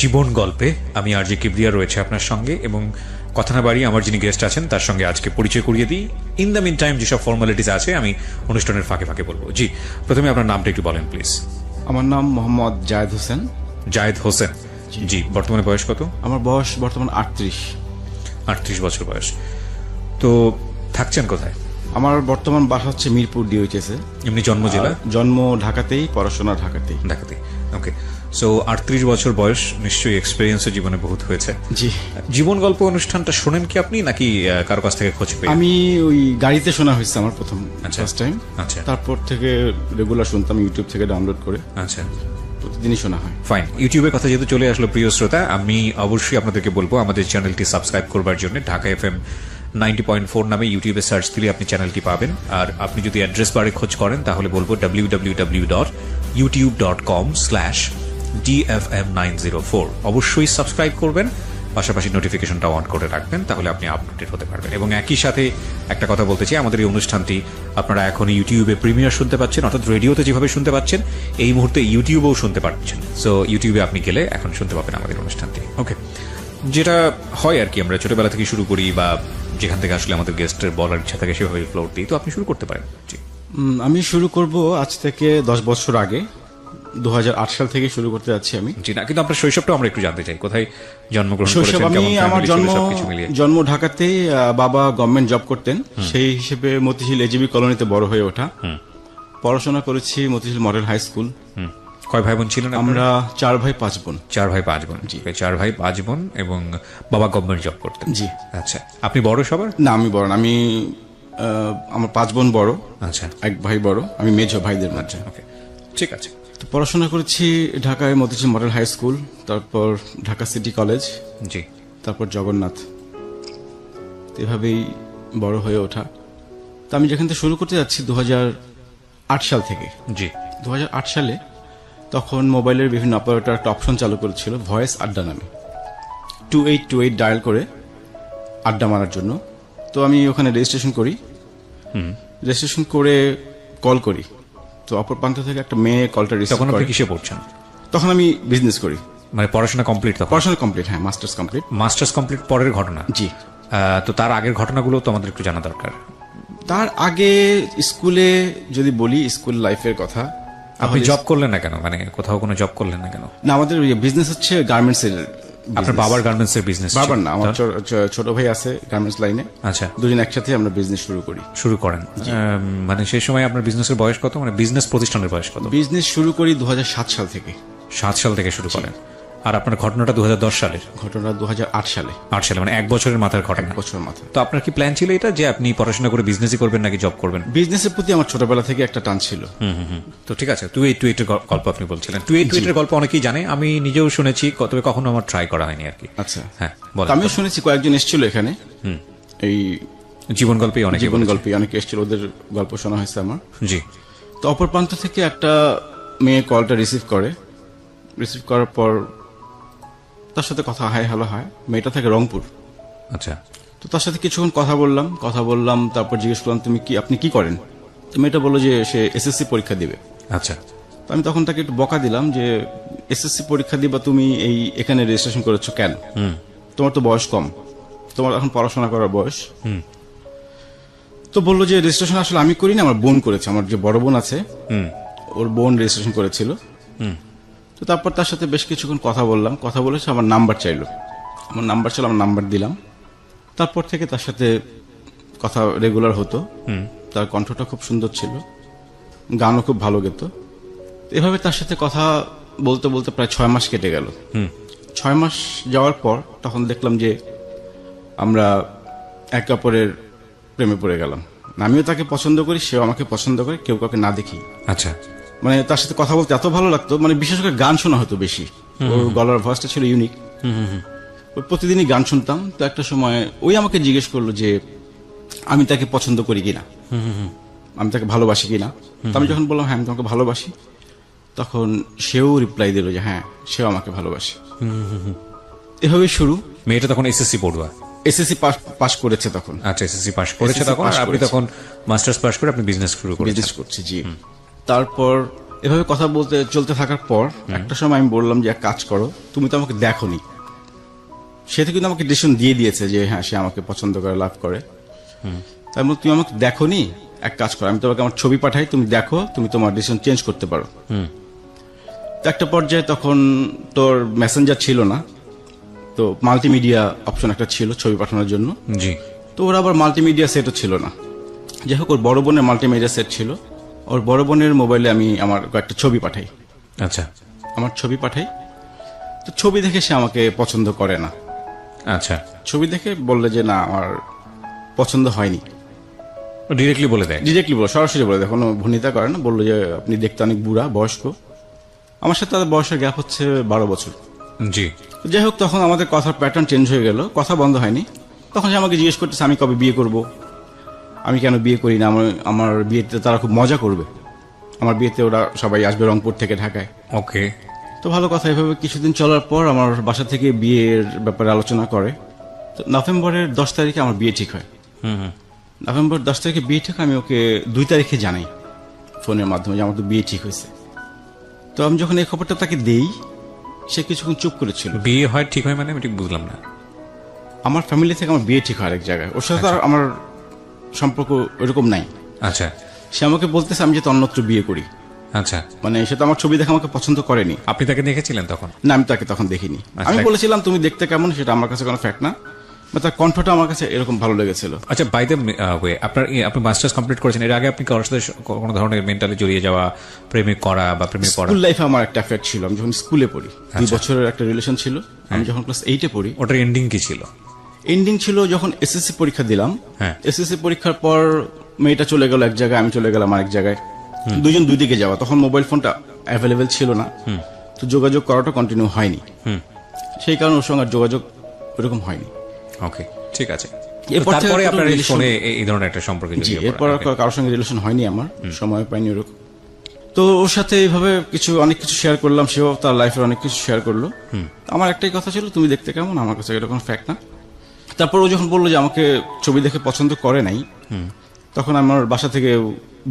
জীবন গল্পে আমি আরজে কিবরিয়া রয়েছে আপনার সঙ্গে, এবং কথা না বাড়িয়ে আমার যিনি গেস্ট আছেন তার সঙ্গে আজকে পরিচয় করিয়ে দিই। ইন দ্য মিন টাইম যেসব ফর্মালিটিস আছে আমি অনুষ্ঠানের ফাঁকে ফাঁকে বলবো। জি, প্রথমে আপনার নামটা একটু বলেন প্লিজ। আমার নাম মোহাম্মদ জায়েদ হোসেন। জায়েদ হোসেন, জি। বর্তমানে বয়স কত? আমার বয়স বর্তমান 38 বছর বয়স। তো থাকছেন কোথায়? আমার বর্তমান বাসা হচ্ছে মিরপুর ডিওএইচএস-এ। এমনি জন্ম জেলা? জন্ম ঢাকাতেই, পড়াশোনা ঢাকাতেই। ওকে। সো 38 বছর বয়স, নিশ্চয়ই এক্সপেরিয়েন্সও জীবনে বহুত হয়েছে। জি। জীবন গল্প অনুষ্ঠানটা শোনেন কি আপনি, নাকি কারো কাছ থেকে খোঁজ পেয়ে? আমি ওই গাড়িতে শোনা হয়েছে আমার প্রথম ফার্স্ট টাইম। আচ্ছা। তারপর থেকে রেগুলার শুনতাম ইউটিউব থেকে ডাউনলোড করে। আচ্ছা, প্রতিদিনই শোনা হয়। ফাইন। ইউটিউবের কথা যেহেতু চলে আসলো প্রিয় শ্রোতা, আমি অবশ্যই আপনাদেরকে বলবো আমাদের চ্যানেলটি সাবস্ক্রাইব করবার জন্য। ঢাকা FM 90.4 নামে ইউটিউবে সার্চ দিলে আপনি চ্যানেলটি পাবেন। আর আপনি যদি অ্যাড্রেস বারে খোঁজ করেন তাহলে বলবো www.youtube.com/DFM904। অবশ্যই সাবস্ক্রাইব করবেন, পাশাপাশি নোটিফিকেশনটা অন করে রাখবেন, তাহলে আপনি আপডেটেড হতে পারবেন। এবং একই সাথে একটা কথা বলতে চাই, আমাদের এই অনুষ্ঠানটি আপনারা এখন ইউটিউবে প্রিমিয়ার শুনতে পাচ্ছেন, অর্থাৎ রেডিওতে যেভাবে শুনতে পাচ্ছেন এই মুহূর্তে ইউটিউবেও শুনতে পাচ্ছেন। সো ইউটিউবে আপনি গেলে এখন শুনতে পাবেন আমাদের অনুষ্ঠানটি। ওকে, যেটা হয় আর কি, আমরা ছোটবেলা থেকে শুরু করি বা যেখান থেকে আসলে আমাদের গেস্টের বলার ইচ্ছা থাকে সেভাবে ফ্লোর দিই। তো আপনি শুরু করতে পারেন। জি। আমি শুরু করব আজ থেকে 10 বছর আগে, 2008 সাল থেকে শুরু করতে যাচ্ছি আমি। জি না, কিন্তু আপনার শৈশবটা আমরা একটু জানতে চাই। কোথায় জন্মগ্রহণ করেছেন? আমি আমার জন্ম ঢাকাতেই। বাবা গভর্নমেন্ট জব করতেন, সেই হিসেবে মতিঝিল এজিবি কলোনিতে বড় হয়ে ওঠা। পড়াশোনা করেছি মতিঝিল মডেল হাই স্কুল। কয় ভাই বোন ছিলেন? আমরা 4 ভাই 5 বোন। 4 ভাই 5 বোন। জি, 4 ভাই 5 বোন, এবং বাবা গভর্নমেন্ট জব করতেন। জি। আচ্ছা, আপনি বড় সবার? না, আমি বড় না। আমার 5 বোন বড়। আচ্ছা। 1 ভাই বড়, আমি মেজো ভাইদের মধ্যে। ওকে, ঠিক আছে। তো পড়াশোনা করেছি ঢাকায় মতিঝিল মডেল হাই স্কুল, তারপর ঢাকা সিটি কলেজ, জি, তারপর জগন্নাথ। এভাবেই বড় হয়ে ওঠা। তো আমি যেখান থেকে শুরু করতে যাচ্ছি 2008 সাল থেকে। জি। 2008 সালে তখন মোবাইলের বিভিন্ন অপারেটর একটা অপশন চালু করেছিল ভয়েস আড্ডা নামে, 2828 ডায়াল করে আড্ডা মারার জন্য। তো আমি ওখানে রেজিস্ট্রেশন করি। রেজিস্ট্রেশন করে কল করি। তো অপর প্রান্ত থেকে একটা মেয়ে কলটা রিসিভ করে। তখন আপনি কিসে পড়ছেন? তখন আমি বিজনেস করি। মানে পড়াশোনা কমপ্লিট? পড়াশোনা কমপ্লিট, হ্যাঁ, মাস্টার্স কমপ্লিট। মাস্টার্স কমপ্লিট পরের ঘটনা? জি। তো তার আগের ঘটনাগুলো তো আমাদের একটু জানা দরকার। তার আগে স্কুলে যদি বলি, স্কুল লাইফের কথা। আপনি জব করলেন না কেন? মানে কোথাও কোনো জব করলেন না কেন? না, আমাদের বিজনেস হচ্ছে গার্মেন্টস এর। আপনার বাবার গার্মেন্টস এর বিজনেস? বাবার না, আমার ছোট ভাই আছে গার্মেন্টস লাইনে। আচ্ছা, দুজন একসাথে আমরা বিজনেস শুরু করেন। মানে সেই সময় আপনার বিজনেসের বয়স কত? মানে বিজনেস প্রতিষ্ঠানের বয়স কত? বিজনেস শুরু করি 2007 সাল থেকে। 7 সাল থেকে শুরু করেন। আর আপনার ঘটনাটা 2010 সালের? ঘটনা 2008 সালে। 8 সালে, মানে 1 বছরের মাথার ঘটনা। 1 বছরের মাথা। তো আপনার কি প্ল্যান ছিল এটা যে আপনি পড়াশোনা করে বিজনেসই করবেন নাকি জব করবেন? বিজনেসের প্রতি আমার ছোটবেলা থেকে একটা টান ছিল। তো ঠিক আছে, 2828 এর গল্প আপনি বলছিলেন। 2828 এর গল্প অনেকেই জানে, আমি নিজেও শুনেছি, তবে কখনো আমার ট্রাই করা হয়নি আর কি। আচ্ছা, হ্যাঁ, আমিও শুনেছি কয়েকজন এসেছিল এখানে। এই জীবন গল্পে অনেকে এসেছিল, ওদের গল্প শোনা হয়েছে আমার। জি। তো অপর প্রান্ত থেকে একটা মেয়ে কলটা রিসিভ করার পর তার সাথে কথা হাই হ্যালো হয়। মেয়েটা থাকে রংপুর। আচ্ছা। তো তার সাথে কিছুক্ষণ কথা বললাম। তারপর জিজ্ঞেস করলাম আপনি কি করেন? তো মেয়েটা বললো যে সে এসএসসি পরীক্ষা দিবে। আচ্ছা। তো আমি তখন তাকে একটু বকা দিলাম যে এসএসসি পরীক্ষা দিবা, তুমি এখানে রেজিস্ট্রেশন করেছো কেন? তোমার তো বয়স কম, তোমার এখন পড়াশোনা করার বয়স। তো বললো যে রেজিস্ট্রেশন আসলে আমি করিনি, আমার বোন করেছে। আমার যে বড় বোন আছে, ওর বোন রেজিস্ট্রেশন করেছিল। তো তারপর তার সাথে বেশ কিছুক্ষণ কথা বলেছে। আমার নাম্বার চাইলো, আমার নাম্বার দিলাম। তারপর থেকে তার সাথে কথা রেগুলার হতো। তার কণ্ঠটা খুব সুন্দর ছিল, গানও খুব ভালো গেত। এভাবে তার সাথে কথা বলতে বলতে প্রায় 6 মাস কেটে গেল। 6 মাস যাওয়ার পর তখন দেখলাম যে আমরা একে অপরের প্রেমে পড়ে গেলাম। আমিও তাকে পছন্দ করি, সেও আমাকে পছন্দ করে, কেউ কাউকে না দেখি। আচ্ছা। মানে তার সাথে কথা বলতে এত ভালো লাগতো, মানে বিশেষ করে গান শোনা হতো বেশি। ওর গলার ভয়েসটা ছিল ইউনিক। প্রতিদিনই গান শুনতাম। তো একটা সময় ওই আমাকে জিজ্ঞেস করলো যে আমি তাকে পছন্দ করি কিনা, আমি তাকে ভালোবাসি কিনা। তো আমি যখন বললাম হ্যাঁ আমি তোমাকে ভালোবাসি, তখন সেও রিপ্লাই দিল যে হ্যাঁ সেও আমাকে ভালোবাসে। এভাবে শুরু। মেয়েটা তখন এসএসসি পড়ুয়া? এসএসসি পাস করেছে তখন। আচ্ছা, এসএসসি পাস করেছে তখন। আপনি তখন মাস্টার্স পাস করে আপনি বিজনেস শুরু করেছেন? বিজনেস করছি, জি। তারপর এভাবে কথা বলতে চলতে থাকার পর একটা সময় আমি বললাম যে এক কাজ করো, তুমি তো আমাকে দেখোনি। সে তো কিন্তু আমাকে ডিসিশন দিয়ে দিয়েছে যে হ্যাঁ সে আমাকে পছন্দ করে, লাভ করে। তাই বলে তুমি আমাকে দেখোনি, এক কাজ করো, আমি তোমাকে আমার ছবি পাঠাই, তুমি দেখো, তুমি তোমার ডিসিশন চেঞ্জ করতে পারো। তো একটা পর্যায়ে তখন তোর মেসেঞ্জার ছিল না, তো মাল্টিমিডিয়া অপশন একটা ছিল ছবি পাঠানোর জন্য। জি। তো ওর আবার মাল্টিমিডিয়া সেটও ছিল না। যাই হোক, ওর বড় বোনের মাল্টিমিডিয়া সেট ছিল। ওর বড় বোনের মোবাইলে আমি আমার কয়েকটা ছবি পাঠাই। আচ্ছা। আমার ছবি পাঠাই, তো ছবি দেখে সে আমাকে পছন্দ করে না। আচ্ছা। ছবি দেখে বললে যে না আমার পছন্দ হয়নি। ডিরেক্টলি বলে দেয়? ডিরেক্টলি বলে, সরাসরি বলে দেয়, কোনো ভূমিতা করে না। বললো যে আপনি দেখতে অনেক বুড়া, বয়স্ক। আমার সাথে তাদের বয়সের গ্যাপ হচ্ছে 12 বছর। জি। যাই হোক, তখন আমাদের কথার প্যাটার্ন চেঞ্জ হয়ে গেল, কথা বন্ধ হয়নি। তখন সে আমাকে জিজ্ঞেস করতেছে আমি কবে বিয়ে করব, আমি কেন বিয়ে করি না, আমার বিয়েতে তারা খুব মজা করবে, আমার বিয়েতে ওরা সবাই আসবে রংপুর থেকে ঢাকায়। ওকে। তো ভালো কথা। এভাবে কিছুদিন চলার পর আমার বাসা থেকে বিয়ের ব্যাপারে আলোচনা করে। তো নভেম্বরের 10 তারিখে আমার বিয়ে ঠিক হয়। নভেম্বর 10 তারিখে বিয়ে ঠিক হয়। আমি ওকে 2 তারিখে জানাই ফোনের মাধ্যমে যে আমার তো বিয়ে ঠিক হয়েছে। তো আমি যখন এই খবরটা তাকে দেই, সে কিছুক্ষণ চুপ করেছিল। বিয়ে হয় ঠিক হয় মানে আমি ঠিক বুঝলাম না। আমার ফ্যামিলি থেকে আমার বিয়ে ঠিক হয় আরেক জায়গায়, ওর সাথে আর আমার সম্পর্ক ওইরকম নাই। আচ্ছা। সে আমাকে বলতেছে আমি যাতে অন্যত্র বিয়ে করি। আচ্ছা। মানে সে তো আমার ছবি দেখে আমাকে পছন্দ করেনি। আপনি তাকে দেখেছিলেন তখন? না, আমি তাকে তখন দেখিনি। আমি বলেছিলাম তুমি দেখতে কেমন, সেটা আমার কাছে কোনো ফ্যাক্ট না, তার কণ্ঠটা আমার কাছে এরকম ভালো লেগেছিল। আচ্ছা, বাই দ্য ওয়ে, আপনি মাস্টার্স কমপ্লিট করেছেন, এর আগে আপনি কারোর সাথে কোনো ধরনের মেন্টালি জড়িয়ে যাওয়া, প্রেমে করা বা প্রেমে পড়া? স্কুল লাইফে আমার একটা অ্যাফেয়ার ছিল। আমি যখন স্কুলে পড়ি 2 বছরের একটা রিলেশন ছিল। আমি যখন ক্লাস 8-এ পড়ি। ওটার এন্ডিং কি ছিল? এন্ডিং ছিল যখন এসএসসি পরীক্ষা দিলাম। হ্যাঁ। এসএসসি পরীক্ষার পর মেয়েটা চলে গেল এক জায়গায়, আমি চলে গেলাম আরেক জায়গায়। দুজন দুই দিকে যাওয়া। তখন মোবাইল ফোনটা অ্যাভেলেবেল ছিল না, তো যোগাযোগ করাটা কন্টিনিউ হয়নি। সেই কারণে ওর সঙ্গে যোগাযোগ ওরকম হয়নি। ওকে, ঠিক আছে। এরপর তারপরে আপনার এই ফোনে এই ধরনের একটা সম্পর্ক জি, এরপর কারোর সঙ্গে রিলেশন হয়নি আমার, সময় পাইনি ওরকম। তো ওর সাথে এইভাবে অনেক কিছু শেয়ার করলাম, সেও তার লাইফের অনেক কিছু শেয়ার করলো। আমার একটাই কথা ছিল তুমি দেখতে কেমন, আমার কাছে এটা কোনো ফ্যাক্ট না। তারপর ও যখন বললো যে আমাকে ছবি দেখে পছন্দ করে নাই, তখন আমার বাসা থেকে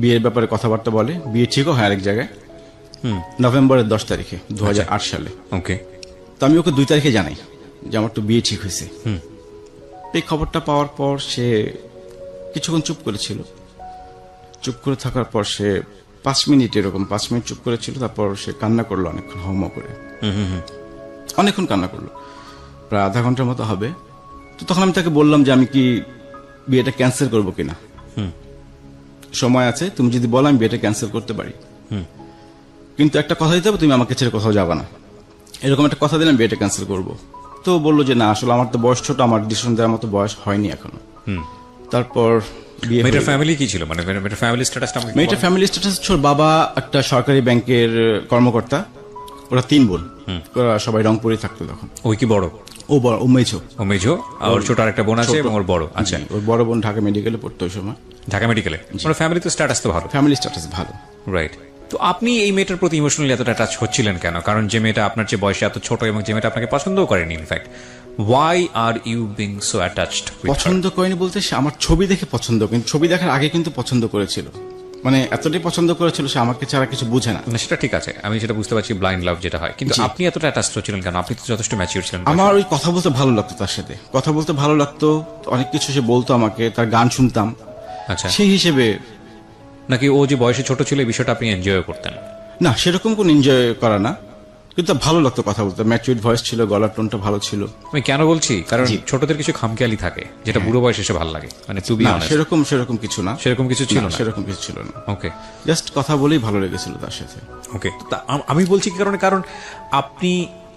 বিয়ের ব্যাপারে কথাবার্তা বলে। বিয়ে ঠিকও হয় আরেক জায়গায় নভেম্বরের 10 তারিখে 2008 সালে। ওকে। তো আমি ওকে 2 তারিখে জানাই যে আমার তো বিয়ে ঠিক হয়েছে। এই খবরটা পাওয়ার পর সে কিছুক্ষণ চুপ করেছিল। চুপ করে থাকার পর সে 5 মিনিট চুপ করেছিল। তারপর সে কান্না করলো অনেকক্ষণ, হাউমা করে অনেকক্ষণ কান্না করলো, প্রায় আধা ঘন্টার মতো হবে। তো তখন আমি তাকে বললাম যে আমি কি বিয়েটা ক্যান্সেল করবো কিনা, সময় আছে, তুমি যদি বলো আমি বিয়েটা ক্যান্সেল করতে পারি, কিন্তু একটা কথা দিতে হবে তুমি আমাকে ছেড়ে কোথাও যাবা না। এরকম একটা কথা দিলাম, বিয়েটা ক্যান্সেল করবো। তো বললো যে না আসলে আমার তো বয়স ছোট, আমার ডিসিশন দেওয়ার মতো বয়স হয়নি এখনো। তারপর মেয়েটার ফ্যামিলি কি ছিল, মানে মেয়েটার ফ্যামিলি স্ট্যাটাসটা? মেয়েটার ফ্যামিলি স্ট্যাটাস ছিল বাবা একটা সরকারি ব্যাংকের কর্মকর্তা, ওরা 3 বোন, ওরা সবাই রংপুরে থাকতো তখন। ওই কি বড়? ও বড়, ও মেঝো। ও মেঝো, আর ছোট আরেকটা বোন আছে এবং ওর বড়। আচ্ছা, ওর বড় বোন ঢাকা মেডিকেলে পড়তো ওই সময়। ঢাকা মেডিকেলে? মানে ফ্যামিলি তো স্ট্যাটাস তো ভালো। ফ্যামিলি স্ট্যাটাস ভালো, রাইট। তো আপনি এই মেয়েটার প্রতি ইমোশনালি এতটা টাচ হচ্ছিলেন কেন? কারণ যে মেয়েটা আপনার চেয়ে বয়সে এত ছোট এবং যে মেয়েটা আপনাকে পছন্দও করেনি, in fact why are you being so attached? পছন্দ করেনি বলতে সে আমার ছবি দেখে পছন্দ, কিন্তু ছবি দেখার আগে কিন্তু পছন্দ করেছিল। মানে এতটাই পছন্দ করেছিল সে আমাকে ছাড়া কিছু বুঝে না। সেটা ঠিক আছে, আমি সেটা বুঝতে পারছি, ব্লাইন্ড লাভ যেটা হয়। কিন্তু আপনি এতটা অ্যাটাচড ছিলেন কেন? আপনি তো যথেষ্ট ম্যাচিউর ছিলেন। আমার ওই কথা বলতে ভালো লাগতো, তার সাথে কথা বলতে ভালো লাগতো, অনেক কিছু সে বলতো আমাকে, তার গান শুনতাম। আচ্ছা, সেই হিসেবে। নাকি ও যে বয়সে ছোট ছিল এই বিষয়টা আপনি এনজয় করতেন? না, সেরকম কোন এনজয় করা না, কিন্তু ভালো লাগতো কথা বলতে। ম্যাচিউর ভয়েস ছিল, গলার টোনটা ভালো ছিল। আমি কেন বলছি, কারণ ছোটদের কিছু খামখেয়ালি থাকে যেটা বুড়ো বয়সে এসে ভালো লাগে। মানে টু বি অনেস্ট সেরকম কিছু না। সেরকম কিছু ছিল না? সেরকম কিছু ছিল না। ওকে, জাস্ট কথা বলেই ভালো লেগেছিল তার সাথে। ওকে, আমি বলছি কি কারণে, কারণ আপনি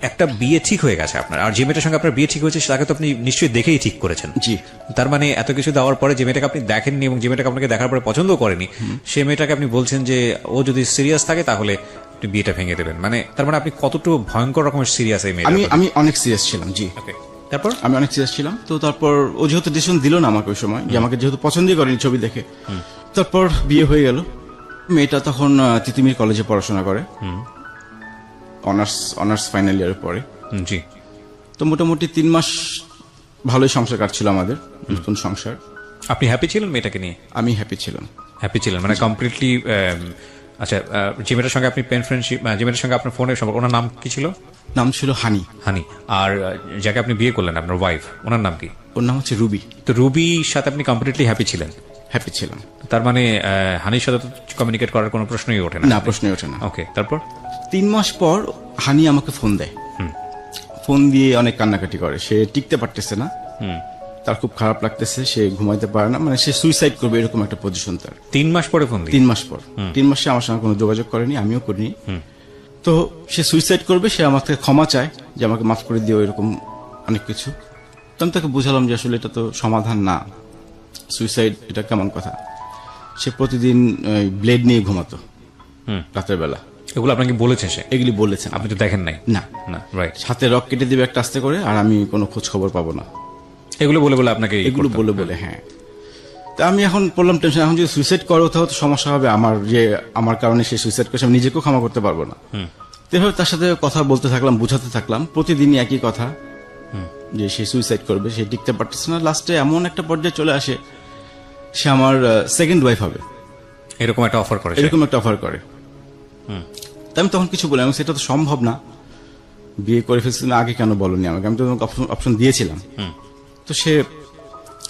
একটা বিয়ে ঠিক হয়ে গেছে আপনার, আর যে মেয়েটার সঙ্গে আপনার বিয়ে ঠিক হয়েছে তাকে তো আপনি নিশ্চয়ই দেখেই ঠিক করেছেন। জি। তার মানে এত কিছু দেওয়ার পরে যে মেয়েটাকে আপনি দেখেননি এবং যে মেয়েটাকে আপনাকে দেখার পরে পছন্দ করেনি, সে মেয়েটাকে আপনি বলছেন যে ও যদি সিরিয়াস থাকে তাহলে আপনি বিয়েটা ভেঙে দেবেন। মানে তার মানে আপনি কতটুকু ভয়ঙ্কর রকমের সিরিয়াস এই মেয়েটা? আমি অনেক সিরিয়াস ছিলাম। জি। তারপর আমি অনেক সিরিয়াস ছিলাম। তো তারপর ও যেহেতু ডিসিশন দিল না আমাকে ওই সময়, যে আমাকে যেহেতু পছন্দই করেনি ছবি দেখে, তারপর বিয়ে হয়ে গেল। মেয়েটা তখন তিতুমির কলেজে পড়াশোনা করে, অনার্স ফাইনাল ইয়ারে পড়ে। জি। তো মোটামুটি 3 মাস ভালোই সংসার কাটছিল আমাদের, নতুন সংসার। আপনি হ্যাপি ছিলেন মেয়েটাকে নিয়ে? আমি হ্যাপি ছিলাম। হ্যাপি ছিলেন মানে কমপ্লিটলি আচ্ছা, যে মেয়েটার সঙ্গে আপনি পেন ফ্রেন্ডশিপ, যে মেয়েটার সঙ্গে আপনার ফোনের সম্পর্ক, ওনার নাম কি ছিল? নাম ছিল হানি। হানি। আর যাকে আপনি বিয়ে করলেন, আপনার ওয়াইফ, ওনার নাম কি? ওর নাম হচ্ছে রুবি। তো রুবির সাথে আপনি কমপ্লিটলি হ্যাপি ছিলেন? হ্যাপি ছিলাম। তার মানে হানির সাথে তো কমিউনিকেট করার কোনো প্রশ্নই ওঠে না? না, প্রশ্নই ওঠে না। ওকে, তারপর? 3 মাস পর হানি আমাকে ফোন দেয়। ফোন দিয়ে অনেক কান্নাকাটি করে, সে টিকতে পারতেছে না, তার খুব খারাপ লাগতেছে, সে ঘুমাইতে পারে না, মানে সে সুইসাইড করবে এরকম একটা পজিশন তার। 3 মাস পরে ফোন দিয়ে? 3 মাস পর। 3 মাসে আমার সঙ্গে কোনো যোগাযোগ করেনি, আমিও করিনি। তো সে সুইসাইড করবে, সে আমার থেকে ক্ষমা চায় যে আমাকে মাফ করে দিও, এরকম অনেক কিছু। তো আমি তাকে বুঝালাম যে আসলে এটা তো সমাধান না, সুইসাইড এটা কেমন কথা। সে প্রতিদিন ব্লেড নিয়ে ঘুমাতো রাতের বেলা। এগুলো আপনাকে বলেছে সে? এগুলি বলেছেন। আপনি তো দেখেন নাই? না না, রাইট। হাতে রক কেটে দিবে একটা আস্তে করে, আর আমি কোনো খোঁজ খবর পাবো না। এগুলো বলে বলে আপনাকে? এগুলো বলে বলে, হ্যাঁ। তা আমি এখন পড়লাম টেনশন, এখন যদি সুইসাইড করো তাহলে তো সমস্যা হবে আমার, যে আমার কারণে সে সুইসাইড করছে, আমি নিজেকেও ক্ষমা করতে পারবো না। তো এভাবে তার সাথে কথা বলতে থাকলাম, বুঝাতে থাকলাম, প্রতিদিনই একই কথা যে সে সুইসাইড করবে, সে টিকতে পারতেছে না। লাস্টে এমন একটা পর্যায়ে চলে আসে, সে আমার সেকেন্ড ওয়াইফ হবে, এরকম একটা অফার করে? এরকম একটা অফার করে। তা আমি তখন কিছু বললাম, সেটা তো সম্ভব না, বিয়ে করে ফেলছি না, আগে কেন বলনি আমাকে, আমি তো অপশন দিয়েছিলাম। তো সে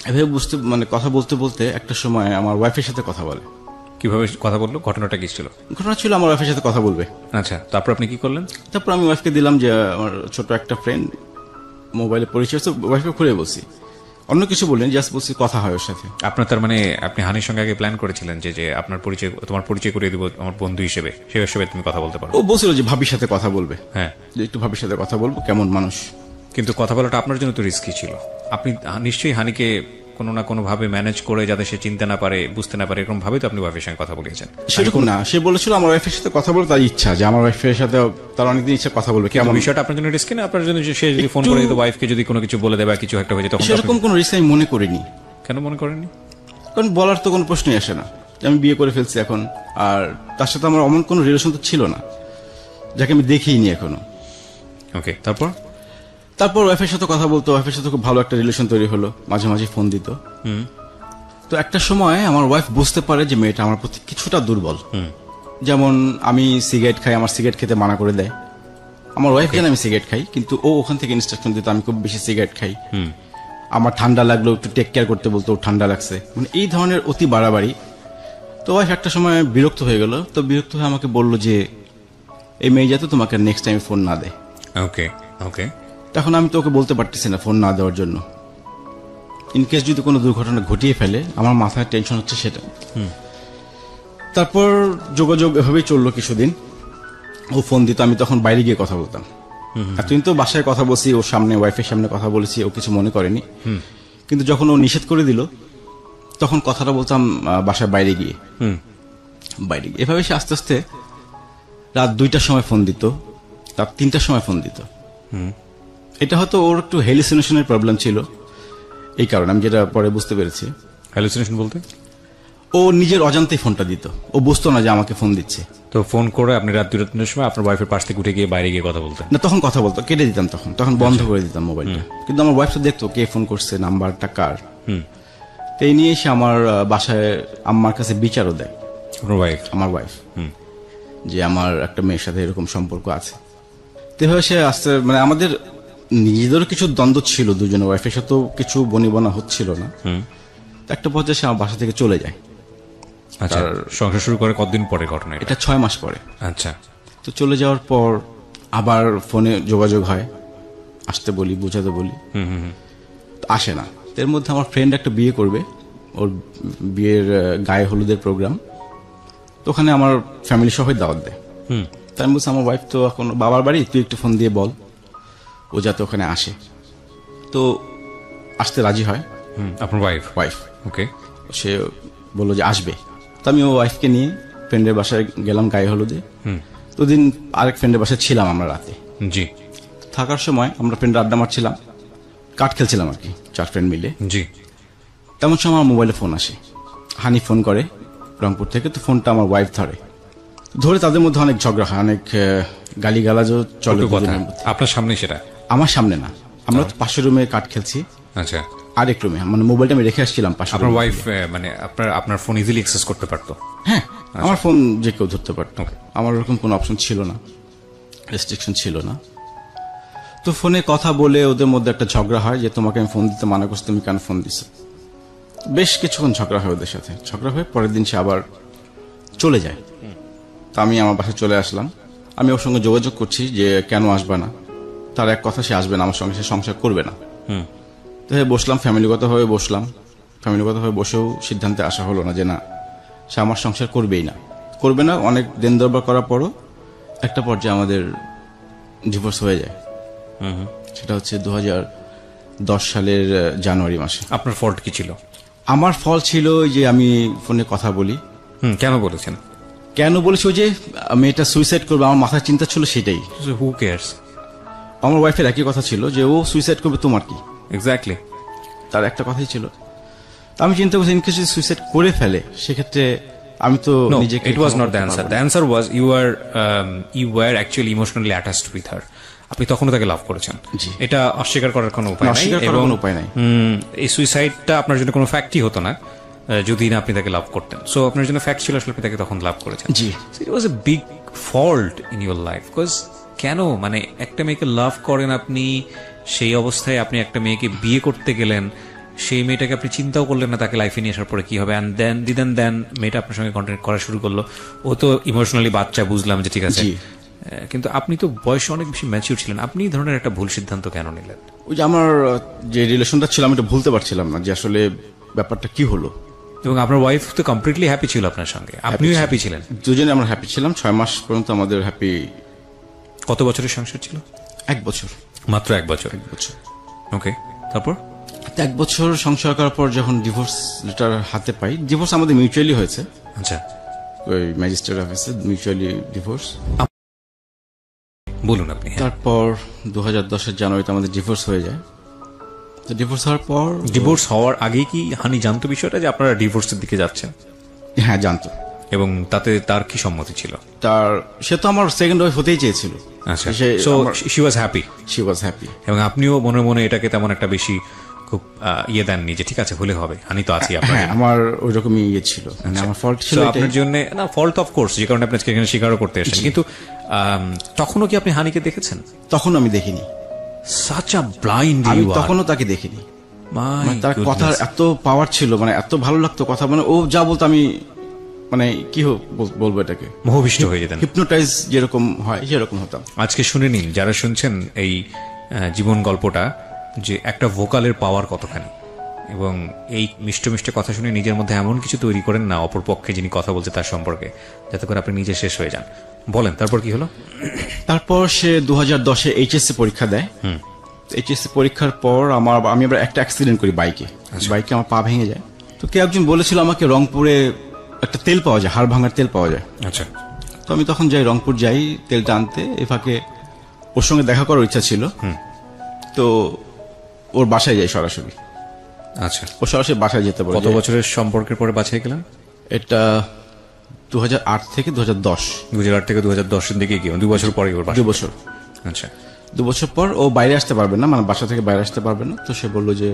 এভাবে কথা বলতে বলতে একটা সময় আমার ওয়াইফের সাথে কথা বলে। কিভাবে কথা বললো? ঘটনাটা কি ছিল? ঘটনা ছিল আমার ওয়াইফের সাথে কথা বলবে। আচ্ছা, তারপর আপনি কি করলেন? তারপর আমি ওয়াইফকে দিলাম যে আমার ছোট একটা ফ্রেন্ড, মোবাইলে পরিচয়, ওয়াইফকে খুলে বলছি, অন্য কিছু বললেন, জাস্ট বলছি কথা হয় ওর সাথে। আপনার তার মানে আপনি হানির সঙ্গে আগে প্ল্যান করেছিলেন যে যে আপনার পরিচয়, তোমার পরিচয় করে দিব আমার বন্ধু হিসেবে, সেই হিসেবে তুমি কথা বলতে পারো? ও বলছিল যে ভাবির সাথে কথা বলবে, হ্যাঁ, যে একটু ভাবির সাথে কথা বলবো, কেমন মানুষ। কিন্তু কথা বলাটা আপনার জন্য তো রিস্কি ছিল। আপনি নিশ্চয়ই হানিকে কোনো না কোনো ভাবে ম্যানেজ করে, যাতে সে চিনতে না পারে, বুঝতে না পারে, এরকম ভাবে তো আপনি ওয়াইফের সঙ্গে কথা বলিয়েছেন? সেরকম না, সে বলেছিল আমার ওয়াইফের সাথে কথা বলে তার ইচ্ছা, যে আমার ওয়াইফের সাথে তার অনেকদিন ইচ্ছা কথা বলবে। কেমন বিষয়টা আপনার জন্য রিস্কি না? আপনার জন্য সে যদি ফোন করে দিত ওয়াইফকে, যদি কোনো কিছু বলে দেবে, কিছু একটা হয়ে যেত, তখন সেরকম কোনো রিস্ক আমি মনে করিনি। কেন মনে করেননি? কারণ বলার তো কোনো প্রশ্নই আসে না, আমি বিয়ে করে ফেলছি এখন, আর তার সাথে আমার অমন কোনো রিলেশন তো ছিল না, যাকে আমি দেখিনি এখনো। ওকে, তারপর? তারপর ওয়াইফের সাথে কথা বলতো, ওয়াইফের সাথে খুব ভালো একটা রিলেশন তৈরি হলো, মাঝে মাঝে ফোন দিত। তো একটা সময় আমার ওয়াইফ বুঝতে পারে যে মেয়েটা আমার প্রতি কিছুটা দুর্বল। যেমন আমি সিগারেট খাই, আমার সিগারেট খেতে মানা করে দেয়। আমার ওয়াইফ জানে আমি সিগারেট খাই, কিন্তু ও ওখান থেকে ইনস্ট্রাকশন দিত আমি খুব বেশি সিগারেট খাই। আমার ঠান্ডা লাগলো একটু টেক কেয়ার করতে বলতো, ঠান্ডা লাগছে, মানে এই ধরনের অতি বাড়াবাড়ি। তো ওয়াইফ একটা সময় বিরক্ত হয়ে গেল, তো বিরক্ত হয়ে আমাকে বললো যে এই মেয়ে যাতে তোমাকে নেক্সট টাইম ফোন না দেয়। ওকে ওকে। তখন আমি তো ওকে বলতে পারতেছি না ফোন না দেওয়ার জন্য, ইনকেস যদি কোনো দুর্ঘটনা ঘটিয়ে ফেলে, আমার মাথায় টেনশন হচ্ছে সেটা। তারপর যোগাযোগ এভাবেই চললো কিছুদিন। ও ফোন দিত, আমি তখন বাইরে গিয়ে কথা বলতাম। এতদিন তো বাসায় কথা বলছি, ওর সামনে, ওয়াইফের সামনে কথা বলেছি, ও কিছু মনে করেনি। কিন্তু যখন ও নিষেধ করে দিল, তখন কথাটা বলতাম বাসায় বাইরে গিয়ে। এভাবে সে আস্তে আস্তে রাত 2টার সময় ফোন দিত, রাত 3টার সময় ফোন দিত। এটা হয়তো ওর একটু হ্যালুসিনেশনের প্রবলেম ছিল, এই কারণে আমি যেটা পরে বুঝতে পেরেছি। হ্যালুসিনেশন বলতে? ও নিজের অজান্তেই ফোনটা দিত, ও বুঝতো না যে আমাকে ফোন দিচ্ছে। তো ফোন করে আপনি রাত 2টার সময় আপনার ওয়াইফের পাশ থেকে উঠে গিয়ে বাইরে গিয়ে কথা বলতেন? না, তখন কথা বলতো, কেটে দিতাম, তখন বন্ধ করে দিতাম মোবাইলটা। কিন্তু আমার ওয়াইফ তো দেখতো কে ফোন করছে, নাম্বারটা কার। তো এই নিয়ে এসে আমার বাসায় আম্মার কাছে বিচারও দেয়। আমার ওয়াইফ যে আমার একটা মেয়ের সাথে এরকম সম্পর্ক আছে। তেভাবে সে আস্তে, মানে আমাদের নিজেদেরও কিছু দ্বন্দ্ব ছিল, দুজনের ওয়াইফের সাথেও কিছু বনিবনা হচ্ছিল না। একটা পর্যায়ে সে আমার বাসা থেকে চলে যায়। আচ্ছা, সংসার শুরু করে কতদিন পরে ঘটনা? এটা 6 মাস পরে। আচ্ছা। তো চলে যাওয়ার পর আবার ফোনে যোগাযোগ হয়, আসতে বলি, বোঝাতে বলি, আসে না। এর মধ্যে আমার ফ্রেন্ড একটা বিয়ে করবে, ওর বিয়ের গায়ে হলুদের প্রোগ্রাম, তো ওখানে আমার ফ্যামিলি সবাই দাওয়াত দেয়। তাই আমি বলছি আমার ওয়াইফ তো এখন বাবার বাড়ি, তুই একটু ফোন দিয়ে বল ও যাতে ওখানে আসে। তো আসতে রাজি হয় আপনার ওয়াইফ? ওকে। সে বললো যে আসবে। তো আমি ও ওয়াইফকে নিয়ে ফ্রেন্ডের বাসায় গেলাম গায়ে হলুদে। তো দিন আরেক ফ্রেন্ডের বাসায় ছিলাম আমরা রাতে। জি। থাকার সময় আমরা ফ্রেন্ডের আড্ডা মারছিলাম, কাঠ খেলছিলাম আর কি, 4 ফ্রেন্ড মিলে। জি। তেমন সময় আমার মোবাইলে ফোন আসে, হানি ফোন করে রংপুর থেকে। তো ফোনটা আমার ওয়াইফ ধরে তাদের মধ্যে অনেক ঝগড়া হয়, অনেক গালিগালাজও চলে। আপনার সামনে? সেটা আমার সামনে না, আমরা তো পাশের রুমে কাঠ খেলছি। আচ্ছা। আরেক রুমে, মানে মোবাইলটা আমি রেখে আসছিলাম পাশে। আপনার ওয়াইফ মানে আপনার ফোন ইজিলি অ্যাক্সেস করতে পারতো? হ্যাঁ, আমার ফোন যে কেউ ধরতে পারত, আমার ওরকম কোনো অপশন ছিল না, রেস্ট্রিকশন ছিল না। তো ফোনে কথা বলে ওদের মধ্যে একটা ঝগড়া হয় যে তোমাকে আমি ফোন দিতে মানা করছি, তুমি কেন ফোন দিছো। বেশ কিছুক্ষণ ঝগড়া হয় ওদের সাথে, ঝগড়া হয়ে পরের দিন সে আবার চলে যায়। তা আমি আমার বাসায় চলে আসলাম, আমি ওর সঙ্গে যোগাযোগ করছি যে কেন আসবে না। তার এক কথা, সে আসবে না আমার সঙ্গে, সে সংসার করবে না। তো বসলাম, ফ্যামিলিগতভাবে বসলাম, ফ্যামিলিগতভাবে বসেও সিদ্ধান্তে আসা হলো না যে না, সে আমার সংসার করবেই না, করবে না। অনেক দিন দরবার করার পরও একটা পর্যায়ে আমাদের ডিভোর্স হয়ে যায়। সেটা হচ্ছে 2010 সালের জানুয়ারি মাসে। আপনার ফল্ট কি ছিল? আমার ফল ছিল যে আমি ফোনে কথা বলি। কেন বলেছেন? কেন বলেছি, ওই যে মেয়েটা সুইসাইড করবে, আমার মাথায় চিন্তা ছিল সেটাই। হু কেয়ারস? আমার ওয়াইফের একই কথা ছিল যে ও সুইসাইড করবে, তোমার কি? এক্স্যাক্টলি, তার একটা কথাই ছিল। আমি চিন্তা করছি ইনকেস যদি সুইসাইড করে ফেলে সেক্ষেত্রে আমি তো নিজেকে, it was not the answer. The answer was you were actually emotionally attached with her. আপনি তখনও তাকে লাভ করেছেন, এটা অস্বীকার করার কোনো উপায় নাই। এবং এই সুইসাইডটা আপনার জন্য কোনো ফ্যাক্টই হতো না যদি না আপনি তাকে লাভ করতেন। সো আপনার জন্য ফ্যাক্ট ছিল, আসলে আপনি তাকে তখন লাভ করেছেন। জি, it was a big fault in your life. Because কেন, মানে একটা মেয়েকে লাভ করেন আপনি, সেই অবস্থায় আপনি একটা মেয়েকে বিয়ে করতে গেলেন, সেই মেয়েটাকে আপনি চিন্তাও করলেন না তাকে লাইফে নিয়ে আসার পরে কি হবে। অ্যান্ড দেন মেয়েটা আপনার সঙ্গে কন্ট্যাক্ট করা শুরু করলো। ও তো ইমোশনালি বাচ্চা, বুঝলাম যে ঠিক আছে, কিন্তু আপনি তো বয়সে অনেক বেশি ম্যাচিউর ছিলেন। আপনি এই ধরনের একটা ভুল সিদ্ধান্ত কেন নিলেন? ওই যে আমার যে রিলেশনটা ছিল আমি এটা ভুলতে পারছিলাম না যে আসলে ব্যাপারটা কি হলো। এবং আপনার ওয়াইফ তো কমপ্লিটলি হ্যাপি ছিল আপনার সঙ্গে, আপনিও হ্যাপি ছিলেন। দুজনে আমরা হ্যাপি ছিলাম, 6 মাস পর্যন্ত আমাদের হ্যাপি। কত বছরের সংসার ছিল? 1 বছর। মাত্র 1 বছর? 1 বছর। ওকে, তারপর 1 বছর সংসার করার পর যখন ডিভোর্স লেটার হাতে পাই, ডিভোর্স আমাদের মিউচুয়ালি হয়েছে। আচ্ছা, ওই ম্যাজিস্ট্রেট অফিসে মিউচুয়ালি ডিভোর্স। বলুন আপনি। তারপর 2010 জানুয়ারিতে আমাদের ডিভোর্স হয়ে যায়। তো ডিভোর্স হওয়ার পর, ডিভোর্স হওয়ার আগে কি হানি জানতো বিষয়টা যে আপনারা ডিভোর্সের দিকে যাচ্ছেন? হ্যাঁ, জানতো। এবং তাতে তার কি সম্মতি ছিল? সে তো আমার সেকেন্ড ওয়াইফ হতেই চেয়েছিল। আচ্ছা, so she was happy. She was happy. এবং আপনিও মনে মনে এটাকে তেমন একটা বেশি খুব দেননি যে ঠিক আছে হলে হবে, হানি তো আছি আপনার। হ্যাঁ, আমার ওই রকমই ছিল, মানে আমার ফল্ট ছিল আপনার জন্য। না, ফল্ট অফ কোর্স, যে কারণে আপনি আজকে এখানে স্বীকারও করতে এসেছেন। কিন্তু তখনও কি আপনি হানিকে দেখেছেন? তখন আমি দেখিনি। সাচ আ ব্লাইন্ড আমি তখনও তাকে দেখিনি। তার কথার এত পাওয়ার ছিল, মানে এত ভালো লাগতো কথা, মানে ও যা বলতো আমি মানে কি বলবো এটাকে, মোহবিষ্ট হয়ে যেতেন। হিপনোটাইজ যেরকম হয় সেরকম হতাম। আজকে শুনে নিন যারা শুনছেন এই জীবন গল্পটা, যে একটা ভোকালের পাওয়ার কতখানি। এবং এই মিষ্ট মিষ্ট কথা শুনে নিজের মধ্যে এমন কিছু তৈরি করেন না অপর পক্ষে যিনি কথা বলছে তার সম্পর্কে, যাতে করে আপনি নিজে শেষ হয়ে যান। বলেন তারপর কি হলো? তারপর সে 2010-এ এইচএসসি পরীক্ষা দেয়। এইচএসসি পরীক্ষার পর আমি আবার একটা অ্যাক্সিডেন্ট করি বাইকে। আমার পা ভেঙে যায়। তো কেউ একজন বলেছিল আমাকে রংপুরে একটা তেল পাওয়া যায়, হাড় ভাঙার তেল পাওয়া যায়। আচ্ছা, তো আমি তখন যাই, রংপুর যাই তেলটা আনতে। এ ফাঁকে ওর সঙ্গে দেখা করার ইচ্ছা ছিল, তো ওর বাসায় যাই সরাসরি। আচ্ছা, ও সরাসরি বাসায় যেতে পারে। কত বছরের সম্পর্কের পরে বাছাই গেলেন? এটা 2008 থেকে 2010। 2008 থেকে 2010-এর দিকে গিয়ে 2 বছর পরে ওর 2 বছর। আচ্ছা, 2 বছর পর ও বাইরে আসতে পারবে না, মানে বাসা থেকে বাইরে আসতে পারবে না। তো সে বললো যে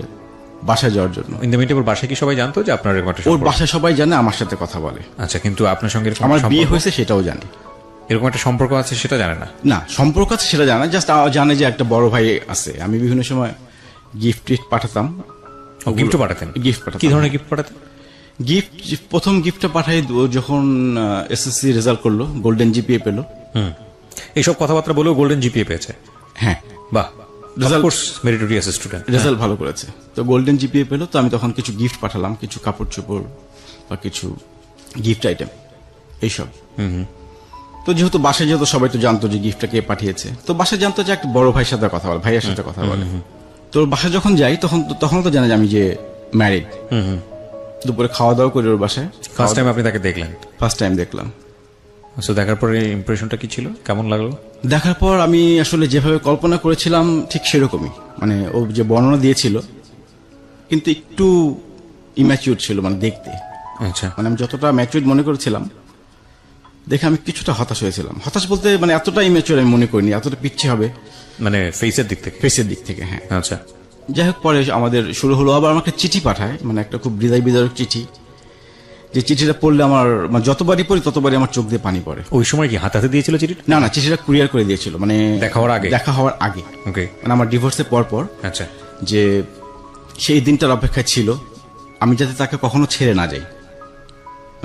বাসায় যাওয়ার জন্য। ইন দ্য মিনিট ওর বাসায় কি সবাই জানতো যে আপনার এরকম একটা ওর বাসায় সবাই জানে, আমার সাথে কথা বলে। আচ্ছা, কিন্তু আপনার সঙ্গে আমার বিয়ে হয়েছে সেটাও জানে। এরকম একটা সম্পর্ক আছে সেটা জানে না? না, সম্পর্ক আছে সেটা জানে, জাস্ট জানে যে একটা বড় ভাই আছে। আমি বিভিন্ন সময় গিফট পাঠাতাম। গিফটও পাঠাতেন? গিফট পাঠাতাম। কি ধরনের গিফট পাঠাতেন? প্রথম গিফটটা পাঠাই যখন এসএসসি রেজাল্ট করলো, গোল্ডেন জিপিএ পেলো। এইসব কথাবার্তা বলেও গোল্ডেন জিপিএ পেয়েছে? হ্যাঁ। বাহ, মেরিটোরিয়াস স্টুডেন্ট, রেজাল্ট ভালো করেছে। তো গোল্ডেন জিপিএ পেলো। তো আমি তখন কিছু গিফট পাঠালাম, কিছু কাপড় চোপড় বা কিছু গিফট আইটেম এইসব। তো যেহেতু বাসায় যেহেতু সবাই তো জানতো যে গিফটটা কে পাঠিয়েছে, তো বাসায় জানতো যে একটা বড় ভাইয়ের সাথে কথা বলে, ভাইয়ের সাথে কথা বলে। তো বাসায় যখন যাই তখন তো জানে যে আমি যে ম্যারিড। দুপুরে খাওয়া দাওয়া করি ওর বাসায়। ফার্স্ট টাইম আপনি তাকে দেখলেন? ফার্স্ট টাইম দেখলাম। সো দেখার পরে ইমপ্রেশনটা কি ছিল, কেমন লাগলো? দেখার পর আমি আসলে যেভাবে কল্পনা করেছিলাম ঠিক সেরকমই, মানে ও যে বর্ণনা দিয়েছিল, কিন্তু একটু ইম্যাচিউর ছিল, মানে দেখতে। আচ্ছা, মানে আমি যতটা ম্যাচিউর মনে করেছিলাম দেখে আমি কিছুটা হতাশ হয়েছিলাম। হতাশ বলতে মানে এতটা ইম্যাচিউর আমি মনে করিনি, এতটা পিচ্ছি হবে, মানে ফেসের দিক থেকে? ফেসের দিক থেকে, হ্যাঁ। আচ্ছা, যাই হোক, পরে আমাদের শুরু হলো। আবার আমাকে চিঠি পাঠায়, মানে একটা খুব হৃদয় বিদারক চিঠি, যে চিঠিটা পড়লে আমার মানে যতবারই পড়ি ততবারই আমার চোখ দিয়ে পানি পড়ে। ওই সময় কি হাতে দিয়েছিল চিঠিটা? না না, চিঠিটা কুরিয়ার করে দিয়েছিল, মানে দেখা হওয়ার আগে। ওকে, মানে আমার ডিভোর্সের পর। আচ্ছা, যে সেই দিনটার অপেক্ষায় ছিল আমি যাতে তাকে কখনো ছেড়ে না যাই।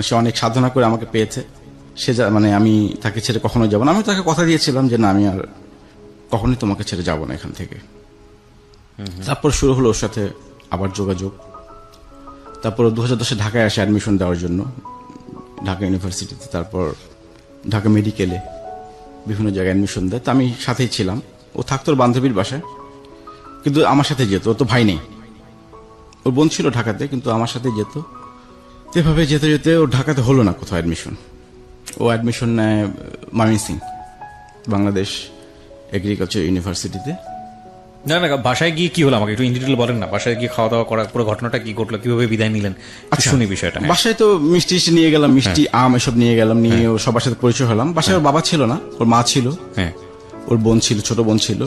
সে অনেক সাধনা করে আমাকে পেয়েছে, সে মানে আমি তাকে ছেড়ে কখনো যাব না। আমি তাকে কথা দিয়েছিলাম যে না, আমি আর কখনোই তোমাকে ছেড়ে যাব না এখান থেকে। তারপর শুরু হলো ওর সাথে আবার যোগাযোগ। তারপর 2010-এ ঢাকায় আসে অ্যাডমিশন দেওয়ার জন্য, ঢাকা ইউনিভার্সিটিতে, তারপর ঢাকা মেডিকেলে বিভিন্ন জায়গায় অ্যাডমিশন দেয়। তো আমি সাথেই ছিলাম। ও থাকতো ওর বান্ধবীর বাসায়, কিন্তু আমার সাথে যেত। ও তো ভাই নেই, ওর বোন ছিল ঢাকাতে, কিন্তু আমার সাথে যেত। এভাবে যেতে যেতে ওর ঢাকাতে হলো না কোথাও অ্যাডমিশন। ও অ্যাডমিশন নেয় ময়মনসিংহ বাংলাদেশ এগ্রিকালচার ইউনিভার্সিটিতে। না না, বাসায় গিয়ে কি হলো আমাকে একটু ইন ডিটেইল বলেন না। বাসায় গিয়ে খাওয়া দাওয়া করার পুরো ঘটনাটা কি ঘটলো, কিভাবে বিদায় নিলেন, শুনি বিষয়টা। বাসায় তো মিষ্টি নিয়ে গেলাম, মিষ্টি আম এসব নিয়ে গেলাম, নিয়ে ও সবার সাথে পরিচয় হলাম। বাসায় ওর বাবা ছিল না, ওর মা ছিল, ওর বোন ছিল, ছোট বোন ছিল।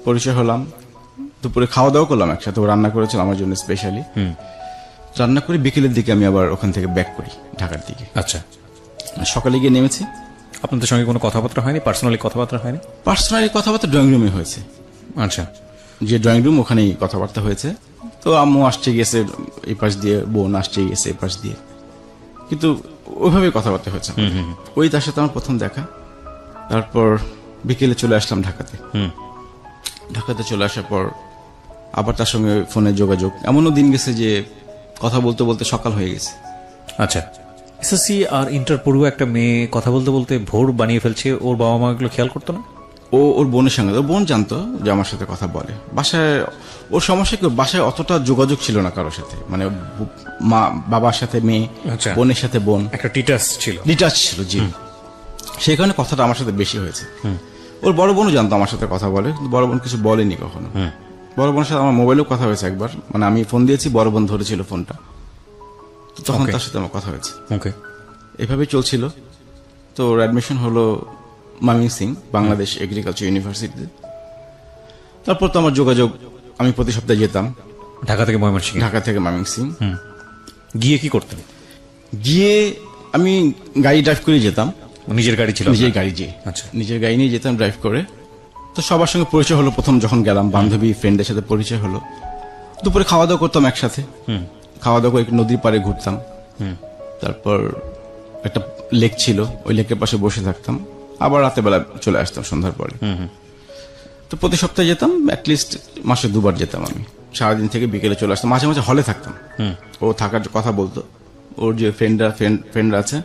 পরিচয় হলাম, দুপুরে খাওয়া দাওয়া করলাম একসাথে। ও রান্না করেছিল আমার জন্য স্পেশালি। রান্না করে বিকেলের দিকে আমি আবার ওখান থেকে ব্যাক করি ঢাকার দিকে। আচ্ছা, সকালে গিয়ে নেমেছি। আপনাদের সঙ্গে কোনো কথাবার্তা হয়নি? পার্সোনালি কথাবার্তা হয়নি? পার্সোনালি কথাবার্তা ড্রয়িং রুমে হয়েছে। আচ্ছা, যে ড্রয়িং রুম, ওখানেই কথাবার্তা হয়েছে। তো আম্মু আসছে গেছে এই পাশ দিয়ে, বোন আসছে গেছে এই পাশ দিয়ে, কিন্তু ওইভাবে কথাবার্তা হয়েছে। ওই তার সাথে আমার প্রথম দেখা। তারপর বিকেলে চলে আসলাম ঢাকাতে। ঢাকাতে চলে আসার পর আবার তার সঙ্গে ফোনে যোগাযোগ। এমনও দিন গেছে যে কথা বলতে বলতে সকাল হয়ে গেছে। আচ্ছা, এসএসসি আর ইন্টার পড়ুয়া একটা মেয়ে কথা বলতে বলতে ভোর বানিয়ে ফেলছে, ওর বাবা মা এগুলো খেয়াল করতো না? ও ওর বোনের সঙ্গে, ওর বোন জানতো যে আমার সাথে কথা বলে। বাসায় ওর সমস্যা কি, বাসায় অতটা যোগাযোগ ছিল না কারোর সাথে, মানে মা বাবার সাথে মেয়ে, বোনের সাথে বোন, একটা ডিটাচ ছিল। জি, সেই কারণে কথাটা আমার সাথে বেশি হয়েছে। ওর বড় বোনও জানতো আমার সাথে কথা বলে, কিন্তু বড় বোন কিছু বলেনি কখনো। বড় বোনের সাথে আমার মোবাইলেও কথা হয়েছে একবার, মানে আমি ফোন দিয়েছি, বড় বোন ধরেছিল ফোনটা, তখন তার সাথে আমার কথা হয়েছে। এভাবে চলছিল। তো ওর অ্যাডমিশন হলো ময়মনসিংহ বাংলাদেশ এগ্রিকালচার ইউনিভার্সিটিতে। তারপর তো আমার যোগাযোগ, আমি প্রতি সপ্তাহে যেতাম ঢাকা থেকে ময়মনসিংহ। গিয়ে কি করতেন? গিয়ে আমি গাড়ি ড্রাইভ করে যেতাম। নিজের গাড়ি ছিল? নিজের গাড়ি, জি। আচ্ছা, নিজের গাড়ি নিয়ে যেতাম ড্রাইভ করে। তো সবার সঙ্গে পরিচয় হলো প্রথম যখন গেলাম, বান্ধবী ফ্রেন্ডের সাথে পরিচয় হলো। দুপুরে খাওয়া দাওয়া করতাম একসাথে, খাওয়া দাওয়া করে একটু নদীর পাড়ে ঘুরতাম। তারপর একটা লেক ছিল, ওই লেকের পাশে বসে থাকতাম। আবার রাতে বেলা চলে আসতাম সন্ধ্যার পরে। তো প্রতি সপ্তাহে যেতাম, অ্যাটলিস্ট মাসে 2 বার যেতাম আমি। সারাদিন থেকে বিকেলে চলে আসতাম। মাঝে মাঝে হলে থাকতাম, ও থাকার কথা বলতো, ওর যে ফ্রেন্ডরা আছে।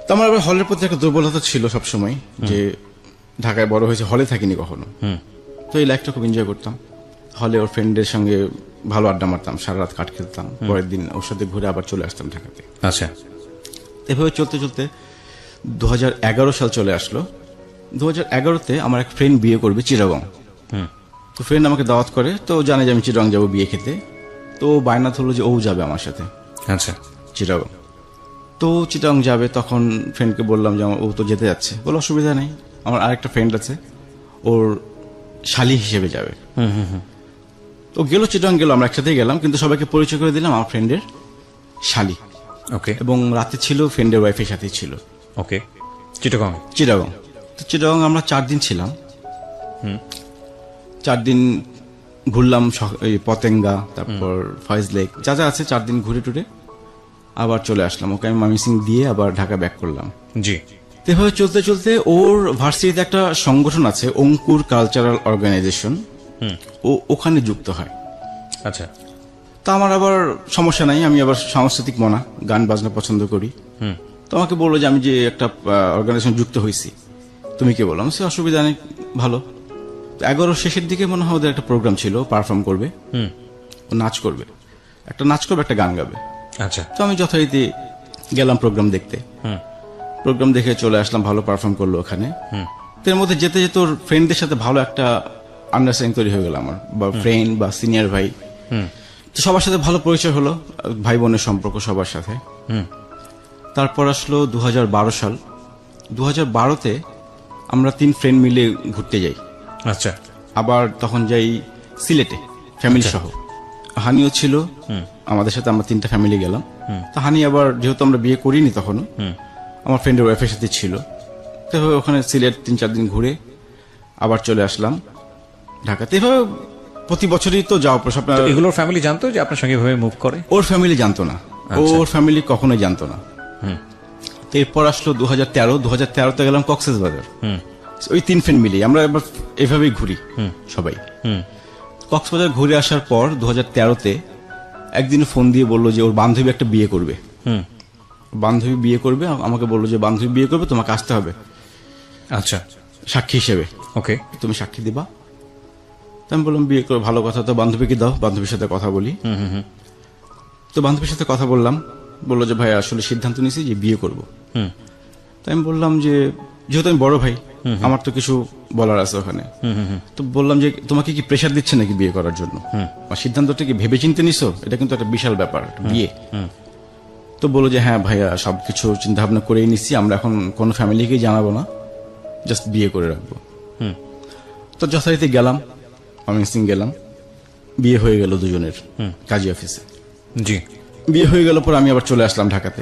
তো আমার আবার হলের প্রতি একটা দুর্বলতা ছিল সবসময়, যে ঢাকায় বড় হয়েছে, হলে থাকিনি কখনো। তো এই লাইফটা খুব এনজয় করতাম। হলে ওর ফ্রেন্ডের সঙ্গে ভালো আড্ডা মারতাম, সারা রাত কাট খেলতাম, পরের দিন ওর সাথে ঘুরে আবার চলে আসতাম ঢাকাতে। আচ্ছা, এভাবে চলতে চলতে 2011 সাল চলে আসলো। 2011-তে আমার এক ফ্রেন্ড বিয়ে করবে চিটাগং। তো ফ্রেন্ড আমাকে দাওয়াত করে, তো জানে যে আমি চিটাগং যাবো বিয়ে খেতে। তো বায়না ধরলো যে ও যাবে আমার সাথে। আচ্ছা, চিটাগং। তো চিটাগং যাবে, তখন ফ্রেন্ডকে বললাম যে ও তো যেতে যাচ্ছে। বলে অসুবিধা নেই, আমার আরেকটা ফ্রেন্ড আছে, ওর শালি হিসেবে যাবে। তো গেল, চিটাগং গেল, আমরা একসাথেই গেলাম, কিন্তু সবাইকে পরিচয় করে দিলাম আমার ফ্রেন্ডের শালি। ওকে। এবং রাতে ছিল ফ্রেন্ডের ওয়াইফের সাথেই ছিল। ওকে, চিটাগং। তো চিটাগং আমরা 4 দিন ছিলাম। 4 দিন ঘুরলাম, পতেঙ্গা, তারপর ফয়েজ লেক, যা যা আছে 4 দিন ঘুরে টুরে আবার চলে আসলাম। ওকে আমি ময়মনসিংহ দিয়ে আবার ঢাকা ব্যাক করলাম। জি। এভাবে চলতে চলতে ওর ভার্সিটিতে একটা সংগঠন আছে, অঙ্কুর কালচারাল অর্গানাইজেশন, ও ওখানে যুক্ত হয়। আচ্ছা। তা আমার আবার সমস্যা নাই, আমি আবার সাংস্কৃতিক মনা, গান বাজনা পছন্দ করি। তো আমাকে বললো যে আমি যে একটা অর্গানাইজেশন যুক্ত হয়েছি, তুমি কি বললাম? সে অসুবিধা নেই, ভালো। 11 শেষের দিকে মনে হয় ওদের একটা প্রোগ্রাম ছিল, পারফর্ম করবে, নাচ করবে, একটা গান গাবে। আচ্ছা। তো আমি যথারীতি গেলাম প্রোগ্রাম দেখতে। প্রোগ্রাম দেখে চলে আসলাম, ভালো পারফর্ম করলো ওখানে। এর মধ্যে যেতে যেতে ওর ফ্রেন্ডদের সাথে ভালো একটা আন্ডারস্ট্যান্ডিং তৈরি হয়ে গেল আমার, বা ফ্রেন্ড বা সিনিয়র ভাই। তো সবার সাথে ভালো পরিচয় হলো, ভাই বোনের সম্পর্ক সবার সাথে। তারপর আসলো 2012 সাল। 2012-তে আমরা 3 ফ্রেন্ড মিলে ঘুরতে যাই। আচ্ছা। আবার তখন যাই সিলেটে ফ্যামিলি সহ। হানিও ছিল আমাদের সাথে, আমরা 3টা ফ্যামিলি গেলাম। তো হানি আবার যেহেতু আমরা বিয়ে করিনি তখনও, আমার ফ্রেন্ডের ওয়াইফের সাথে ছিল। তো ওখানে সিলেট 3-4 দিন ঘুরে আবার চলে আসলাম ঢাকাতে। এভাবে প্রতি বছরই তো যাওয়া প্রশ্ন। এগুলোর ফ্যামিলি জানতো যে আপনার সঙ্গে এভাবে মুভ করে? ওর ফ্যামিলি জানতো না, ওর ফ্যামিলি কখনোই জানতো না। তো এরপর আসলো 2013-তে গেলাম কক্সবাজার। ওই 3 ফ্রেন্ড মিলে আমরা এবার এভাবেই ঘুরি সবাই। কক্সবাজার ঘুরে আসার পর 2013-তে একদিন ফোন দিয়ে বললো যে ওর বান্ধবী একটা বিয়ে করবে। বান্ধবী বিয়ে করবে, আমাকে বললো যে বান্ধবী বিয়ে করবে, তোমাকে আসতে হবে আচ্ছা সাক্ষী হিসেবে। ওকে, তুমি সাক্ষী দিবা। তো আমি বললাম বিয়ে করে ভালো কথা, তো বান্ধবীকে দাও, বান্ধবীর সাথে কথা বলি। তো বান্ধবীর সাথে কথা বললাম, বললো যে ভাই আসলে সিদ্ধান্ত নিয়েছি যে বিয়ে করবো। তাই আমি বললাম যে যেহেতু আমি বড় ভাই, আমার তো কিছু বলার আছে ওখানে। তো বললাম যে তোমাকে কি প্রেশার দিচ্ছে নাকি বিয়ে করার জন্য, আর সিদ্ধান্তটা কি ভেবে চিন্তে নিছো? এটা কিন্তু একটা বিশাল ব্যাপার, বিয়ে। তো বললো যে হ্যাঁ ভাইয়া সবকিছু চিন্তা ভাবনা করেই নিচ্ছি, আমরা এখন কোনো ফ্যামিলিকে জানাবো না, জাস্ট বিয়ে করে রাখবো। তো যথারীতি গেলাম, ময়মনসিংহ গেলাম, বিয়ে হয়ে গেল দুজনের কাজী অফিসে। জি, বিয়ে হয়ে গেল পর আমি আবার চলে আসলাম ঢাকাতে।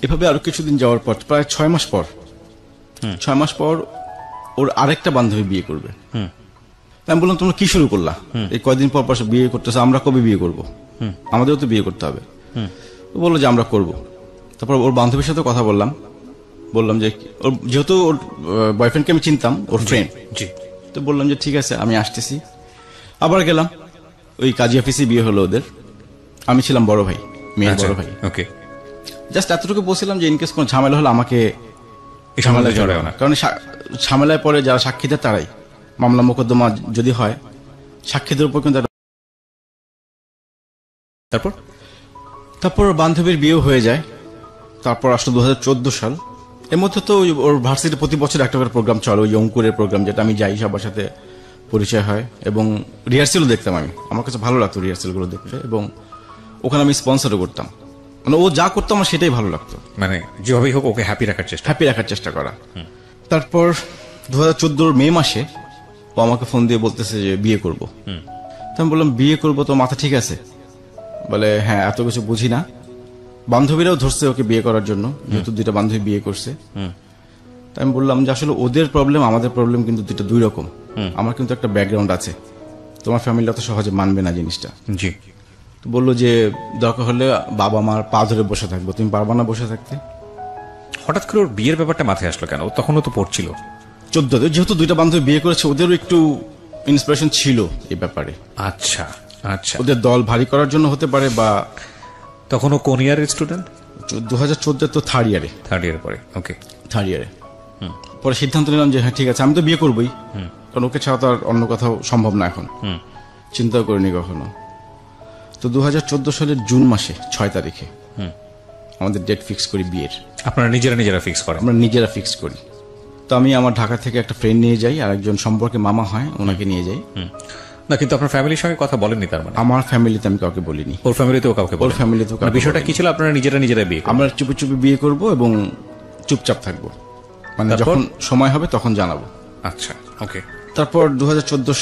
এভাবে আরো কিছুদিন যাওয়ার পর প্রায় 6 মাস পর, 6 মাস পর ওর আরেকটা বান্ধবী বিয়ে করবে। আমি বললাম তোমরা কি শুরু করলা, এই কয়দিন পর পর বিয়ে করতেছে, আমরা কবে বিয়ে করব? আমাদেরও তো বিয়ে করতে হবে। তো বললো যে আমরা করব। তারপর ওর বান্ধবীর সাথে কথা বললাম যে ওর যেহেতু ওর বয়ফ্রেন্ডকে আমি চিনতাম, ওর ফ্রেন্ড। জি, তো বললাম যে ঠিক আছে আমি আসতেছি। আবার গেলাম, ওই কাজী অফিসে বিয়ে হলো ওদের। আমি ছিলাম বড় ভাই, মেয়ের বড় ভাই। ওকে, জাস্ট এতটুকু বলছিলাম যে ইনকেস কোনো ঝামেলা হলে আমাকে ঝামেলায় জড়াও না, কারণ ঝামেলায় পরে যারা সাক্ষী দেয় তারাই, মামলা মোকদ্দমা যদি হয় সাক্ষীদের উপর কিন্তু। তারপর বান্ধবীর বিয়ে হয়ে যায়। তারপর আসলো 2014 সাল। এর মধ্যে তো ওর ভার্সিটি প্রতি বছর একটা করে প্রোগ্রাম চলে, ওই অঙ্কুরের প্রোগ্রাম, যেটা আমি যাই, সবার সাথে পরিচয় হয় এবং রিহার্সেলও দেখতাম আমি। আমার কাছে ভালো লাগতো রিহার্সেলগুলো দেখতে, এবং ওখানে আমি স্পন্সরও করতাম। মানে ও যা করতো আমার সেটাই ভালো লাগতো, মানে যেভাবেই হোক ওকে হ্যাপি রাখার চেষ্টা করা। তারপর 2014 মে মাসে ও আমাকে ফোন দিয়ে বলতেছে যে বিয়ে করব। তো আমি বললাম বিয়ে করব তো মাথা ঠিক আছে? বলে হ্যাঁ, এত কিছু বুঝি না। বান্ধবীরাও ধরছে ওকে বিয়ে করার জন্য, যেহেতু 2টা বান্ধবী বিয়ে করছে। তাই আমি বললাম যে আসলে ওদের প্রবলেম আমাদের প্রবলেম কিন্তু 2 রকম। আমার কিন্তু একটা ব্যাকগ্রাউন্ড আছে, তোমার ফ্যামিলি অত সহজে মানবে না জিনিসটা। জি। তো বললো যে দরকার হলে বাবা মার পা ধরে বসে থাকবো, তুমি পারবা না বসে থাকতে? হঠাৎ করে ওর বিয়ের ব্যাপারটা মাথায় আসলো কেন? তখনও তো পড়ছিল 14তে, যেহেতু 2টা বান্ধবী বিয়ে করেছে, ওদেরও একটু ইন্সপিরেশন ছিল এই ব্যাপারে। আচ্ছা আচ্ছা, ওদের দল ভারী করার জন্য হতে পারে, বা তখনও কোন ইয়ারের স্টুডেন্ট? 2014 তো থার্ড ইয়ারে পরে। ওকে, থার্ড ইয়ারে। পরে সিদ্ধান্ত নিলাম যে হ্যাঁ ঠিক আছে, আমি তো বিয়ে করবোই, কারণ ওকে ছাড়া তো আর অন্য কোথাও সম্ভব না এখন, চিন্তাও করিনি কখনো। তো 2014 সালের জুন মাসে 6 তারিখে আমাদের ডেট ফিক্স করি বিয়ের। আপনারা নিজেরা ফিক্স করেন? আমরা নিজেরা ফিক্স করি। তো আমি আমার ঢাকা থেকে একটা ফ্রেন্ড নিয়ে যাই, আর একজন সম্পর্কে মামা হয় ওনাকে নিয়ে যাই। না, কিন্তু আপনার ফ্যামিলির সঙ্গে কথা বলেননি তার মানে? আমার ফ্যামিলিতে আমি কাউকে বলিনি। ওর ফ্যামিলিতেও কাউকে? ওর ফ্যামিলিতেও কাউকে। বিষয়টা কি ছিল? আপনারা নিজেরা বিয়ে? আমরা চুপি চুপি বিয়ে করব এবং চুপচাপ থাকবো, মানে যখন সময় হবে তখন জানাবো। আচ্ছা, ওকে। তারপর 2014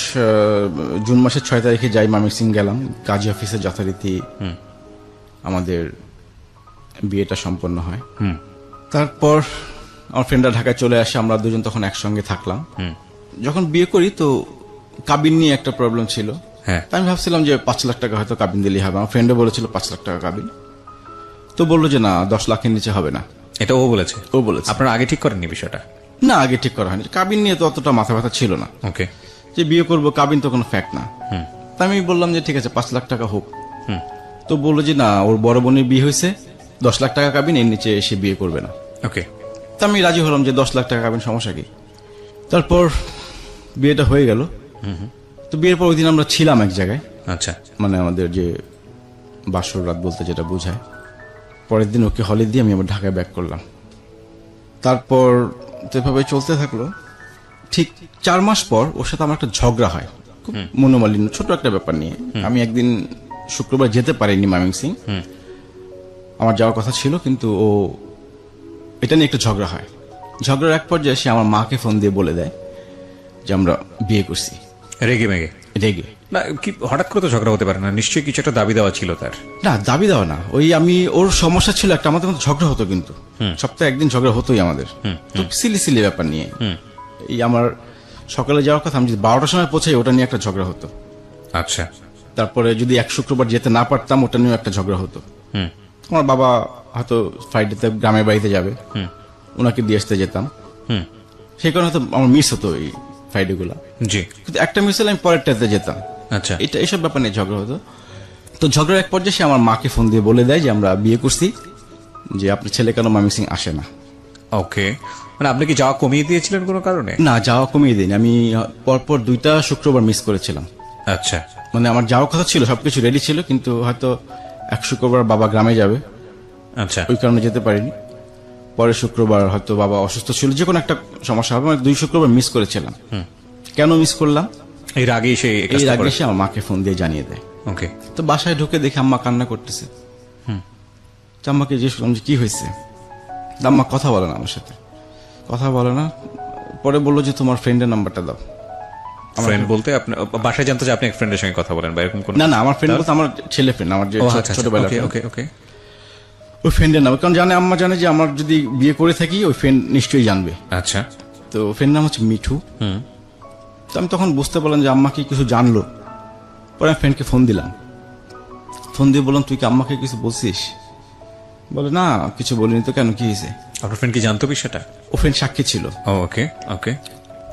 জুন মাসের 6 তারিখে যাই, ময়মনসিংহ গেলাম, কাজী অফিসে যথারীতি আমাদের বিয়েটা সম্পন্ন হয়। তারপর আমার ফ্রেন্ডরা ঢাকায় চলে আসে, আমরা দুজন তখন একসঙ্গে থাকলাম। যখন বিয়ে করি তো কাবিন নিয়ে একটা প্রবলেম ছিল। আমি ভাবছিলাম যে 5 লাখ টাকা হয়তো কাবিন দিলেই হবে। আমার ফ্রেন্ডও বলেছিল 5 লাখ টাকা কাবিন। তো বললো যে না, 10 লাখের নিচে হবে না। এটা ও বলেছে? ও বলেছে। আপনারা আগে ঠিক করেননি বিষয়টা? না, আগে ঠিক করা হয়নি। কাবিন নিয়ে তো অতটা মাথা ব্যথা ছিল না। ওকে, যে বিয়ে করবো, কাবিন তো কোনো ফ্যাক্ট না। তা আমি বললাম যে ঠিক আছে 5 লাখ টাকা হোক। তো বললো যে না, ওর বড় বোনের বিয়ে হয়েছে, 10 লাখ টাকা কাবিন, এর নিচে এসে বিয়ে করবে না। ওকে। তা আমি রাজি হলাম যে 10 লাখ টাকা কাবিন, সমস্যা কি। তারপর বিয়েটা হয়ে গেল। তো বিয়ের পর ওই দিন আমরা ছিলাম এক জায়গায়। আচ্ছা, মানে আমাদের যে বাসর রাত বলতে যেটা বোঝায়। পরের দিন ওকে হলে দিয়ে আমি আবার ঢাকায় ব্যাক করলাম। তারপর এভাবে চলতে থাকলো। ঠিক 4 মাস পর ওর সাথে আমার একটা ঝগড়া হয়, খুব মনোমালিন্য, ছোট একটা ব্যাপার নিয়ে। আমি একদিন শুক্রবার যেতে পারিনি ময়মনসিংহ, আমার যাওয়ার কথা ছিল, কিন্তু ও এটা নিয়ে একটা ঝগড়া হয়। ঝগড়ার এক পর্যায়ে সে আমার মাকে ফোন দিয়ে বলে দেয় যে আমরা বিয়ে করছি। রেগে মেগে? রেগে। না কি হঠাৎ করে তো ঝগড়া হতে পারে না, নিশ্চয়ই কিছু একটা দাবি দেওয়া ছিল তার। না, দাবি দেওয়া না, ওই আমি ওর সমস্যা ছিল একটা, আমাদের মধ্যে ঝগড়া হতো, কিন্তু সপ্তাহে একদিন ঝগড়া হতোই আমাদের, তো সিলি সিলি ব্যাপার নিয়ে। এই আমার সকালে যাওয়ার কথা, আমি যদি 12টার সময় পৌঁছাই ওটা নিয়ে একটা ঝগড়া হতো। আচ্ছা। তারপরে যদি এক শুক্রবার যেতে না পারতাম ওটা নিয়েও একটা ঝগড়া হতো। আমার বাবা হয়তো ফ্রাইডেতে গ্রামের বাড়িতে যাবে, ওনাকে দিয়ে আসতে যেতাম, সেই কারণে হয়তো আমার মিস হতো এই ফ্রাইডে গুলা। জি। কিন্তু একটা মিস হলে আমি পরেরটাতে যেতাম। আচ্ছা। এটা এইসব ব্যাপার নিয়ে ঝগড়া হতো। তো ঝগড়ার এক পর্যায়ে সে আমার মাকে ফোন দিয়ে বলে দেয় যে আমরা বিয়ে করছি, যে আপনার ছেলে কেন মামি সিং আসে না। ওকে, মানে আপনি কি যাওয়া কমিয়ে দিয়েছিলেন কোনো কারণে? না, যাওয়া কমিয়ে দিন, আমি পরপর 2টা শুক্রবার মিস করেছিলাম। আচ্ছা। মানে আমার যাওয়ার কথা ছিল, সবকিছু রেডি ছিল, কিন্তু হয়তো এক শুক্রবার বাবা গ্রামে যাবে, আচ্ছা, ওই কারণে যেতে পারিনি। পরের শুক্রবার হয়তো বাবা অসুস্থ ছিল, যে কোনো একটা সমস্যা হবে, মানে 2 শুক্রবার মিস করেছিলাম। কেন মিস করলাম? এর আগেই সে আমার মাকে ফোন দিয়ে জানিয়ে দেয়। ওকে। তো বাসায় ঢুকে দেখে আম্মা কান্না করতেছে। তো আম্মাকে জিজ্ঞেস করলাম যে কি হয়েছে। আম্মা কথা বলে না আমার সাথে, কথা বলে না। পরে বললো যে তোমার ফ্রেন্ডের নাম্বারটা দাও। ফ্রেন্ড বলতে আপনি বাসায় জানতো যে আপনি এক ফ্রেন্ডের সঙ্গে কথা বলেন বা এরকম কোন? না, আমার ফ্রেন্ড বলতে আমার ছেলে ফ্রেন্ড, আমার যে ছোটবেলা। ওকে ওকে। ওই ফ্রেন্ডের নাম, কারণ জানে, আম্মা জানে যে আমার যদি বিয়ে করে থাকি ওই ফ্রেন্ড নিশ্চয়ই জানবে। আচ্ছা। তো ফ্রেন্ড নাম হচ্ছে মিঠু। তো আমি তখন বুঝতে পারলাম যে আম্মা কি কিছু জানলো। পরে আমি ফ্রেন্ডকে ফোন দিলাম, ফোন দিয়ে বললাম তুই কি আম্মাকে কিছু বলছিস? বলে না, কিছু বলিনি তো। কেন, কি হয়েছে? আপনার ফ্রেন্ড কি জানতো বিষয়টা? ও ফ্রেন্ড সাক্ষী ছিল। ওকে ওকে।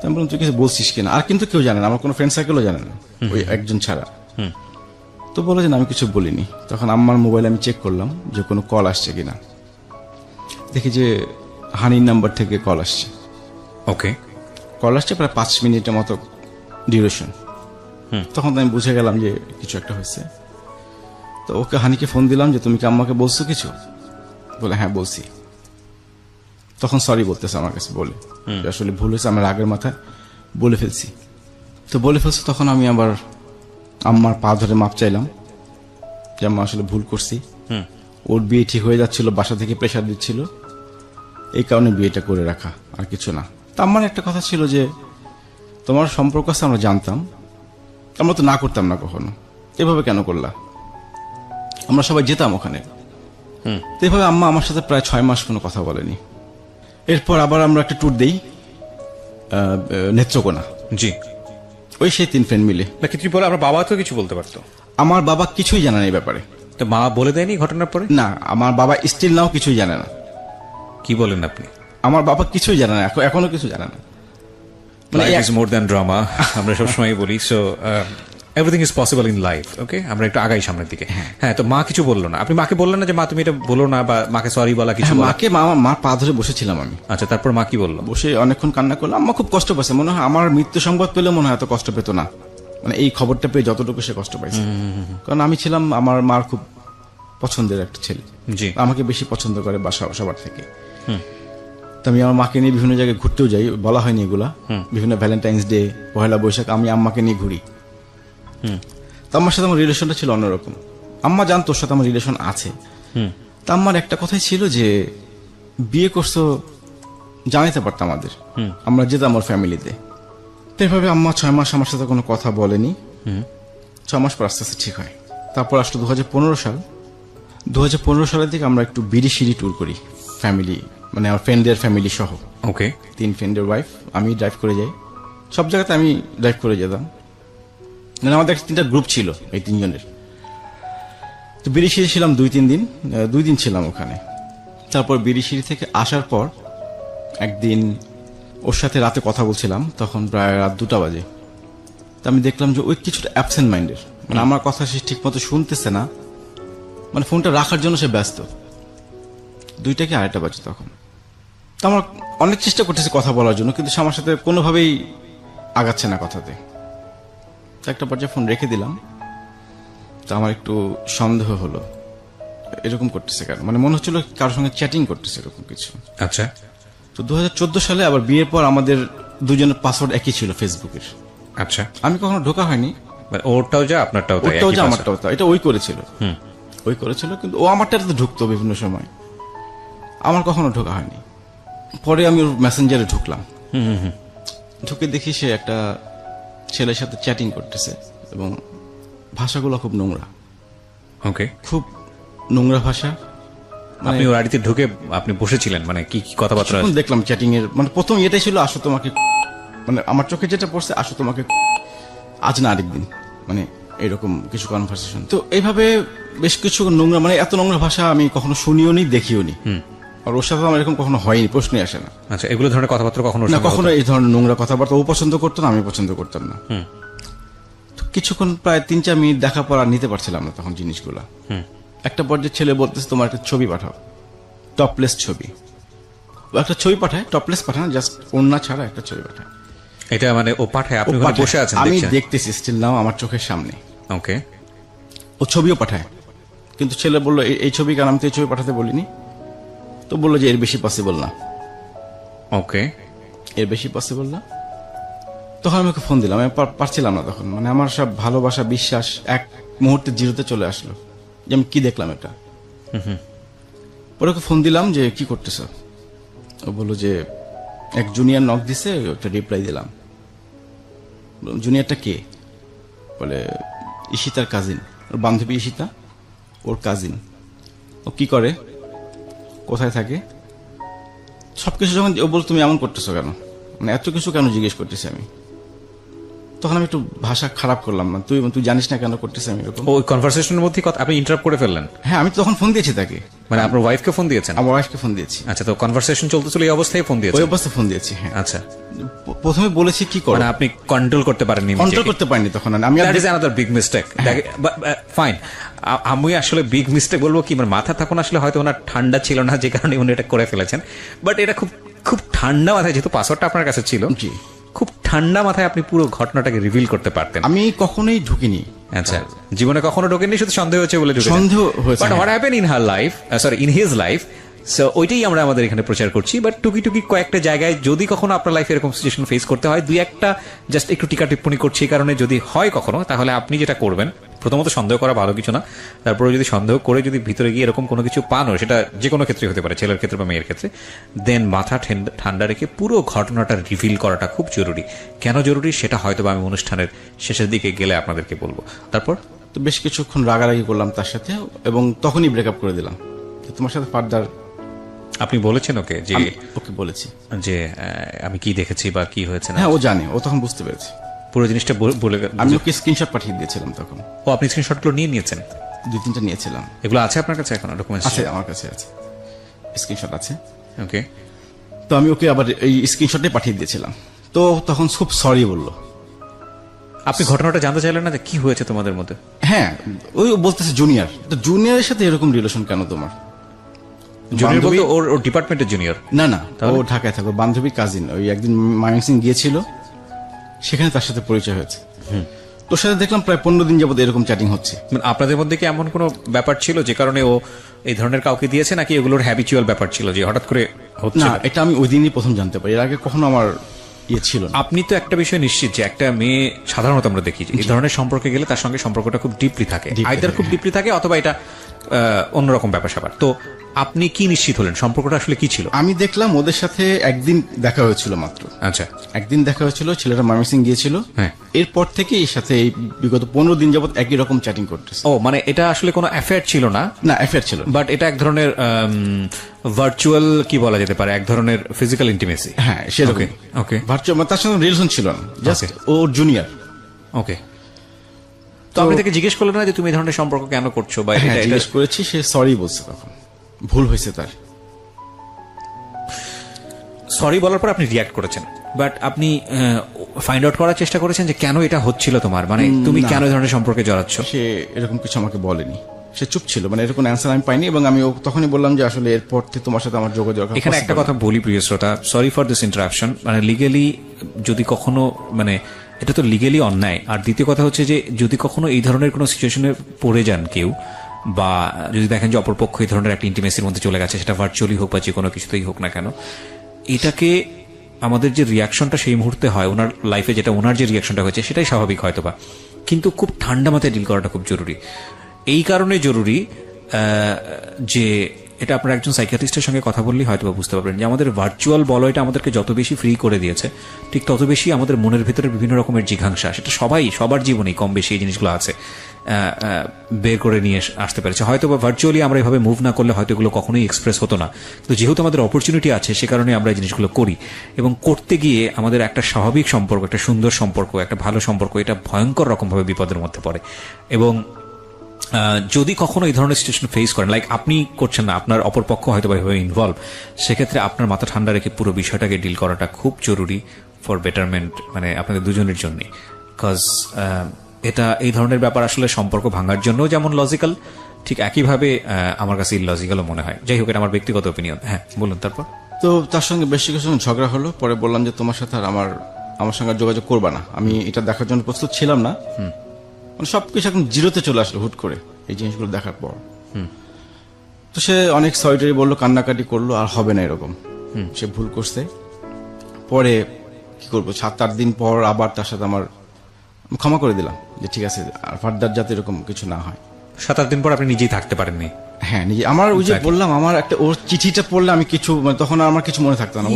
আমি বললাম তুই কিছু বলছিস কিনা? আর কিন্তু কেউ জানে না, আমার কোনো ফ্রেন্ড সার্কেলও জানে না, ওই একজন ছাড়া। তো বলে যে আমি কিছু বলিনি। তখন আম্মার মোবাইল আমি চেক করলাম যে কোনো কল আসছে কিনা, দেখি যে হানির নাম্বার থেকে কল আসছে। ওকে। কল আসছে প্রায় 5 মিনিটের মতো ডিউরেশন। তখন তো আমি বুঝে গেলাম যে কিছু একটা হয়েছে। তো ওকে, হানিকে ফোন দিলাম যে তুমি কি আম্মাকে বলছো কিছু? বলে হ্যাঁ বলছি। তখন সরি বলতেছে আমার কাছে, বলে আসলে ভুল হয়েছে, আমার রাগের মাথায় বলে ফেলছি। তো বলে ফেলছে, তখন আমি আবার আম্মার পা ধরে মাপ চাইলাম যে আম্মা আসলে ভুল করছি। ওর বিয়ে ঠিক হয়ে যাচ্ছিল, বাসা থেকে প্রেশার দিচ্ছিল, এই কারণে বিয়েটা করে রাখা, আর কিছু না। তা আমার একটা কথা ছিল যে তোমার সম্পর্ক আছে আমরা জানতাম, আমরা তো না করতাম না কখনো, এভাবে কেন করলা? আমরা সবাই যেতাম ওখানে। তো এভাবে আম্মা আমার সাথে প্রায় 6 মাস কোনো কথা বলেনি। এরপর আবার আমরা একটা ট্যুর দেই নেত্রকোনা। জি। ওই সেই 3 ফ্রেন্ড মিলে। না কিছু বলে, আমার বাবা তো কিছু বলতে পারতো। আমার বাবা কিছুই জানে না এই ব্যাপারে। তো মা বলে দেয়নি ঘটনার পরে? না, আমার বাবা স্টিল নাও কিছুই জানে না। কি বলেন আপনি? আমার বাবা কিছুই জানে না, এখনো কিছু জানে না। Life is more than drama, আমরা সবসময় বলি। So everything is possible in life. Okay, আমরা একটু আগাই সামনের দিকে। হ্যাঁ, তো মা কিছু বললো না? আপনি মাকে বললেন না যে মা তুমি এটা বলো না, বা মাকে সরি বলা কিছু? মাকে, মার পা ধরে বসেছিলাম আমি। আচ্ছা, তারপর মা কি বললো? বসে অনেকক্ষণ কান্না করলাম। আম্মা খুব কষ্ট পাচ্ছে, মনে হয় আমার মৃত্যু সংবাদ পেলে মনে হয় এত কষ্ট পেত না, মানে এই খবরটা পেয়ে যতটুকু সে কষ্ট পাইছে। কারণ আমি ছিলাম আমার মার খুব পছন্দের একটা ছেলে, জি, আমাকে বেশি পছন্দ করে বাসা সবার থেকে। তো আমি আমার মাকে নিয়ে বিভিন্ন জায়গায় ঘুরতেও যাই, বলা হয়নি এগুলা। বিভিন্ন ভ্যালেন্টাইন্স ডে, পহেলা বৈশাখ আমি আম্মাকে নিয়ে ঘুরি। তো আম্মার সাথে আমার রিলেশনটা ছিল অন্যরকম। আম্মা জানতো ওর সাথে আমার রিলেশন আছে। তা আম্মার একটা কথাই ছিল যে বিয়ে করছো জানাইতে পারতাম আমাদের, আমরা যেতাম আমার ফ্যামিলিতে। তো এভাবে আম্মা 6 মাস আমার সাথে কোনো কথা বলেনি। 6 মাস পর আস্তে আস্তে ঠিক হয়। তারপর আসলো 2015 সাল। 2015 সালের দিকে আমরা একটু বিড়ি ট্যুর করি ফ্যামিলি, মানে আমার ফ্রেন্ডের ফ্যামিলি সহ। ওকে। 3 ফ্রেন্ডের ওয়াইফ, আমি ড্রাইভ করে যাই। সব জায়গাতে আমি ড্রাইভ করে যেতাম, মানে আমাদের 3টা গ্রুপ ছিল এই 3 জনের। তো বিড়িশিরি ছিলাম 2-3 দিন, 2 দিন ছিলাম ওখানে। তারপর বিড়িশিরি থেকে আসার পর একদিন ওর সাথে রাতে কথা বলছিলাম, তখন প্রায় রাত 2টা বাজে। তো আমি দেখলাম যে ওই কিছুটা অ্যাবসেন্ট মাইন্ডের, মানে আমার কথা সে ঠিক মতো শুনতেছে না, মানে ফোনটা রাখার জন্য সে ব্যস্ত। 2টা কি 2:30 বাজে তখন। তো আমার অনেক চেষ্টা করতেছে কথা বলার জন্য, কিন্তু সে আমার সাথে কোনোভাবেই আগাচ্ছে না কথাতে। একটা পর্যায়ে ফোন রেখে দিলাম। তো আমার একটু সন্দেহ হলো, এরকম করতেছে কেন, মানে মনে হচ্ছিল কারোর সঙ্গে চ্যাটিং করতেছে এরকম কিছু। আচ্ছা। তো 2014 সালে আবার বিয়ের পর আমাদের দুজনের পাসওয়ার্ড একই ছিল ফেসবুকের। আচ্ছা। আমি কখনো ঢোকা হয়নি, ওরটাও যা আপনারটাও তাই, ওরটাও যা আমারটাও তাই। এটা ওই করেছিল, কিন্তু ও আমারটাতে ঢুকতো বিভিন্ন সময়, আমার কখনো ঢোকা হয়নি। পরে আমি ওর মেসেঞ্জারে ঢুকলাম। ঢুকে দেখি সে একটা ছেলের সাথে চ্যাটিং করতেছে এবং ভাষাগুলো খুব নোংরা, ওকে। খুব নোংরা ভাষা। আপনি ওর বাড়িতে ঢুকে আপনি বসেছিলেন, মানে কি কি কথাবার্তা? তখন দেখলাম চ্যাটিং এর, মানে প্রথম এটাই ছিল, আসো তোমাকে, মানে আমার চোখে যেটা পড়ছে, আসো তোমাকে আজ না আরেকদিন, মানে এরকম কিছু কনভারসেশন। তো এইভাবে বেশ কিছু নোংরা, মানে এত নোংরা ভাষা আমি কখনো শুনিও নি, দেখিও নি। আর ওর সাথে আমার এরকম কখনো হয়নি, প্রশ্নই আসে না। আচ্ছা, এগুলো ধরনের কথাবার্তা কখনো না, কখনো এই ধরনের নোংরা কথাবার্তা ও পছন্দ করতো না, আমি পছন্দ করতাম না। তো কিছুক্ষণ প্রায় 3-4 মিনিট দেখা পর আর নিতে পারছিলাম না তখন জিনিসগুলা। একটা পর্যায়ে ছেলে বলতেছে তোমার একটা ছবি পাঠাও, টপলেস ছবি। ও একটা ছবি পাঠায়, টপলেস পাঠায় না, জাস্ট ওড়না ছাড়া একটা ছবি পাঠায়। এটা মানে ও পাঠায়, আপনি ওখানে বসে আছেন, আমি দেখছেন? দেখতেছি স্টিল নাও আমার চোখের সামনে। ওকে। ও ছবিও পাঠায়, কিন্তু ছেলে বললো এই ছবি কেন, আমি তো এই ছবি পাঠাতে বলিনি। তো বললো যে এর বেশি পসিবল না। ওকে। এর বেশি পসিবল না। তখন আমি ওকে ফোন দিলাম, আমি পারছিলাম না তখন, মানে আমার সব ভালোবাসা বিশ্বাস এক মুহূর্তে জিরোতে চলে আসলো, যে আমি কি দেখলাম এটা। পরে ওকে ফোন দিলাম যে কি করতেছ। ও বললো যে এক জুনিয়র নক দিছে, একটা রিপ্লাই দিলাম। জুনিয়রটা কে? বলে ঈশিতার কাজিন, ওর বান্ধবী ঈশিতা, ওর কাজিন। ও কি করে, কোথায় থাকে, সবকিছু যখন ও বল তুমি এমন করতেছো কেন, মানে এত কিছু কেন জিজ্ঞেস করতেছি আমি। তখন আমি একটু ভাষা খারাপ করলাম, না তুই জানিস না কেন করতেছি আমি এরকম। ওই কনভারসেশনের মধ্যে কথা আপনি ইন্টারাপ্ট করে ফেললেন? হ্যাঁ, আমি তো তখন ফোন দিয়েছি তাকে, মানে আপনার ওয়াইফকে ফোন দিয়েছেন? আমার ওয়াইফকে ফোন দিয়েছি। আচ্ছা, তো কনভারসেশন চলতেছিল এই অবস্থায় ফোন দিয়েছেন? ওই অবস্থায় ফোন দিয়েছি, হ্যাঁ। আচ্ছা, প্রথমে বলেছি কি করো, মানে আপনি কন্ট্রোল করতে পারেননি? কন্ট্রোল করতে পারিনি তখন আমি। That is another big mistake. Fine, আমি আসলে বিগ মিস্টেক বলবো কি, মানে মাথা তখন আসলে হয়তো ওনার ঠান্ডা ছিল না, যে কারণে উনি এটা করে ফেলেছেন। বাট এটা খুব খুব ঠান্ডা মাথায়, যেহেতু পাসওয়ার্ডটা আপনার কাছে ছিল, জি, খুব ঠান্ডা মাথায় আপনি পুরো ঘটনাটাকে রিভিল করতে পারতেন। আমি কখনোই ঢুকিনি। আচ্ছা, জীবনে কখনো ঢোকেননি, শুধু সন্দেহ হচ্ছে বলে ঢুকেছেন? সন্দেহ হয়েছে। But what happen in her life, sorry in his life, so ওইটাই আমরা আমাদের এখানে প্রচার করছি। বাট টুকি টুকি কয়েকটা জায়গায় যদি কখনো আপনার লাইফে এরকম সিচুয়েশন ফেস করতে হয়, দুই একটা জাস্ট একটু টিকা টিপ্পণী করছি এই কারণে, যদি হয় কখনো, তাহলে আপনি যেটা করবেন, প্রথমত সন্দেহ করা ভালো কিছু না, তারপরে যদি সন্দেহ করে যদি ভিতরে গিয়ে এরকম কোনো কিছু পানও, সেটা যে কোনো ক্ষেত্রে হতে পারে, ছেলের ক্ষেত্রে বা মেয়ের ক্ষেত্রে, দেন মাথা ঠান্ডা রেখে পুরো ঘটনাটা রিভিল করাটা খুব জরুরি। কেন জরুরি সেটা হয়তো বা আমি অনুষ্ঠানের শেষের দিকে গেলে আপনাদেরকে বলবো। তারপর তো বেশ কিছুক্ষণ রাগারাগি করলাম তার সাথে, এবং তখনই ব্রেকআপ করে দিলাম। তোমার সাথে ফার্দার আপনি বলেছেন ওকে যে, ওকে বলেছি যে আমি কি দেখেছি বা কি হয়েছে না? হ্যাঁ, ও জানে, ও তখন বুঝতে পেরেছে পুরো জিনিসটা বলে। আমি ওকে স্ক্রিনশট পাঠিয়ে দিয়েছিলাম তখন। ও, আপনি স্ক্রিনশটগুলো নিয়ে নিয়েছেন? 2-3টা নিয়েছিলাম। এগুলো আছে আপনার কাছে এখন? ডকুমেন্টস আছে, আমার কাছে আছে, স্ক্রিনশট আছে। ওকে। তো আমি ওকে আবার এই স্ক্রিনশটে পাঠিয়ে দিয়েছিলাম। তো তখন খুব সরি বললো। আপনি ঘটনাটা জানতে চাইলেন না যে কি হয়েছে তোমাদের মধ্যে? হ্যাঁ, ওই বলতেছে জুনিয়র, তো জুনিয়রের সাথে এরকম রিলেশন কেন তোমার? জুনিয়র বলতে ওর ডিপার্টমেন্টের জুনিয়র? না না, ও ঢাকায় থাকো, বান্ধবী কাজিন। ওই একদিন ময়মনসিং গিয়েছিল, সেখানে তার সাথে পরিচয় হয়েছে। তোর সাথে দেখলাম প্রায় 15 দিন যাবত এরকম চ্যাটিং হচ্ছে। আপনাদের মধ্যে কি এমন কোনো ব্যাপার ছিল যে কারণে ও এই ধরনের কাউকে দিয়েছে, নাকি এগুলোর হ্যাবিচুয়াল ব্যাপার ছিল যে হঠাৎ করে হচ্ছে? না, এটা আমি ওই দিনই প্রথম জানতে পারি, এর আগে কখনো আমার ইয়ে ছিল না। আপনি তো একটা বিষয় নিশ্চিত যে একটা মেয়ে সাধারণত আমরা দেখি যে এই ধরনের সম্পর্কে গেলে তার সঙ্গে সম্পর্কটা খুব ডিপলি থাকে, আইদার খুব ডিপলি থাকে অথবা এটা অন্যরকম ব্যাপার স্যাপার। তো আপনি কি নিশ্চিত হলেন সম্পর্কটা আসলে কি ছিল? আমি দেখলাম ওদের সাথে একদিন দেখা হয়েছিল মাত্র। আচ্ছা, একদিন দেখা হয়েছিল, ছেলেটা ময়মনসিং গিয়েছিল। হ্যাঁ, এরপর থেকে এর সাথে এই বিগত 15 দিন যাবত একই রকম চ্যাটিং করতেছে। ও, মানে এটা আসলে কোনো অ্যাফেয়ার ছিল না? না, অ্যাফেয়ার ছিল, বাট এটা এক ধরনের ভার্চুয়াল কি বলা যেতে পারে, এক ধরনের ফিজিক্যাল ইন্টিমেসি। হ্যাঁ, সেরকম। ওকে, ভার্চুয়াল, তার সঙ্গে রিলেশন ছিল না, জাস্ট ওর জুনিয়র। ওকে। তো আপনি তাকে জিজ্ঞেস করলেন না যে তুমি এই ধরনের সম্পর্ক কেন করছো? বা এটা জিজ্ঞেস করেছি, সে সরি বলছে, তখন ভুল হয়েছে তার। সরি বলার পর আপনি রিয়াক্ট করেছেন, বাট আপনি ফাইন্ড আউট করার চেষ্টা করেছেন যে কেন এটা হচ্ছিল তোমার, মানে তুমি কেন এই ধরনের সম্পর্কে জড়াচ্ছ? সে এরকম কিছু আমাকে বলেনি, সে চুপ ছিল, মানে এরকম অ্যান্সার আমি পাইনি। এবং আমি তখনই বললাম যে আসলে এরপর থেকে তোমার সাথে আমার যোগাযোগ। এখানে একটা কথা বলি প্রিয় শ্রোতা, সরি ফর দিস ইন্টারাপশন। মানে লিগেলি যদি কখনো, মানে এটা তো লিগেলি অন্যায়। আর দ্বিতীয় কথা হচ্ছে যে যদি কখনো এই ধরনের কোনো সিচুয়েশনে পড়ে যান কেউ, বা যদি দেখেন যে অপরপক্ষ এই ধরনের একটা ইন্টিমেসির মধ্যে চলে গেছে, সেটা ভার্চুয়ালি হোক বা যে কোনো কিছুতেই হোক না কেন, এটাকে আমাদের যে রিয়াকশনটা সেই মুহূর্তে হয় ওনার লাইফে, যেটা ওনার যে রিয়াকশনটা হয়েছে সেটাই স্বাভাবিক হয়তোবা, কিন্তু খুব ঠান্ডা মাথায় ডিল করাটা খুব জরুরি। এই কারণে জরুরি যে এটা আপনার একজন সাইকিয়াট্রিস্টের সঙ্গে কথা বললেই হয়তো বুঝতে পারবেন যে আমাদের ভার্চুয়াল বলয়টা আমাদেরকে যত বেশি ফ্রি করে দিয়েছে, ঠিক তত বেশি আমাদের মনের ভেতরে বিভিন্ন রকমের জিঘাংসা, সেটা সবার জীবনেই কম বেশি এই জিনিসগুলো আছে। বের করে নিয়ে আসতে পেরেছে। হয়তো বা ভার্চুয়ালি আমরা এভাবে মুভ না করলে হয়তো এগুলো কখনোই এক্সপ্রেস হতো না, কিন্তু যেহেতু আমাদের অপরচুনিটি আছে সে কারণে আমরা এই জিনিসগুলো করি, এবং করতে গিয়ে আমাদের একটা স্বাভাবিক সম্পর্ক, একটা সুন্দর সম্পর্ক, একটা ভালো সম্পর্ক, এটা ভয়ঙ্কর রকমভাবে বিপদের মধ্যে পড়ে। এবং যদি কখনো এই ধরনের সিচুয়েশন ফেস করেন, লাইক আপনি করছেন না, আপনার অপরপক্ষ হয়তো এভাবে ইনভলভ, সেক্ষেত্রে আপনার মাথা ঠান্ডা রেখে পুরো বিষয়টাকে ডিল করাটা খুব জরুরি ফর বেটারমেন্ট, মানে আপনাদের দুজনের জন্য। বিকজ এটা এই ধরনের ব্যাপার আসলে সম্পর্ক ভাঙার জন্য যেমন লজিক্যাল, ঠিক একইভাবে আমার কাছে ইললজিক্যালও মনে হয়। যাই হোক, এটা আমার ব্যক্তিগত ওপিনিয়ন। হ্যাঁ বলুন। তারপর তো তার সঙ্গে বেশ কিছু ঝগড়া হলো, পরে বললাম যে তোমার সাথে আর আমার সঙ্গে যোগাযোগ করবা না, আমি এটা দেখার জন্য প্রস্তুত ছিলাম না। মানে সবকিছু এখন জিরোতে চলে আসলো হুট করে এই জিনিসগুলো দেখার পর। তো সে অনেক সরিটারি বললো, কান্নাকাটি করলো, আর হবে না এরকম, সে ভুল করছে। পরে কি করবো, 7-8 দিন পর আবার তার সাথে আমি ক্ষমা করে দিলাম যে ঠিক আছে, আর ফার্দার যাতে এরকম কিছু না হয়। 7-8 দিন পর আপনি নিজেই থাকতে পারেননি? হ্যাঁ, নিজে। আমার ওই যে বললাম, আমার একটা ওর চিঠিটা পড়লে আমি কিছু, মানে তখন আমার কিছু মনে থাকতো না।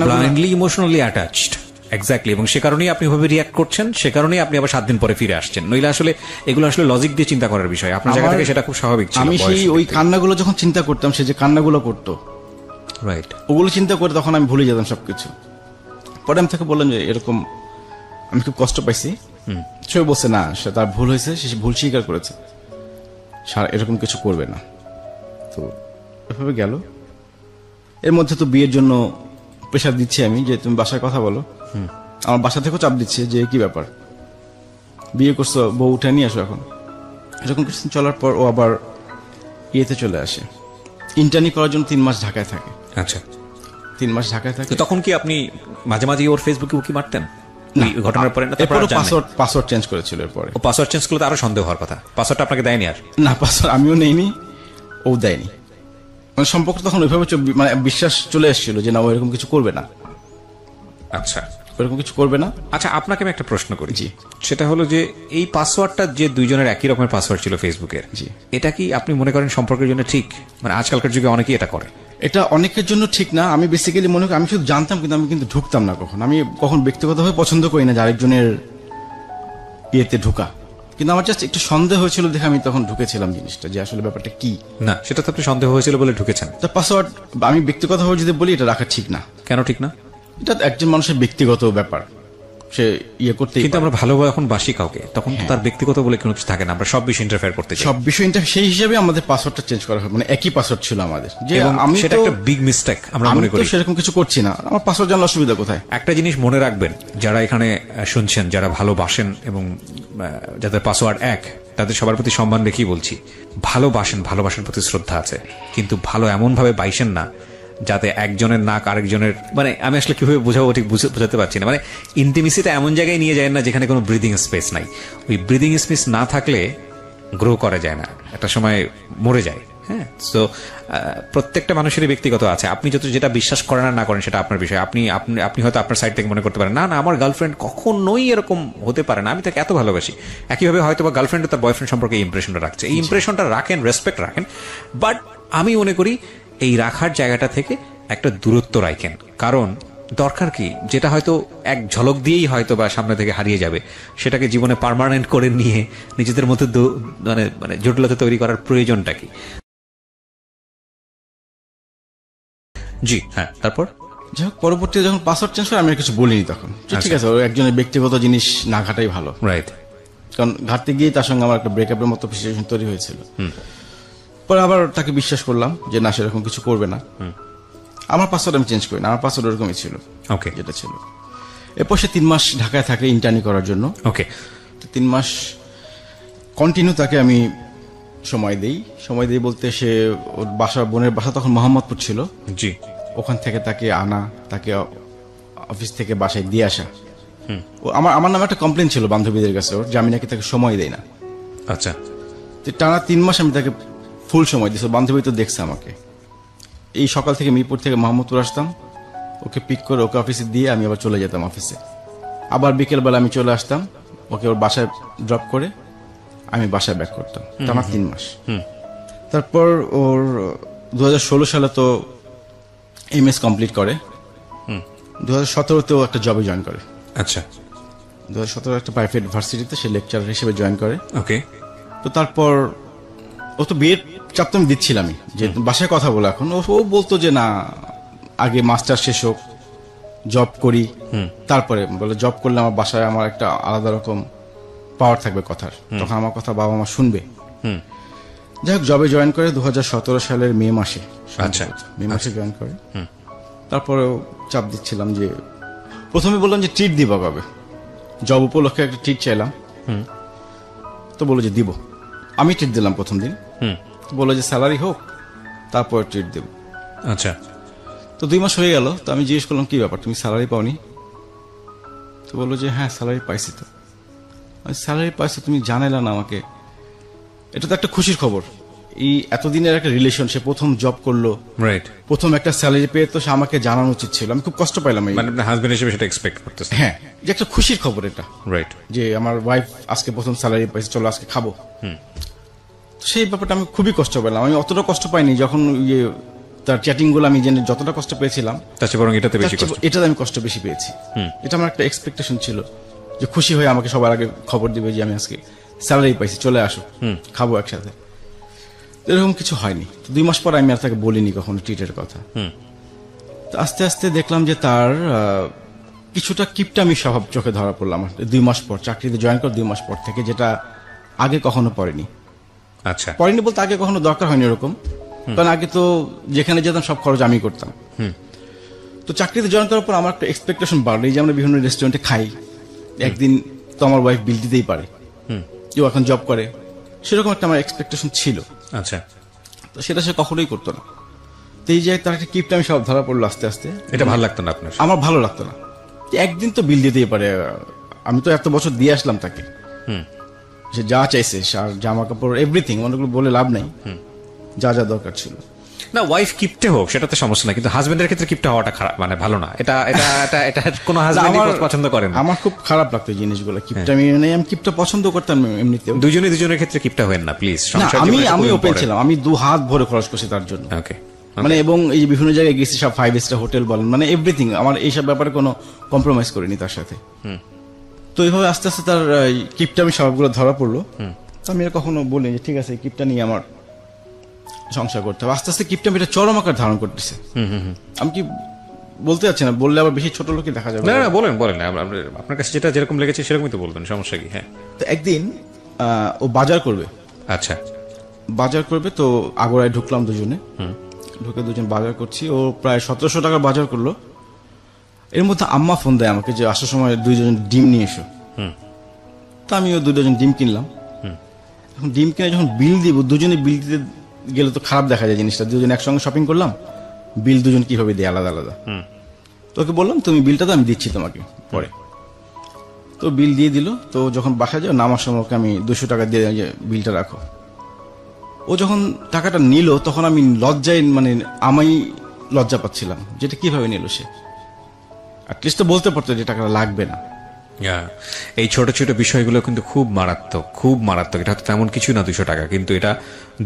Blindly emotionally attached. এক্স্যাক্টলি। এবং সে কারণেই আপনি ভাবে রিয়াক্ট করছেন, সে কারণেই আপনি আবার 7 দিন পরে ফিরে আসছেন। নইলে আসলে এগুলো আসলে লজিক দিয়ে চিন্তা করার বিষয়, আপনার জায়গা থেকে সেটা খুব স্বাভাবিক ছিল। আমি সেই ওই কান্নাগুলো যখন চিন্তা করতাম, সে যে কান্নাগুলো করতো, রাইট, ওগুলো চিন্তা করে তখন আমি ভুলে যেতাম সবকিছু। পরে আমি তাকে বললাম যে এরকম আমি খুব কষ্ট পাইছি। সে বলছে না, সে তার ভুল হয়েছে, সে ভুল স্বীকার করেছে, এরকম কিছু করবে না। তো এভাবে গেল। এর মধ্যে তো বিয়ের জন্য প্রেশার দিচ্ছি আমি, যে তুমি বাসায় কথা বলো। আমার বাসা থেকেও চাপ দিচ্ছে যে কি ব্যাপার, বিয়ে করছো, বউ উঠে নিয়ে আসো এখন। এরকম কিছুদিন চলার পর ও আবার ইয়েতে চলে আসে, ইন্টার্নি করার জন্য 3 মাস ঢাকায় থাকে। আচ্ছা, 3 মাস ঢাকায় থাকে। তখন কি আপনি মাঝে মাঝে ওর ফেসবুকে উকি মারতেন ঘটনার পরে? পাসওয়ার্ড চেঞ্জ করেছিল এরপরে। ও পাসওয়ার্ড চেঞ্জ করলে আরো সন্দেহ হওয়ার কথা। পাসওয়ার্ডটা আপনাকে দেয়নি? আর না, পাসওয়ার্ড আমিও নেইনি, ও দেয়নি। মানে সম্পর্ক তখন ওইভাবে মানে বিশ্বাস চলে এসেছিল যে না, ও এরকম কিছু করবে না। আচ্ছা, এরকম কিছু করবে না। আচ্ছা, আপনাকে আমি একটা প্রশ্ন করি। জি। সেটা হলো যে এই পাসওয়ার্ডটা যে দুইজনের একই রকমের পাসওয়ার্ড ছিল ফেসবুকের, জি, এটা কি আপনি মনে করেন সম্পর্কের জন্য ঠিক? মানে আজকালকার যুগে অনেকেই এটা করে। এটা অনেকের জন্য ঠিক না। আমি বেসিক্যালি মনে করি, আমি শুধু জানতাম, কিন্তু আমি কিন্তু ঢুকতাম না কখন। আমি কখন ব্যক্তিগতভাবে পছন্দ করি না যে আরেকজনের ইয়েতে ঢুকা, কিন্তু আমার জাস্ট একটু সন্দেহ হয়েছিল দেখে আমি তখন ঢুকেছিলাম জিনিসটা, যে আসলে ব্যাপারটা কি। না, সেটা তো আপনি সন্দেহ হয়েছিল বলে ঢুকেছেন। তো পাসওয়ার্ড আমি ব্যক্তিগতভাবে যদি বলি, এটা রাখা ঠিক না। কেন ঠিক না? এটা একজন মানুষের ব্যক্তিগত ব্যাপার, সে ইয়ে করতে। কিন্তু আমরা ভালোভাবে এখন বাসি কাউকে, তখন তার ব্যক্তিগত বলে কোনো কিছু থাকে না, আমরা সব বিষয় ইন্টারফেয়ার করতে চাই। সব বিষয় সেই হিসাবে আমাদের পাসওয়ার্ডটা চেঞ্জ করা হয়, মানে একই পাসওয়ার্ড ছিল আমাদের। যে আমি সেটা একটা বিগ মিস্টেক আমরা মনে করি। সেরকম কিছু করছি না, আমার পাসওয়ার্ড জানার অসুবিধা কোথায়? একটা জিনিস মনে রাখবেন, যারা এখানে শুনছেন, যারা ভালোবাসেন এবং যাদের পাসওয়ার্ড এক, তাদের সবার প্রতি সম্মান রেখেই বলছি, ভালোবাসেন, ভালোবাসার প্রতি শ্রদ্ধা আছে, কিন্তু ভালো এমন ভাবে বাইসেন না যাতে একজনের নাক আরেকজনের, মানে আমি আসলে কিভাবে বোঝাবো ঠিক বোঝাতে পারছি না। মানে ইন্টিমেসিটা এমন জায়গায় নিয়ে যায় না যেখানে কোনো ব্রিদিং স্পেস নাই। ওই ব্রিদিং স্পেস না থাকলে গ্রো করা যায় না, একটা সময় মরে যায়। হ্যাঁ, তো প্রত্যেকটা মানুষেরই ব্যক্তিগত আছে। আপনি যেটা বিশ্বাস করেন আর না করেন সেটা আপনার বিষয়। আপনি হয়তো আপনার সাইড থেকে মনে করতে পারেন, না না, আমার গার্লফ্রেন্ড কখনোই এরকম হতে পারে না, আমি তাকে এত ভালোবাসি। একইভাবে হয়তো বা গার্লফ্রেন্ড তার বয়ফ্রেন্ড সম্পর্কে এই ইমপ্রেশনটা রাখছে, এই ইমপ্রেশনটা রাখেন, রেসপেক্ট রাখেন, বাট আমি মনে করি এই রাখার জায়গাটা থেকে একটা দূরত্ব রাখেন। কারণ দরকার কি, যেটা হয়তো এক ঝলক দিয়েই হয়তো বা সামনে থেকে হারিয়ে যাবে, সেটাকে জীবনে পার্মানেন্ট করে নিয়ে নিজেদের মধ্যে মানে জটিলতা তৈরি করার প্রয়োজনটা কি? জি হ্যাঁ। তারপর যাই হোক, পরবর্তীতে যখন পাসওয়ার্ড চেঞ্জ করে আমি আর কিছু বলিনি তখন। ঠিক আছে, একজনের ব্যক্তিগত জিনিস না ঘাটাই ভালো। রাইট। কারণ ঘাটতে গিয়ে তার সঙ্গে আমার একটা ব্রেকআপের মতো সিচুয়েশন তৈরি হয়েছিল। পরে আবার তাকে বিশ্বাস করলাম যে না, সেরকম কিছু করবে না। আমার পাসওয়ার্ড আমি চেঞ্জ করি না, আমার পাসওয়ার্ড ওরকমই ছিল, ওকে, যেটা ছিল। এরপর সে 3 মাস ঢাকায় থাকে ইন্টার্নি করার জন্য। ওকে, 3 মাস কন্টিনিউ তাকে আমি সময় দেই বলতে, সে ওর বোনের বাসা তখন মোহাম্মদপুর ছিল। জি। ওখান থেকে তাকে আনা, তাকে অফিস থেকে বাসায় দিয়ে আসা। আমার নামে একটা কমপ্লেন ছিল বান্ধবীদের কাছে ওর, যে আমি নাকি তাকে সময় দেই না। আচ্ছা। টানা 3 মাস আমি তাকে ফুল সময় দিয়েছি। বান্ধবী তো দেখছে আমাকে। এই সকাল থেকে মিরপুর থেকে মোহাম্মদপুর আসতাম, ওকে পিক করে ওকে অফিসে দিয়ে আমি আবার চলে যেতাম অফিসে। আবার বিকেলবেলা আমি চলে আসতাম, ওকে ওর বাসায় ড্রপ করে আমি বাসায় ব্যাক করতাম। টানা 3 মাস। তারপর ওর 2016 সালে তো এমএস কমপ্লিট করে। 2017-তেও একটা জবে জয়েন করে। আচ্ছা। 2017 একটা প্রাইভেট ভার্সিটিতে সে লেকচারার হিসেবে জয়েন করে। ওকে। তো তো তারপর ও তো বিয়ের চাপ তো আমি দিচ্ছিলামই, যে বাসায় কথা বলে এখন ও বলতো যে না আগে মাস্টার শেষ হোক, জব করি, তারপরে বলে জব করলে আমার বাসায় আমার একটা আলাদা রকম পাওয়ার থাকবে কথার, তখন আমার কথা বাবা মা শুনবে। যাই হোক, জবে জয়েন করে 2017 সালের মে মাসে, আচ্ছা মে মাসে জয়েন করে। তারপরেও চাপ দিচ্ছিলাম যে, প্রথমে বললাম যে ট্রিট দিব কবে, জব উপলক্ষে একটা ট্রিট চাইলাম। তো বললো যে দিব। আমি ট্রিট দিলাম প্রথম দিন, বললো যে স্যালারি হোক তারপর ট্রিট দেব। আচ্ছা। তো 2 মাস হয়ে গেল, তো আমি জিজ্ঞেস করলাম কি ব্যাপার, তুমি স্যালারি পাওনি? তো বললো যে হ্যাঁ স্যালারি পাইছি। তো স্যালারি পাইছো, তুমি জানাইলা না আমাকে? এটা তো একটা খুশির খবর, এই এতদিনের একটা রিলেশন, সে প্রথম জব করলো, রাইট, প্রথম একটা স্যালারি পেয়ে, তো সে আমাকে জানানো উচিত ছিল। আমি খুব কষ্ট পাইলাম, মানে আপনার হাজবেন্ড হিসেবে সেটা এক্সপেক্ট করতেছেন। হ্যাঁ, যে একটা খুশির খবর এটা, রাইট, যে আমার ওয়াইফ আজকে প্রথম স্যালারি পাইছে, চলো আজকে খাবো। তো সেই ব্যাপারটা আমি খুবই কষ্ট পেলাম। আমি অতটা কষ্ট পাইনি যখন ইয়ে তার চ্যাটিং গুলো আমি জেনে যতটা কষ্ট পেয়েছিলাম, তার চেয়ে বরং এটাতে বেশি কষ্ট। এটাতে আমি কষ্ট বেশি পেয়েছি। এটা আমার একটা এক্সপেকটেশন ছিল যে খুশি হয়ে আমাকে সবার আগে খবর দিবে যে আমি আজকে স্যালারি পাইছি, চলে আসো খাবো একসাথে। এরকম কিছু হয়নি। 2 মাস পর আমি আর তাকে বলিনি কখনো ট্রিটের কথা। তো আস্তে আস্তে দেখলাম যে তার কিছুটা কিপটামি স্বভাব চোখে ধরা পড়লাম 2 মাস পর, চাকরিতে জয়েন কর 2 মাস পর থেকে, যেটা আগে কখনো পড়েনি। আচ্ছা, পড়েনি বলতে আগে কখনো দরকার হয়নি এরকম, কারণ আগে তো যেখানে যেতাম সব খরচ আমি করতাম। তো চাকরিতে জয়েন করার পর আমার একটা এক্সপেকটেশন বাড়লো, এই যে আমরা বিভিন্ন রেস্টুরেন্টে খাই, একদিন তো আমার ওয়াইফ বিল দিতেই পারে, কেউ এখন জব করে, সেরকম একটা আমার এক্সপেকটেশন ছিল। আচ্ছা, তো সেটা সে কখনোই করতো না। তো এই যে তার একটা কিপটামি সব ধরা পড়লো আস্তে আস্তে। এটা ভালো লাগতো না আপনার? আমার ভালো লাগতো না, একদিন তো বিল দিতেই পারে, আমি তো এত বছর দিয়ে আসলাম তাকে, সে যা চাইছে, সার জামা কাপড় এভরিথিং, অনেকগুলো বলে লাভ নাই, যা যা দরকার ছিল। না, ওয়াইফ কিপটে হোক সেটাতে সমস্যা নাই, কিন্তু হাজবেন্ডের ক্ষেত্রে কিপটে হওয়াটা খারাপ, মানে ভালো না। এটা এটা এটা এটা কোনো হাজবেন্ডই পছন্দ করে না। আমার খুব খারাপ লাগতো এই জিনিসগুলো, কিপটামি নেই। আমি কিপটা পছন্দ করতাম এমনিতেও। দুজনের ক্ষেত্রে কিপটা হবেন না প্লিজ। আমি ওপেন ছিলাম, আমি 2 হাত ভরে খরচ করছি তার জন্য। ওকে, মানে এবং এই যে বিভিন্ন জায়গায় গেছি, সব 5 স্টার হোটেল বলেন, মানে এভরিথিং, আমার এইসব ব্যাপারে কোনো কম্প্রোমাইজ করিনি তার সাথে। তো এইভাবে আস্তে আস্তে তার কিপটামি স্বভাবগুলো ধরা পড়লো। তো আমি কখনো বলি যে ঠিক আছে, কিপটা নিয়ে আমার সংসার করতে হবে। আস্তে আস্তে কিপটামিটা চরম আকার ধারণ করতেছে। আমি কি বলতে যাচ্ছি না, বললে আবার বেশি ছোট লোকই দেখা যাবে। না না, বলেন বলেন, আপনার কাছে যেটা যেরকম লেগেছে সেরকমই তো বলবেন, সমস্যা কি? হ্যাঁ। তো একদিন ও বাজার করবে। আচ্ছা, বাজার করবে, তো আগোড়ায় ঢুকলাম দুজনে, ঢুকে দুজন বাজার করছি। ও প্রায় 1700 টাকার বাজার করলো। এর মধ্যে আম্মা ফোন দেয় আমাকে যে আসার সময় 2 ডজন ডিম নিয়ে এসো। তো আমিও 2 ডজন ডিম কিনলাম। এখন ডিম কিনে যখন বিল দিব, দুজনে বিল দিতে গেলে তো খারাপ দেখা যায় জিনিসটা, দুজন একসঙ্গে শপিং করলাম, বিল দুজন কিভাবে দেয় আলাদা আলাদা। তোকে বললাম তুমি বিলটা তো আমি দিচ্ছি তোমাকে পরে। তো বিল দিয়ে দিল। তো যখন বাসায় যাও, নামার সময় ওকে আমি 200 টাকা দিয়ে যে বিলটা রাখো। ও যখন টাকাটা নিল, তখন আমি লজ্জায়, মানে আমি লজ্জা পাচ্ছিলাম যেটা কিভাবে নিল সে। অ্যাটলিস্ট তো বলতে পারতো যে টাকাটা লাগবে না। এই ছোট ছোট বিষয়গুলো কিন্তু খুব মারাত্মক, খুব মারাত্মক। এটা হয়তো তেমন কিছু না 200 টাকা, কিন্তু এটা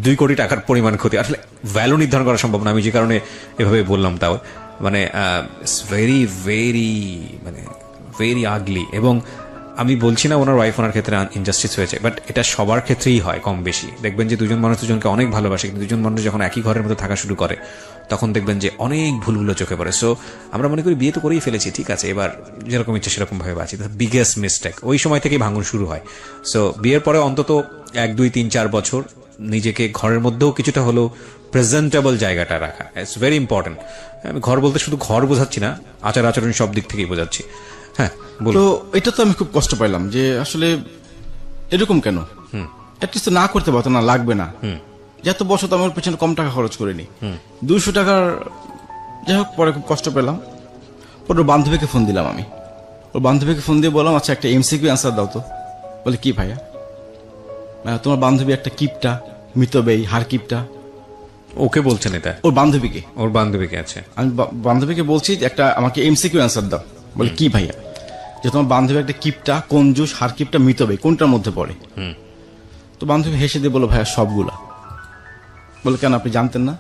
2 কোটি টাকার পরিমাণ ক্ষতি। আসলে ভ্যালু নির্ধারণ করা সম্ভব না, আমি যে কারণে এভাবে বললাম। তাও মানে ভেরি ভেরি মানে ভেরি আগলি। এবং আমি বলছি না ওনার ওয়াইফ ওনার ক্ষেত্রে ইনজাস্টিস হয়েছে, বাট এটা সবার ক্ষেত্রেই হয় কম বেশি। দেখবেন যে দুজন মানুষ দুজনকে অনেক ভালোবাসে, কিন্তু দুজন মানুষ যখন একই ঘরের মধ্যে থাকা শুরু করে, তখন দেখবেন যে অনেক ভুলগুলো চোখে পড়ে। সো আমরা মনে করি বিয়ে তো করেই ফেলেছি, ঠিক আছে, এবার যেরকম ইচ্ছে সেরকম ভাবে বাঁচি। বিগেস্ট মিস্টেক ওই সময় থেকেই ভাঙন শুরু হয়। সো বিয়ের পরে অন্তত 1, 2, 3, 4 বছর নিজেকে ঘরের মধ্যেও কিছুটা হলেও প্রেজেন্টেবল জায়গাটা রাখা, ইটস ভেরি ইম্পর্টেন্ট। আমি ঘর বলতে শুধু ঘর বোঝাচ্ছি না, আচার আচরণ সব দিক থেকেই বোঝাচ্ছি। হ্যাঁ, তো এটা তো আমি খুব কষ্ট পাইলাম যে আসলে এরকম কেন। অ্যাটলিস্ট না করতে পারতো না, লাগবে না। যত বছর তো আমার পেছনে কম টাকা খরচ করিনি, 200 টাকার। যাই হোক, পরে খুব কষ্ট পেলাম। পরে ওর বান্ধবীকে ফোন দিলাম আমি। ওর বান্ধবীকে ফোন দিয়ে বললাম আচ্ছা একটা এমসিকিউ অ্যান্সার দাও তো। বলে কি ভাইয়া? তোমার বান্ধবী একটা কিপটা, মিতব্যয়ী, হার কিপটা। ওকে বলছেন এটা? ওর বান্ধবীকে। ওর বান্ধবীকে? আছে। আমি বান্ধবীকে বলছি একটা আমাকে এমসিকিউ অ্যান্সার দাও। বলে কি ভাইয়া? যে তোমার বান্ধবী একটা কিপটা, কঞ্জুস, হার কিপটা, মিতব্যয়ী, কোনটার মধ্যে পড়ে? তো বান্ধবী হেসে দিয়ে বলো ভাইয়া সবগুলা। বলে কেন, আপনি জানতেন না?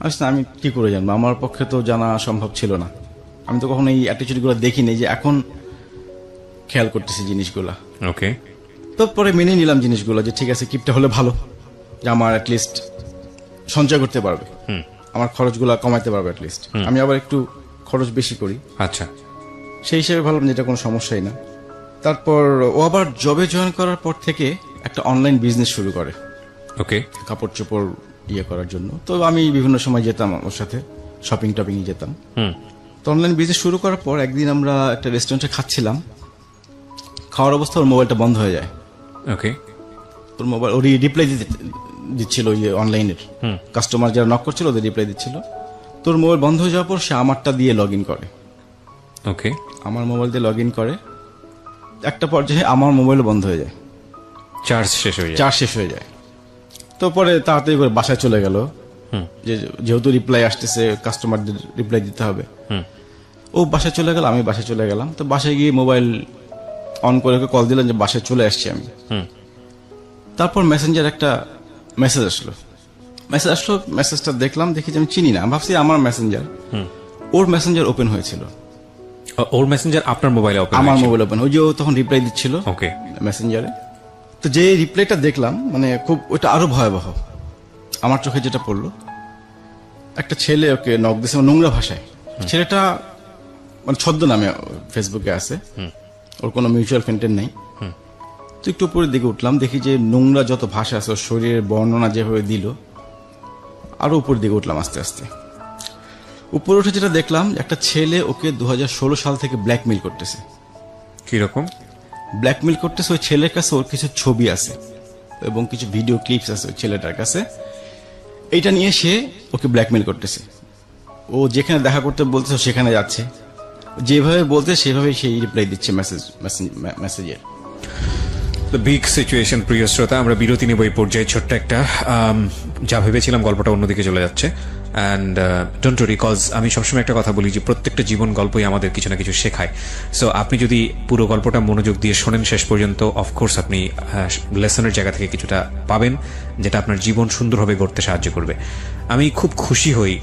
আসলে আমি কি করে জানবো, আমার পক্ষে তো জানা সম্ভব ছিল না। আমি তো কখনো এই অ্যাটিটিউড গুলো দেখিনি, যে এখন খেয়াল করতেছি জিনিসগুলা। ওকে। তো পরে মেনে নিলাম জিনিসগুলো, যে ঠিক আছে কিপটা হলে ভালো, যে আমার অ্যাটলিস্ট সঞ্চয় করতে পারবে, আমার খরচগুলো কমাইতে পারবে অ্যাটলিস্ট। আমি আবার একটু খরচ বেশি করি, আচ্ছা, সেই হিসেবে ভাবলাম যেটা কোনো সমস্যাই না। তারপর ও আবার জবে জয়েন করার পর থেকে একটা অনলাইন বিজনেস শুরু করে, ওকে, কাপড় চোপড় করার জন্য। তো আমি বিভিন্ন সময় যেতাম ওর সাথে, শপিং টপিং যেতাম। তো অনলাইন বিজনেস শুরু করার পর একদিন আমরা একটা রেস্টুরেন্টে খাচ্ছিলাম, খাওয়ার অবস্থা ওর মোবাইলটা বন্ধ হয়ে যায়। ওকে, ওর মোবাইল ওর রিপ্লাই দিচ্ছিল অনলাইনের কাস্টমার যারা নক করছিল ওদের রিপ্লাই দিচ্ছিল। তোর মোবাইল বন্ধ হয়ে যাওয়ার পর সে আমারটা দিয়ে লগ ইন করে। ওকে, আমার মোবাইল দিয়ে লগ ইন করে, একটা পর্যায়ে আমার মোবাইলও বন্ধ হয়ে যায়, চার্জ শেষ হয়ে যায়। তো পরে তাড়াতাড়ি করে বাসায় চলে গেল, যেহেতু রিপ্লাই আসতেছে কাস্টমারদের রিপ্লাই দিতে হবে। ও বাসায় চলে গেল, আমি বাসায় চলে গেলাম। তো বাসায় গিয়ে মোবাইল অন করে কল দিলাম যে বাসায় চলে আসছি আমি। তারপর মেসেঞ্জার একটা মেসেজ আসলো, মেসেজটা দেখলাম, দেখি যে আমি চিনি না, ভাবছি আমার মেসেঞ্জার। ওর মেসেঞ্জার ওপেন হয়েছিল। ওর মেসেঞ্জার আপনার মোবাইলে ওপেন? আমার মোবাইল ওপেন। ওই যে ও তখন রিপ্লাই দিচ্ছিল ওকে মেসেঞ্জারে। তো যে রিপ্লাইটা দেখলাম, মানে খুব ওটা আরো ভয়াবহ আমার চোখে যেটা পড়লো। একটা ছেলে ওকে নক দিয়েছে নোংরা ভাষায়। ছেলেটা মানে ছদ্মনামে ফেসবুকে আছে, ওর কোনো মিউচুয়াল ফ্রেন্ডের নেই। তো একটু উপরের দিকে উঠলাম, দেখি যে নোংরা যত ভাষা আছে ওর শরীরের বর্ণনা যেভাবে দিল, আরো উপরের দিকে উঠলাম আস্তে আস্তে। উপরে উঠে যেটা দেখলাম, একটা ছেলে ওকে 2016 সাল থেকে ব্ল্যাকমেইল করতেছে। কিরকম ব্ল্যাকমেইল করতেছে? ওই ছেলের কাছে ওর কিছু ছবি আছে এবং কিছু ভিডিও ক্লিপস আছে ওই ছেলেটার কাছে। এইটা নিয়ে সে ওকে ব্ল্যাকমেইল করতেছে। ও যেখানে দেখা করতে বলতেছে সেখানে যাচ্ছে, যেভাবে বলতে সেভাবে সেই রিপ্লাই দিচ্ছে মেসেজের। Big situation. প্রিয় শ্রোতা, আমরা বিরতি নেব এই পর্যায়ে। ছোট্ট একটা যা ভেবেছিলাম গল্পটা অন্যদিকে চলে যাচ্ছে। অ্যান্ড ডোন্ট ওয়ারি, কজ আমি সবসময় একটা কথা বলি যে প্রত্যেকটা জীবন গল্পই আমাদের কিছু না কিছু শেখায়। সো আপনি যদি পুরো গল্পটা মনোযোগ দিয়ে শোনেন শেষ পর্যন্ত, অফকোর্স আপনি লেসনের জায়গা থেকে কিছুটা পাবেন, যেটা আপনার জীবন সুন্দরভাবে গড়তে সাহায্য করবে। আমি খুব খুশি হই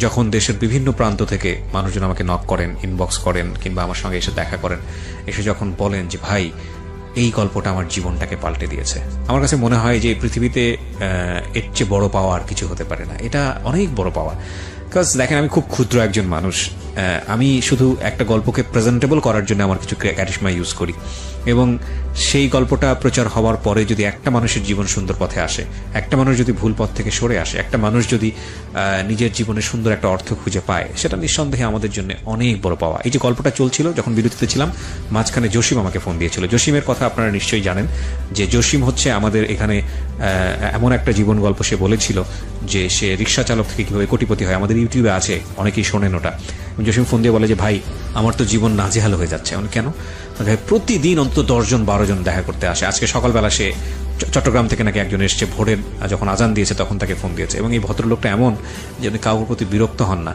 যখন দেশের বিভিন্ন প্রান্ত থেকে মানুষজন আমাকে নক করেন, ইনবক্স করেন, কিংবা আমার সঙ্গে এসে দেখা করেন, এসে যখন বলেন যে ভাই এই গল্পটা আমার জীবনটাকে পাল্টে দিয়েছে। আমার কাছে মনে হয় যে পৃথিবীতে এর চেয়ে বড় পাওয়া আর কিছু হতে পারে না। এটা অনেক বড় পাওয়া। বিকজ দেখেন, আমি খুব ক্ষুদ্র একজন মানুষ। আমি শুধু একটা গল্পকে প্রেজেন্টেবল করার জন্য আমার কিছু ক্যারিশমা ইউজ করি, এবং সেই গল্পটা প্রচার হওয়ার পরে যদি একটা মানুষের জীবন সুন্দর পথে আসে, একটা মানুষ যদি ভুল পথ থেকে সরে আসে, একটা মানুষ যদি নিজের জীবনে সুন্দর একটা অর্থ খুঁজে পায়, সেটা নিঃসন্দেহে আমাদের জন্য অনেক বড় পাওয়া। এই যে গল্পটা চলছিল, যখন বিরতিতে ছিলাম, মাঝখানে জসিম আমাকে ফোন দিয়েছিল। জসিমের কথা আপনারা নিশ্চয়ই জানেন, যে জসিম হচ্ছে আমাদের এখানে এমন একটা জীবন গল্প সে বলেছিল যে সে রিক্সা চালক থেকে কিভাবে কোটিপতি হয়। আমাদের ইউটিউবে আছে, অনেকেই শোনেন ওটা। জসিম ফোন দিয়ে বলে যে ভাই আমার তো জীবন নাজেহাল হয়ে যাচ্ছে। কেন? প্রতিদিন অন্তত 10-12 জন দেখা করতে আসে। আজকে সকালবেলা সে চট্টগ্রাম থেকে নাকি একজন এসছে, ভোরের যখন আজান দিয়েছে তখন তাকে ফোন দিয়েছে। এবং এই ভদ্রলোকটা এমন যে উনি কাউর প্রতি বিরক্ত হন না।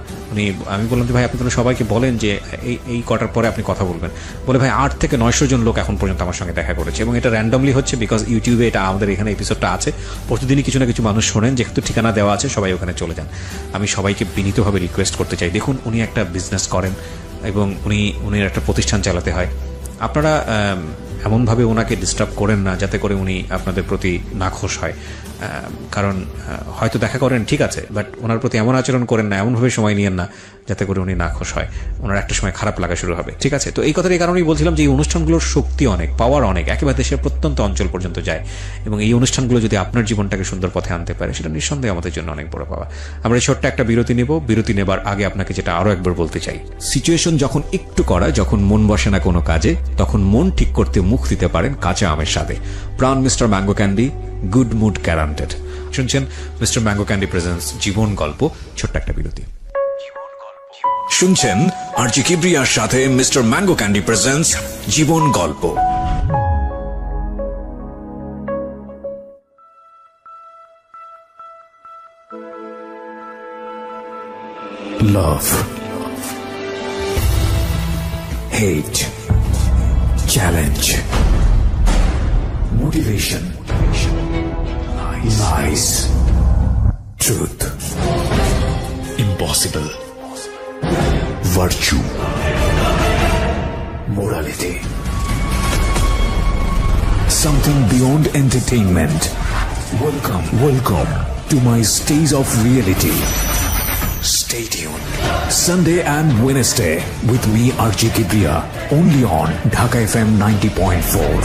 আমি বললাম যে ভাই আপনি তো সবাইকে বলেন যে এই কটার পরে আপনি কথা বলবেন। বলে ভাই 8 থেকে 900 জন লোক এখন পর্যন্ত আমার সঙ্গে দেখা করেছে, এবং এটা র্যান্ডমলি হচ্ছে, বিকজ ইউটিউবে এটা আমাদের এখানে এপিসোডটা আছে। প্রতিদিনই কিছু না কিছু মানুষ শোনেন, যেহেতু ঠিকানা দেওয়া আছে সবাই ওখানে চলে যান। আমি সবাইকে বিনীতভাবে রিকোয়েস্ট করতে চাই, দেখুন উনি একটা বিজনেস করেন এবং উনি একটা প্রতিষ্ঠান চালাতে হয়। আপনারা এমনভাবে ওনাকে ডিস্টার্ব করেন না যাতে করে উনি আপনাদের প্রতি নাখোশ হয়। কারণ হয়তো দেখা করেন ঠিক আছে, বাট ওনার প্রতি এমন আচরণ করেন না, এমনভাবে সময় নিয়েন না যাতে করে উনি নাখোশ হয়। ওনার একটা সময় খারাপ লাগা শুরু হবে। ঠিক আছে? তো এই কথার এই কারণেই বলছিলাম যে এই অনুষ্ঠানগুলোর শক্তি অনেক, পাওয়ার অনেক, একেবারে দেশের প্রত্যন্ত অঞ্চল পর্যন্ত যায়। এবং এই অনুষ্ঠানগুলো যদি আপনার জীবনটাকে সুন্দর পথে আনতে পারে, সেটা নিঃসন্দেহে আমাদের জন্য অনেক বড় পাওয়া। আমরা ছোট্ট একটা বিরতি নেব। বিরতি নেবার আগে আপনাকে যেটা আরো একবার বলতে চাই, সিচুয়েশন যখন একটু করা, যখন মন বসে না কোনো কাজে, তখন মন ঠিক করতে মুখ দিতে পারেন কাঁচা আমের স্বাদে। Pran mister mango candy, good mood guaranteed. শুনছেন মিস্টার ম্যাঙ্গো ক্যান্ডি প্রেজেন্টস জীবন গল্প। ছোট্ট একটা বিরতি। শুনছেন আরজি কিবরিয়ার সাথে মিস্টার ম্যাঙ্গো ক্যান্ডি প্রেজেন্টস জীবন গল্প। Love, hate, challenge, motivation, lies, truth, impossible, virtue, morality, something beyond entertainment. Welcome to my stage of reality. Stay tuned. Sunday and Wednesday with me RJ Kibriya, only on Dhaka FM 90.4.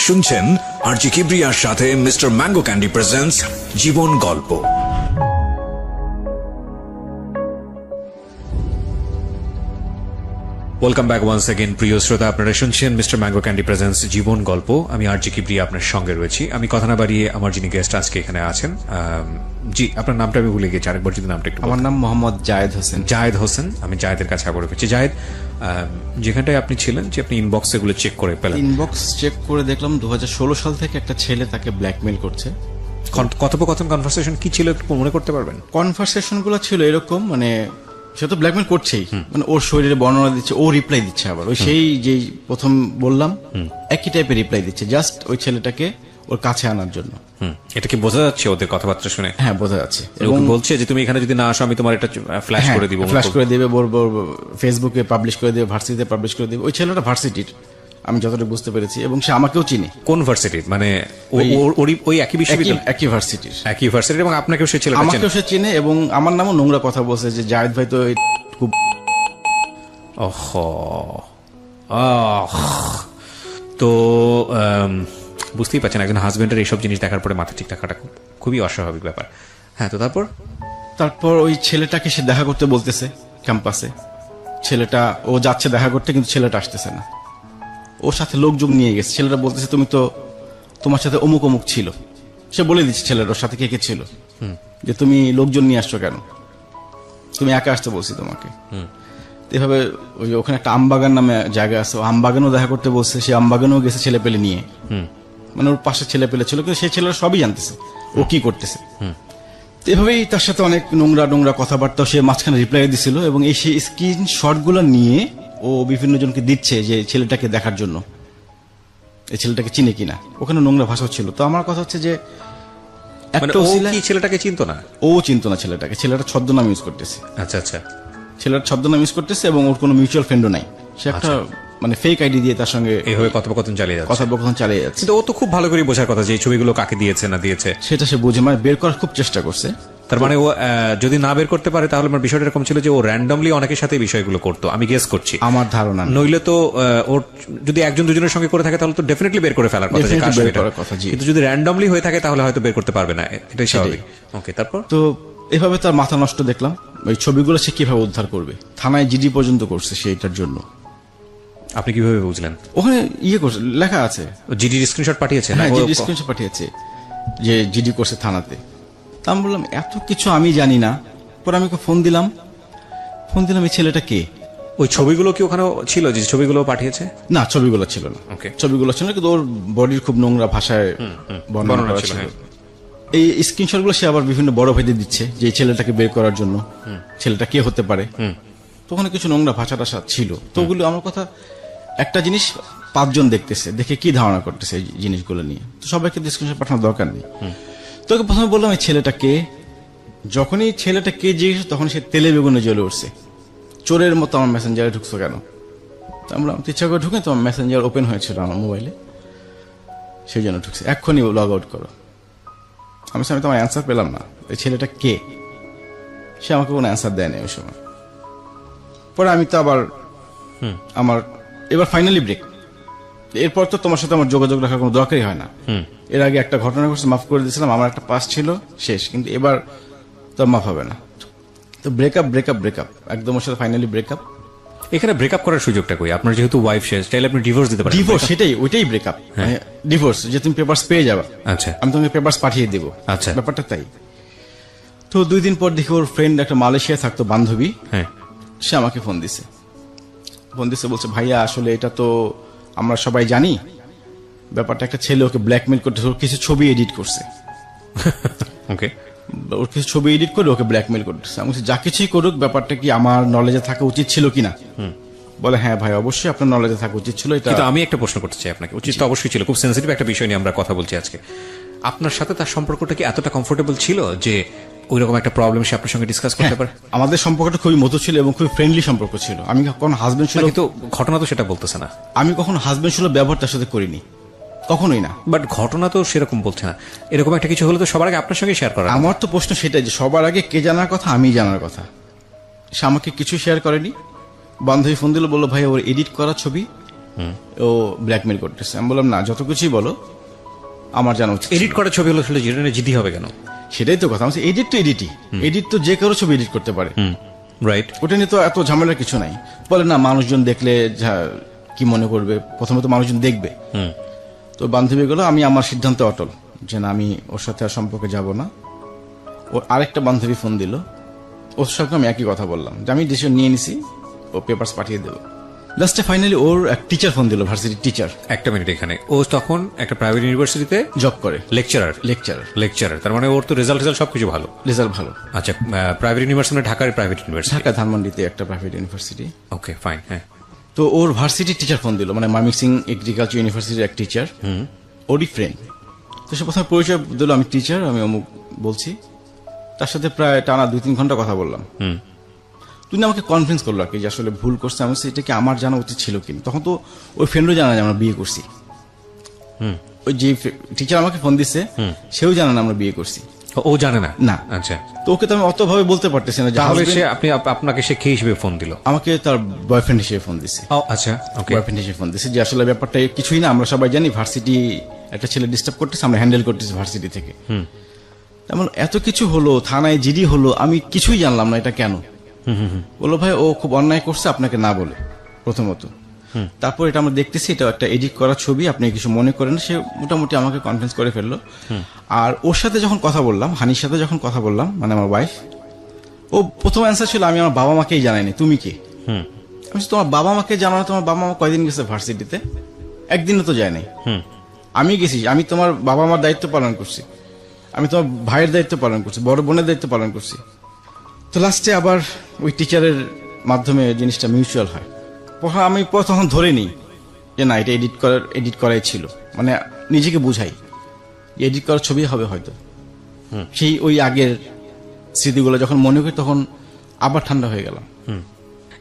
শুনছেন RJ কিবরিয়ার সাথে mister mango candy presents জীবন গল্প। Welcome back once again প্রিয় শ্রোতা, আপনারা শুনছেন mister mango candy presents জীবন গল্প। আমি আরজি কিবরিয়া আপনার সঙ্গে রয়েছি। আমি কথা না বাড়িয়ে আমার যিনি গেস্ট আজকে এখানে আছেন, জি আপনার নামটা আমি ভুলে গেছি, আরেকবার যদি নামটা একটু। আমার নাম মোহাম্মদ জায়েদ হোসেন। জায়েদ হোসেন, আমি জায়েদের কাছে আবার পেয়েছি। জায়েদ, যেখানটায় আপনি ছিলেন যে আপনি ইনবক্স এগুলো চেক করে পেলেন, ইনবক্স চেক করে দেখলাম 2016 সাল থেকে একটা ছেলে তাকে ব্ল্যাকমেইল করছে। কথোপকথন কনভারসেশন কি ছিল একটু মনে করতে পারবেন? কনভারসেশন গুলো ছিল এরকম, মানে সে তো ব্ল্যাকমেইল করছেই, মানে ওর শরীরে বর্ণনা দিচ্ছে, ও রিপ্লাই দিচ্ছে আবার ওই সেই যে প্রথম বললাম একই টাইপের রিপ্লাই দিচ্ছে, জাস্ট ওই ছেলেটাকে ওর কাছে আনার জন্য। এটা কি বোঝা যাচ্ছে ওদের কথাবার্তা শুনে? হ্যাঁ, বোঝা যাচ্ছে। এবং বলছে যে তুমি এখানে যদি না আসো আমি তোমার এটা ফ্ল্যাশ করে দিব, ফ্ল্যাশ করে দেবে, ফেসবুকে পাবলিশ করে দেবে, ভার্সিটিতে পাবলিশ করে দেবে। ওই ছেলেটা ভার্সিটির, আমি যতটুকু বুঝতে পেরেছি, এবং সে আমাকেও চিনে। কোন ভার্সিটির? মানে ওই একই বিশ্ববিদ্যালয়, একই ভার্সিটির, একই ভার্সিটির। এবং আপনাকেও সে ছেলেটা চেনে? আমাকেও সে চিনে, এবং আমার নামও নোংরা কথা বলছে যে জায়েদ ভাই তো খুব। তো বুঝতেই পারছেন একজন হাজবেন্ডের এইসব জিনিস দেখার পরে মাথা ঠিক থাকাটা খুবই অস্বাভাবিক ব্যাপার। হ্যাঁ, তো তারপর ওই ছেলেটাকে সে দেখা করতে বলতেছে ক্যাম্পাসে। ছেলেটা ও যাচ্ছে দেখা করতে, কিন্তু ছেলেটা আসতেছে না। ওর সাথে লোকজন নিয়ে গেছে। ছেলেটা বলতেছে তুমি তো, তোমার সাথে অমুক অমুক ছিল। সে বলে দিচ্ছে ছেলেটার সাথে কে কে ছিল, যে তুমি লোকজন নিয়ে আসছো কেন, তুমি একা আসতে বলছি তোমাকে। এভাবে ওই ওখানে একটা আমবাগান নামে জায়গা আছে, ও আমবাগানও দেখা করতে বলছে। সে আমবাগানও গেছে ছেলে পেলে নিয়ে, মানে ওর পাশে ছেলে পেলে ছিল, কিন্তু সেই ছেলেরা সবই জানতেছে ও কি করতেছে। এভাবেই তার সাথে অনেক নোংরা নোংরা কথাবার্তা সে মাঝখানে রিপ্লাই দিছিল, এবং এই সেই স্ক্রিনশট গুলো নিয়ে ও বিভিন্ন জনকে দিচ্ছে যে ছেলেটাকে দেখার জন্য, এই ছেলেটাকে চিনে কিনা। ওখানে নোংরা ভাষা ছিল। তো আমার কথা হচ্ছে যে ছেলেটাকে চিনতো না, ও চিনতো না ছেলেটাকে। ছেলেটা ছদ্মনাম ইউজ করতেছে। আচ্ছা আচ্ছা, ছেলেটা ছদ্মনাম ইউজ করতেছে, এবং ওর কোনো মিউচুয়াল ফ্রেন্ডও নাই। সে একটা মানে ফেক আইডি দিয়ে তার সঙ্গে এইভাবে কথোপকথন চালিয়ে যাচ্ছে। কিন্তু ও তো খুব ভালো করে বোঝার কথা যে এই ছবিগুলো কাকে দিয়েছে না দিয়েছে, সেটা সে বুঝে, মানে বের করার খুব চেষ্টা করছে। তার মানে ও যদি না বের করতে পারে তাহলে আমার বিষয়টা এরকম ছিল যে ও র্যান্ডমলি অনেকের সাথে বিষয়গুলো করতো, আমি গেস করছি, আমার ধারণা। নইলে তো ওর যদি একজন দুজনের সঙ্গে করে থাকে তাহলে তো ডেফিনেটলি বের করে ফেলার কথা, কিন্তু যদি র্যান্ডমলি হয়ে থাকে তাহলে হয়তো বের করতে পারবে না, এটাই স্বাভাবিক। ওকে, তারপর তো এভাবে তার মাথা নষ্ট দেখলাম। ওই ছবিগুলো সে কিভাবে উদ্ধার করবে, থানায় জিডি পর্যন্ত করছে সেইটার জন্য। আপনি কিভাবে বুঝলেন? ওখানে করছে, লেখা আছে, জিডির স্ক্রিনশট পাঠিয়েছে। হ্যাঁ, জিডি স্ক্রিনশট পাঠিয়েছে যে জিডি করছে থানাতে। তা আমি বললাম এত কিছু আমি জানি না। পরে আমি ফোন দিলাম, এই ছেলেটা কে? ওই ছবিগুলো কি ওখানে ছিল যে ছবিগুলো পাঠিয়েছে? না, ছবিগুলো ছিল না। ছবিগুলো ছিল না, কিন্তু ওর বডির খুব নোংরা ভাষায় বর্ণনা ছিল। এই স্ক্রিনশট গুলো সে আবার বিভিন্ন বড় ভাইদের দিচ্ছে যে এই ছেলেটাকে বের করার জন্য, ছেলেটা কে হতে পারে। তো ওখানে কিছু নোংরা ভাষা টাষা ছিল। তো ওগুলো আমার কথা, একটা জিনিস 5 জন দেখতেছে, দেখে কি ধারণা করতেছে এই জিনিসগুলো নিয়ে। তো সবাইকে স্ক্রিনশট পাঠানোর দরকার নেই। তোকে প্রথমে বললাম এই ছেলেটা কে। যখনই ছেলেটা কে জিজ্ঞেস, তখন সে তেলে বেগুনে জ্বলে উঠছে, চোরের মতো আমার মেসেঞ্জারে ঢুকছো কেন? আমি বললাম ইচ্ছা করে ঢুকে, তোমার মেসেঞ্জার ওপেন হয়েছিল আমার মোবাইলে, সেই জন্য ঢুকছে, এক্ষুনি লগ আউট করো। আমি তোমার অ্যান্সার পেলাম না, এই ছেলেটা কে? সে আমাকে কোনো অ্যান্সার দেয়নি ওই সময়। পরে আমি তো আবার আমার এবার ফাইনালি ব্রেক। এরপর তো তোমার সাথে আমার যোগাযোগ রাখার কোনো দরকারই হয় না। এর আগে একটা ঘটনা ঘটছে, মাফ করে দিয়েছিলাম, আমার একটা পাস ছিল, শেষ। কিন্তু এবার তো মাফ হবে না। তো ব্রেকআপ একদম ওর সাথে ফাইনালি ব্রেকআপ। এখানে ব্রেকআপ করার সুযোগটা কই? আপনার যেহেতু ওয়াইফ শেষ, চাইলে আপনি ডিভোর্স দিতে পারেন। ডিভোর্স, ওইটাই ব্রেকআপ, ডিভোর্স, যে তুমি পেপারস পেয়ে যাবা। আচ্ছা, আমি তোমাকে পেপারস পাঠিয়ে দেবো। আচ্ছা, ব্যাপারটা তাই। তো 2 দিন পর দেখি ওর ফ্রেন্ড একটা মালয়েশিয়ায় থাকতো, বান্ধবী, সে আমাকে ফোন দিছে, বলছে ভাইয়া আসলে এটা তো আমরা সবাই জানি ব্যাপারটা, একটা ছেলে ওকে ব্ল্যাকমেল করতে, ওর কিছু ছবি এডিট করছে। ওকে, ওর কিছু ছবি এডিট করে ওকে ব্ল্যাকমেল করতেছে। আমি যা কিছুই করুক, ব্যাপারটা কি আমার নলেজে থাকা উচিত ছিল কিনা? বলে হ্যাঁ ভাই, অবশ্যই আপনার নলেজে থাকা উচিত ছিল। এটা কিন্তু আমি একটা প্রশ্ন করতে চাই আপনাকে। উচিত তো অবশ্যই ছিল, খুব সেন্সিটিভ একটা বিষয় নিয়ে আমরা কথা বলছি আজকে। আপনার সাথে তার সম্পর্কটা কি এতটা কমফোর্টেবল ছিল যে ওইরকম একটা প্রবলেম সে আপনার সঙ্গে ডিসকাস করতে পারে? আমাদের সম্পর্কটা খুবই মধুর ছিল এবং খুবই ফ্রেন্ডলি সম্পর্ক ছিল। আমি কখনো হাজবেন্ড ছিল, কিন্তু ঘটনা তো সেটা বলতেছে না। আমি কখনো হাজবেন্ড ছিল ব্যবহার তার সাথে করিনি, কখনোই না। বাট ঘটনা তো সেরকম বলছে না। এরকম একটা কিছু হলে তো সবার আগে আপনার সঙ্গে শেয়ার করা। আমার তো প্রশ্ন সেটাই যে সবার আগে কে জানার কথা, আমি জানার কথা। সে আমাকে কিছু শেয়ার করেনি। বান্ধবী ফোন দিল, বললো ভাই ওর এডিট করা ছবি ও ব্ল্যাকমেল করতেছে। আমি বললাম না, যত কিছুই বলো আমার জানা উচিত। এডিট করা ছবি হলো আসলে জিডি হবে কেন? সেটাই তো কথা। এডিট তো এডিটই, এডিট তো যে কারো ছবি এডিট করতে পারে, রাইট? ওটা নিয়ে তো এত ঝামেলার কিছু নাই। বলে না মানুষজন দেখলে কি মনে করবে, প্রথমে তো মানুষজন দেখবে। তো বান্ধবী গুলো, আমি আমার সিদ্ধান্তে অটল যে না, আমি ওর সাথে আর সম্পর্কে যাব না। ওর আরেকটা বান্ধবী ফোন দিল, ওর সাথে আমি একই কথা বললাম যে আমি ডিসিশন নিয়ে নিছি, ও পেপারস পাঠিয়ে দেবো। লাস্টে ফাইনালি ওর এক টিচার ফোন দিল, ভার্সিটির টিচার। একটা মিনিট, এখানে ও তখন একটা প্রাইভেট ইউনিভার্সিটিতে জব করে, লেকচারার। তার মানে ওর তো রেজাল্ট সবকিছু ভালো। রেজাল্ট ভালো। আচ্ছা, প্রাইভেট ইউনিভার্সিটি মানে ঢাকার প্রাইভেট ইউনিভার্সিটি? ঢাকা ধানমন্ডিতে একটা প্রাইভেট ইউনিভার্সিটি। ওকে, ফাইন। হ্যাঁ, তো ওর ভার্সিটির টিচার ফোন দিল, মানে ময়মনসিংহ এগ্রিকালচার ইউনিভার্সিটির এক টিচার, ওরই ফ্রেন্ড। তো সে প্রথমে পরিচয় দিল, আমি টিচার, আমি অমুক বলছি। তার সাথে প্রায় টানা 2-3 ঘন্টা কথা বললাম। তুমি আমাকে কনফারেন্স করলো আর কি, যে আসলে ভুল করছে। আমি এটা কি আমার জানা উচিত ছিল কিনা। তখন তো ওই ফ্রেন্ডও জানা যে আমরা বিয়ে করছি। ওই যে টিচার আমাকে ফোন দিচ্ছে, সেও জানে না আমরা বিয়ে করছি। ও জানে না? না। আচ্ছা, তো ওকে তো আমি অতভাবে বলতে পারতেছি না। তাহলে সে আপনাকে সে কে হিসেবে ফোন দিল? আমাকে তার বয়ফ্রেন্ড হিসেবে ফোন দিছে। আচ্ছা, ওকে, বয়ফ্রেন্ড হিসেবে ফোন দিছে, যে আসলে ব্যাপারটা কিছুই না, আমরা সবাই জানি ভার্সিটি একটা ছেলে ডিস্টার্ব করতেছে, আমরা হ্যান্ডেল করতেছি ভার্সিটি থেকে। তেমন এত কিছু হলো, থানায় জিডি হলো, আমি কিছুই জানলাম না এটা কেন। বললো ভাই ও খুব অন্যায় করছে আপনাকে না বলে, প্রথমত। তারপর এটা আমরা দেখতেছি, এটা একটা এডিট করা ছবি, আপনি কিছু মনে করেন। সে মোটামুটি আমাকে কনফারেন্স করে ফেললো। আর ওর সাথে যখন কথা বললাম, হানির সাথে যখন কথা বললাম, মানে আমার ওয়াইফ, ও প্রথম অ্যান্সার ছিল আমি আমার বাবা মাকেই জানাইনি, তুমি কে? আমি তোমার বাবা মাকে জানানো, তোমার বাবা মা কয়দিন গেছে ভার্সিটিতে? একদিনও তো যায় নাই। আমি গেছি, আমি তোমার বাবা মার দায়িত্ব পালন করছি, আমি তোমার ভাইয়ের দায়িত্ব পালন করছি, বড় বোনের দায়িত্ব পালন করছি। তো লাস্টে আবার ওই টিচারের মাধ্যমে জিনিসটা মিউচুয়াল হয়। আমি তখন ধরে নিই যে না, এটা এডিট করাই ছিল, মানে নিজেকে বুঝাই এডিট করার ছবি হবে হয়তো। সেই ওই আগের স্মৃতিগুলো যখন মনে করি, তখন আবার ঠান্ডা হয়ে গেলাম।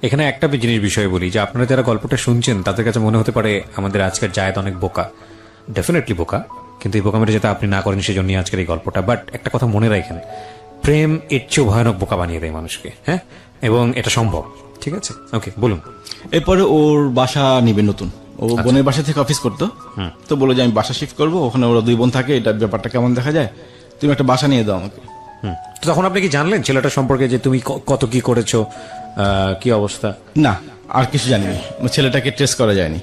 এখানে একটা জিনিস বিষয়ে বলি, যে আপনারা যারা গল্পটা শুনছেন তাদের কাছে মনে হতে পারে আমাদের আজকের জায়েদ অনেক বোকা। ডেফিনেটলি বোকা, কিন্তু এই বোকামিটা যাতে আপনি না করেন সেজন্য আজকের এই গল্পটা। বাট একটা কথা মনে রাখেন, প্রেম এর চেয়েও ভয়ানক বোকা বানিয়ে দেয় মানুষকে। হ্যাঁ, এবং এটা সম্ভব। ঠিক আছে, ওকে, বলুন। এরপরে ওর বাসা নিবে নতুন, ও বোনের বাসা থেকে অফিস করতো। তো বলে যে আমি বাসা শিফট করবো, ওখানে ওরা 2 বোন থাকে, এটা ব্যাপারটা কেমন দেখা যায়, তুমি একটা বাসা নিয়ে দাও আমাকে। তো তখন আপনি কি জানলেন ছেলেটার সম্পর্কে, যে তুমি কত কি করেছো, কি অবস্থা? না, আর কিছু জানিনি। ছেলেটাকে ট্রেস করা যায়নি,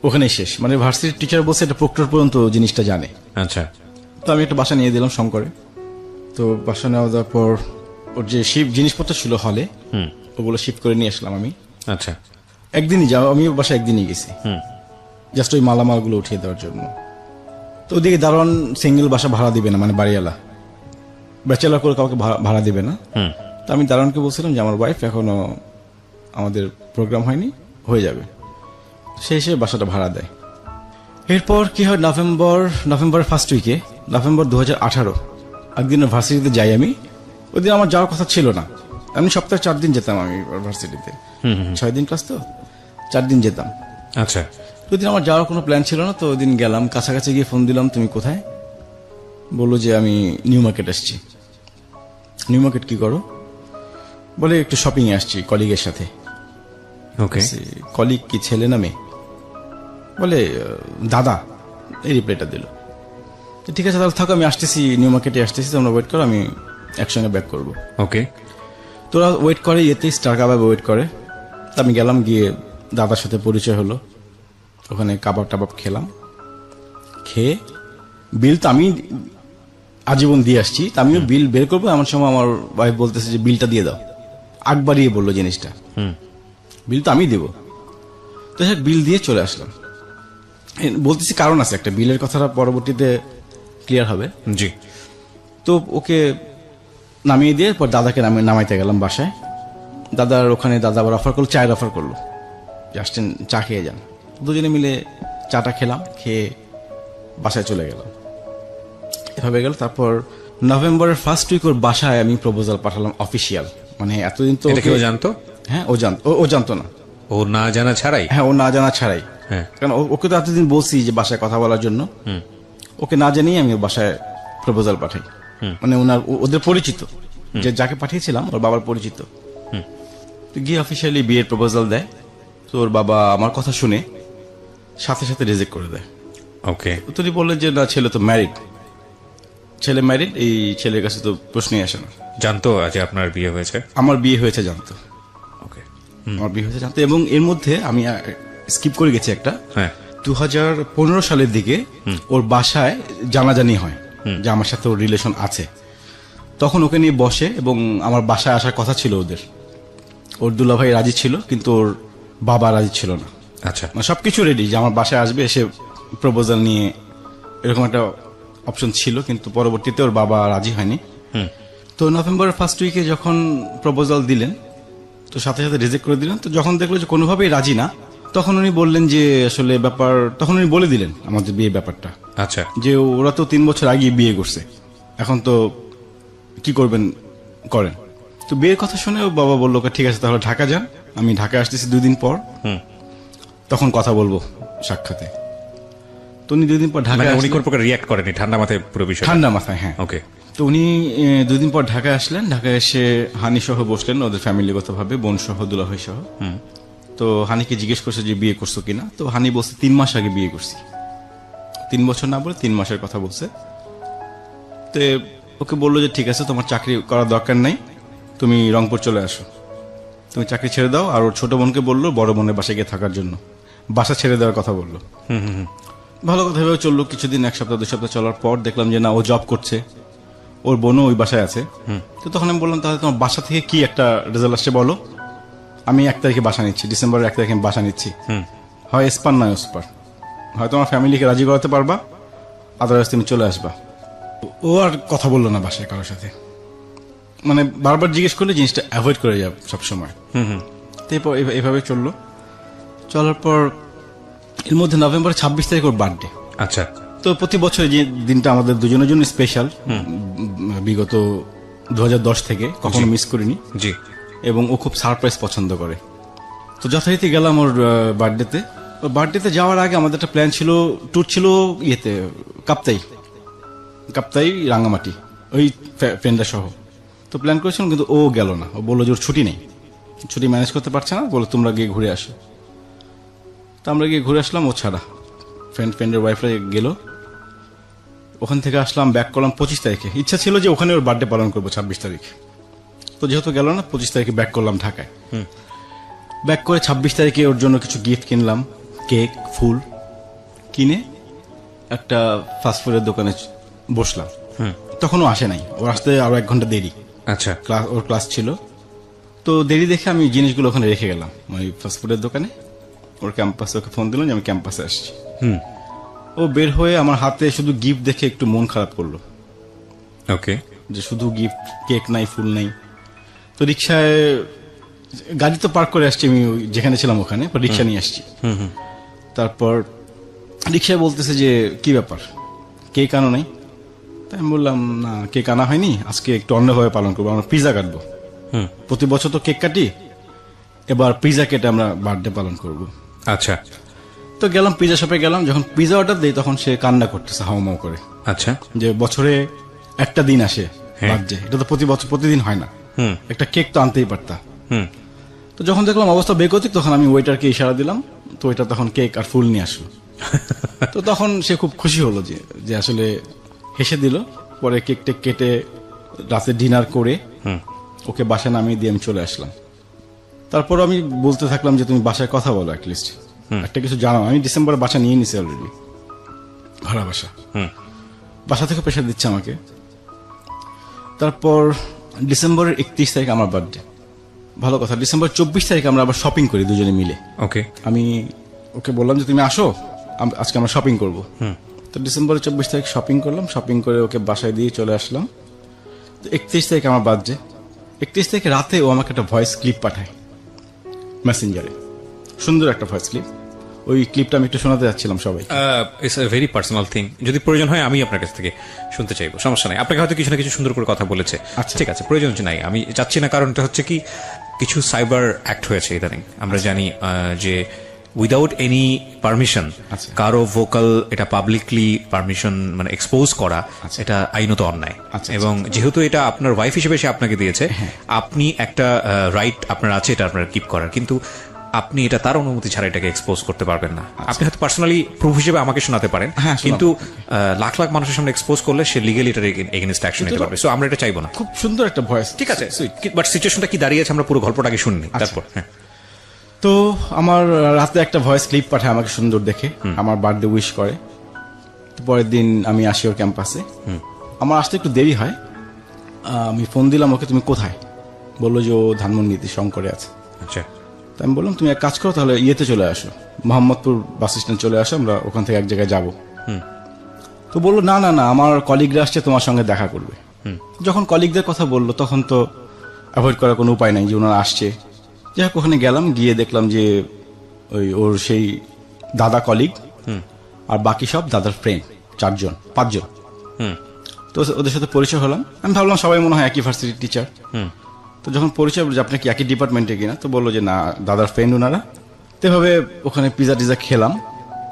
ওখানেই শেষ। মানে ভার্সিটির টিচার বলছে এটা প্রক্টর পর্যন্ত জিনিসটা জানে। আচ্ছা, তো আমি একটা বাসা নিয়ে দিলাম শঙ্করে। তো বাসা নেওয়া দেওয়ার পর ওর যে জিনিসপত্র ছিল হলে, ওগুলো শিফট করে নিয়ে আসলাম আমি। আচ্ছা, একদিনই যাও, আমি বাসা একদিনই গেছি, জাস্ট ওই মালামালগুলো উঠিয়ে দেওয়ার জন্য। তো ওদিকে দারোয়ান সিঙ্গেল বাসা ভাড়া দিবে না, মানে বাড়িওয়ালা ব্যাচেলার করে কাউকে ভাড়া দিবে না। তো আমি দারোয়ানকে বলছিলাম যে আমার ওয়াইফ এখনো আমাদের প্রোগ্রাম হয়নি, হয়ে যাবে। সে এসে বাসাটা ভাড়া দেয়। এরপর কি হয়, নভেম্বরের ফার্স্ট উইকে, নভেম্বর 2018, একদিন ভার্সিটিতে যাই আমি। ওই দিন আমার যাওয়ার কথা ছিল না, আমি সপ্তাহে 4 দিন যেতাম আমি ভার্সিটিতে, 6 দিন ক্লাস, তো 4 দিন যেতাম। আচ্ছা, ওই দিন আমার যাওয়ার কোনো প্ল্যান ছিল না। তো ওই দিন গেলাম, কাছাকাছি গিয়ে ফোন দিলাম, তুমি কোথায়? বললো যে আমি নিউ মার্কেট আসছি। নিউ মার্কেট কি করো? বলে একটু শপিং এ আসছি কলিগের সাথে। ওকে, কলিগ কি ছেলে না মেয়ে? বলে দাদা, এই রিপ্লাইটা দিল। ঠিক আছে তাহলে থাকো, আমি আসতেছি, নিউ মার্কেটে আসতেছি, তোমরা ওয়েট করো, আমি একসঙ্গে ব্যাক করবো। ওকে, তোরা ওয়েট করে, ইয়েতেই স্টার কাবাব ওয়েট করে। তা আমি গেলাম, গিয়ে দাদার সাথে পরিচয় হলো, ওখানে কাবাব টাবাব খেলাম। খেয়ে বিল তো আমি আজীবন দিয়ে আসছি, তা আমিও বিল বের করবো, এমন সময় আমার ওয়াইফ বলতেছে যে বিলটা দিয়ে দাও। আগবাড়িয়ে বললো জিনিসটা, বিল তো আমি দেবো। তো বিল দিয়ে চলে আসলাম। বলতেছি কারণ আছে একটা, বিলের কথাটা পরবর্তীতে ক্লিয়ার হবে। জি। তো ওকে নামিয়ে দিয়ে পর দাদাকে নামাইতে গেলাম বাসায়। দাদার ওখানে দাদা আবার অফার করলো, চায়ের অফার করলো, আসছেন চা খেয়ে যান। দুজনে মিলে চাটা খেলাম, খেয়ে বাসায় চলে গেলাম। এভাবে গেল। তারপর নভেম্বরের ফার্স্ট উইক ওর বাসায় আমি প্রপোজাল পাঠালাম অফিসিয়াল, মানে এতদিন তো এটা কেউ জানতো? হ্যাঁ, ও জানতো না। ও না জানা ছাড়াই? হ্যাঁ, ও না জানা ছাড়াই। হ্যাঁ, কারণ ওকে তো এতদিন বলছি যে বাসায় কথা বলার জন্য, ওকে না জানিয়ে আমি ওর বাসায় প্রপোজাল পাঠাই। মানে ওদের পরিচিত, যে যাকে পাঠিয়েছিলাম ওর বাবার পরিচিত। তো গিয়ে অফিসিয়ালি বিয়ের প্রপোজাল দেয়। তো ওর বাবা আমার কথা শুনে সাথে সাথে রিজেক্ট করে দেয়। ওকে। তিনি বললেন যে না, ছেলে তো ম্যারিড, ছেলে ম্যারিড, এই ছেলের কাছে তো প্রশ্নই আসে না। জানতো যে আপনার বিয়ে হয়েছে? আমার বিয়ে হয়েছে জানতো। ওকে। আমার বিয়ে হয়েছে জানতো। এবং এর মধ্যে আমি স্কিপ করে গেছি একটা, হ্যাঁ, 2015 সালের দিকে ওর বাসায় জানাজানি হয় যে আমার সাথে ওর রিলেশন আছে। তখন ওকে নিয়ে বসে এবং আমার বাসায় আসার কথা ছিল ওদের। ওর দুলাভাই রাজি ছিল, কিন্তু ওর বাবা রাজি ছিল না। আচ্ছা। মানে সবকিছু রেডি যে আমার বাসায় আসবে, এসে প্রপোজাল নিয়ে, এরকম একটা অপশন ছিল, কিন্তু পরবর্তীতে ওর বাবা রাজি হয়নি। তো নভেম্বরের ফার্স্ট উইকে যখন প্রপোজাল দিলেন, তো সাথে সাথে রিজেক্ট করে দিলেন। তো যখন দেখলো যে কোনোভাবেই রাজি না, তখন উনি বললেন যে আসলে ব্যাপার, তখন উনি বলে দিলেন আমাদের বিয়ে ব্যাপারটা। আচ্ছা। যে ওরা তো 3 বছর আগে বিয়ে করছে, এখন তো কি করবেন করেন। তো বিয়ের কথা শুনে ও বাবা বললো ঠিক আছে তাহলে ঢাকা যান, আমি ঢাকা আসতেছি 2 দিন পর, তখন কথা বলবো সাক্ষাতে। তো উনি 2 দিন পর ঢাকা, উনি কোন প্রকার রিয়াক্ট করেনি? ঠান্ডা মাথায় পুরো বিষয়? ঠান্ডা মাথায়, হ্যাঁ। ওকে। তো উনি 2 দিন পর ঢাকায় আসলেন। ঢাকায় এসে হানি সহ বসলেন, ওদের ফ্যামিলিগত ভাবে, বোন সহ, দুলাভাই সহ। তো হানিকে জিজ্ঞেস করছে যে বিয়ে করছো কিনা। তো হানি বলছে 3 মাস আগে বিয়ে করছি। 3 বছর না বলে 3 মাসের কথা বলছে। তো ওকে বললো যে ঠিক আছে, তোমার চাকরি করার দরকার নাই, তুমি রংপুর চলে আসো, তুমি চাকরি ছেড়ে দাও। আর ওর ছোট বোনকে বললো বড় বোনের বাসায় গিয়ে থাকার জন্য, বাসা ছেড়ে দেওয়ার কথা বললো। ভালো কথা ভেবে চললো কিছুদিন, 1 সপ্তাহ 2 সপ্তাহ চলার পর দেখলাম যে না, ও জব করছে, ওর বোনও ওই বাসায় আছে। তো তখন আমি বললাম তাহলে তোমার বাসা থেকে কি একটা রেজাল্ট আসছে বলো, আমি 1 তারিখে বাসা নিচ্ছি, ডিসেম্বরের 1 তারিখে আমি বাসা নিচ্ছি। হয় এসপার নয় ওসপার, হয় তোমার ফ্যামিলিকে রাজি করাতে পারবা, আদারওয়াইজ তুমি চলে আসবা। ও আর কথা বললো না বাসায় কারোর সাথে, মানে বারবার জিজ্ঞেস করলে জিনিসটা অ্যাভয়েড করে যাবে সবসময়। তো এভাবে চললো। চলার পর এর মধ্যে নভেম্বরের 26 তারিখ ওর বার্থডে। আচ্ছা। তো প্রতি বছর যে দিনটা আমাদের দুজনের জন্য স্পেশাল, বিগত 2010 থেকে কখনো মিস করিনি। জি। এবং ও খুব সারপ্রাইজ পছন্দ করে। তো যথারীতি গেলাম ওর বার্থডেতে। ওর বার্থডেতে যাওয়ার আগে আমাদের একটা প্ল্যান ছিল, ট্যুর ছিল ইয়েতে, কাপ্তাই রাঙ্গামাটি, ওই ফ্রেন্ডরা সহ। তো প্ল্যান করেছিলাম, কিন্তু ও গেল না। ও বললো যে ওর ছুটি নেই, ছুটি ম্যানেজ করতে পারছে না, বলে তোমরা গিয়ে ঘুরে আসো। তো আমরা গিয়ে ঘুরে আসলাম, ও ছাড়া। ফ্রেন্ডের ওয়াইফরা গেল, ওখান থেকে আসলাম, ব্যাক করলাম 25 তারিখে। ইচ্ছা ছিল যে ওখানে ওর বার্থডে পালন করবো 26 তারিখ। তো যেহেতু গেল না, 25 তারিখে ব্যাক করলাম ঢাকায়। ব্যাক করে 26 তারিখে ওর জন্য কিছু গিফট কিনলাম, কেক, ফুল কিনে একটা ফাস্টফুডের দোকানে বসলাম। তখনও আসে নাই, ওর আসতে আরো 1 ঘন্টা দেরি। আচ্ছা। ওর ক্লাস ছিল। তো দেরি দেখে আমি জিনিসগুলো ওখানে রেখে গেলাম ওই ফাস্টফুডের দোকানে। ওর ক্যাম্পাসে, ওকে ফোন দিলাম যে আমি ক্যাম্পাসে আসছি। ও বের হয়ে আমার হাতে শুধু গিফট দেখে একটু মন খারাপ করলো। ওকে। যে শুধু গিফট, কেক নাই, ফুল নাই। তো রিক্সায়, গাড়ি তো পার্ক করে আসছি আমি যেখানে ছিলাম ওখানে, রিক্সা নিয়ে আসছি। তারপর রিক্সায় বলতেছে যে কি ব্যাপার, কেক আনো নাই? তাই আমি বললাম না, কেক আনা হয়নি, আজকে একটু অন্যভাবে পালন করবো, আমরা পিজা কাটবো। প্রতি বছর তো কেক কাটি, এবার পিজা কেটে আমরা বার্থডে পালন করব। আচ্ছা। তো গেলাম পিজা শপে, গেলাম, যখন পিজা অর্ডার দিই তখন সে কান্না করতেছে হাউমাউ করে। আচ্ছা। যে বছরে একটা দিন আসে বার্থডে, এটা তো প্রতি বছর প্রতিদিন হয় না, একটা কেক তো আনতেই পারতা। তো যখন দেখলাম অবস্থা বেগতিক, তখন আমি ওয়েটারকে ইশারা দিলাম। তো ওইটা তখন কেক আর ফুল নিয়ে আসলো। তো তখন সে খুব খুশি হলো যে আসলে হেসে দিল। পরে কেক টেক কেটে রাতে ডিনার করে ওকে বাসায় নামিয়ে দিয়ে আমি চলে আসলাম। তারপর আমি বলতে থাকলাম যে তুমি বাসায় কথা বলো, অ্যাটলিস্ট একটা কিছু জানাও। আমি ডিসেম্বরে বাসা নিয়ে নিছি অলরেডি, ভাড়া বাসা। বাসা থেকে প্রেশার দিচ্ছে আমাকে। তারপর ডিসেম্বরের 31 তারিখ আমার বার্থডে। ভালো কথা, ডিসেম্বর 24 তারিখ আমরা আবার শপিং করি দুজনে মিলে। ওকে। আমি ওকে বললাম যে তুমি আসো, আজকে আমরা শপিং করবো। তো ডিসেম্বরের 24 তারিখ শপিং করলাম, শপিং করে ওকে বাসায় দিয়ে চলে আসলাম। 31 তারিখ আমার বার্থডে। 31 তারিখে রাতে ও আমাকে একটা ভয়েস ক্লিপ পাঠায় মেসেঞ্জারে, সুন্দর একটা ভয়েস ক্লিপ। ও ওই ক্লিপটা আমি একটু শোনাতে যাচ্ছিলাম সবাই। It's a very personal thing, যদি প্রয়োজন হয় আমি আপনার কাছ থেকে শুনতে চাইবো, সমস্যা নাই। আপনাকে হয়তো কিছু না কিছু সুন্দর করে কথা বলেছে, ঠিক আছে, প্রয়োজন নাই, আমি চাচ্ছি না। কারণটা হচ্ছে কি, কিছু সাইবার অ্যাক্ট হয়েছে ইদানিং, আমরা জানি যে উইদাউট এনি পারমিশন কারো ভোকাল এটা পাবলিকলি পারমিশন মানে এক্সপোজ করা, এটা আইনত অন্যায়। এবং যেহেতু এটা আপনার ওয়াইফ হিসেবে সে আপনাকে দিয়েছে, আপনি একটা রাইট আপনার আছে এটা আপনার কিপ করার, কিন্তু আপনি এটা তার অনুমতি ছাড়া এটাকে এক্সপোজ করতে পারবেন না। আপনি হয়তো পার্সোনালি প্রুফ হিসেবে আমাকে শোনাতে পারেন, কিন্তু লাখ লাখ মানুষের সামনে এক্সপোজ করলে সে লিগ্যালি এটার এগেইনস্ট অ্যাকশন নিতে পারবে। সো আমরা এটা চাইবো না। খুব সুন্দর একটা ভয়েস, ঠিক আছে, বাট সিচুয়েশনটা কি দাঁড়িয়েছে আমরা পুরো গল্পটা আগে শুনি, তারপর। তো আমার রাতে একটা ভয়েস ক্লিপ পাঠায় আমাকে সুন্দর দেখে, আমার বার্থডে উইশ করে। পরের দিন আমি আসি ওর ক্যাম্পাসে, আমার আসতে একটু দেরি হয়। আমি ফোন দিলাম ওকে, তুমি কোথায়? বললো যে ও ধানমন্ডিতে শঙ্করে আছে। আচ্ছা, তো আমি বললাম তুমি এক কাজ করো, তাহলে ইয়েতে চলে আসো, মোহাম্মদপুর বাস স্ট্যান্ড চলে আসো, আমরা ওখান থেকে এক জায়গায় যাবো। তো বললো না না না, আমার কলিগরা আসছে, তোমার সঙ্গে দেখা করবে। যখন কলিগদের কথা বললো তখন তো অ্যাভয়েড করার কোনো উপায় নাই যে ওনারা আসছে। যাই হোক, ওখানে গেলাম, গিয়ে দেখলাম যে ওর সেই দাদা কলিগ আর বাকি সব দাদার ফ্রেন্ড, 5জন। তো ওদের সাথে পরিচয় হলাম। আমি ভাবলাম সবাই মনে হয় একই ভার্সিটির টিচার। তো যখন পরিচয় বলছে আপনি কি একই ডিপার্টমেন্টে কিনা, তো বললো যে না, দাদার ফ্রেন্ড ওনারা। তো এভাবে ওখানে পিজা টিজা খেলাম।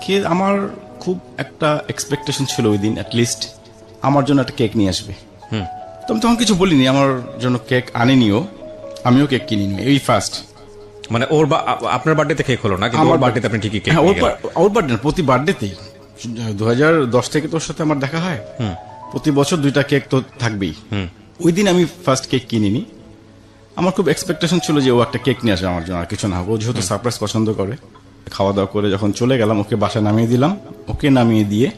খেয়ে আমার খুব একটা এক্সপেকটেশন ছিল ওই দিন অ্যাটলিস্ট আমার জন্য একটা কেক নিয়ে আসবে। তো আমি তখন কিছু বলিনি, আমার জন্য কেক আনেনিও, আমিও কেক কিনিনি, এই ফার্স্ট। মানে ওর আপনার বার্থডেতে কেক হলো না, কিন্তু ওর বার্থডেতে আপনি ঠিকই কেক। ওর বার্থডে প্রতি বার্থডেতেই 2010 থেকে তোর সাথে আমার দেখা হয়, প্রতি বছর 2টা কেক তো থাকবেই। ওই দিন আমি ফার্স্ট কেক কিনিনি। আমার খুব এক্সপেকটেশন ছিল যে ও একটা কেক নিয়ে আসবে আমার জন্য, আর কিছু না হোক। ও যেহেতু সারপ্রাইজ পছন্দ করে। খাওয়া দাওয়া করে যখন চলে গেলাম, ওকে বাসা নামিয়ে দিলাম। ওকে নামিয়ে দিয়ে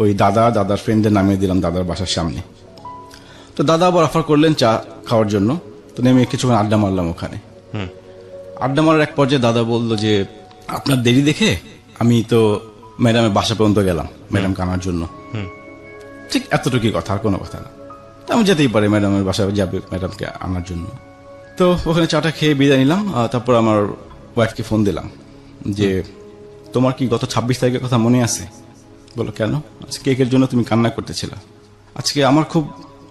ওই দাদার ফ্রেন্ডদের নামিয়ে দিলাম দাদার বাসার সামনে। তো দাদা আবার অফার করলেন চা খাওয়ার জন্য। তো নেমে কিছুক্ষণ আড্ডা মারলাম ওখানে। আড্ডা মারার এক পর্যায়ে দাদা বললো যে আপনার দেরি দেখে আমি তো ম্যাডামের বাসা পর্যন্ত গেলাম ম্যাডামকে আনার জন্য। ঠিক এতটুকুই কথা, আর কোনো কথা না। আমি যেতেই পারি, ম্যাডামের বাসায় যাবে ম্যাডামকে আনার জন্য। তো ওখানে চাটা খেয়ে বিদায় নিলাম। তারপর আমার ওয়াইফকে ফোন দিলাম যে তোমার কি গত 26 তারিখের কথা মনে আছে? বলো কেন? আজকে কেকের জন্য তুমি কান্না করতেছিল। আজকে আমার খুব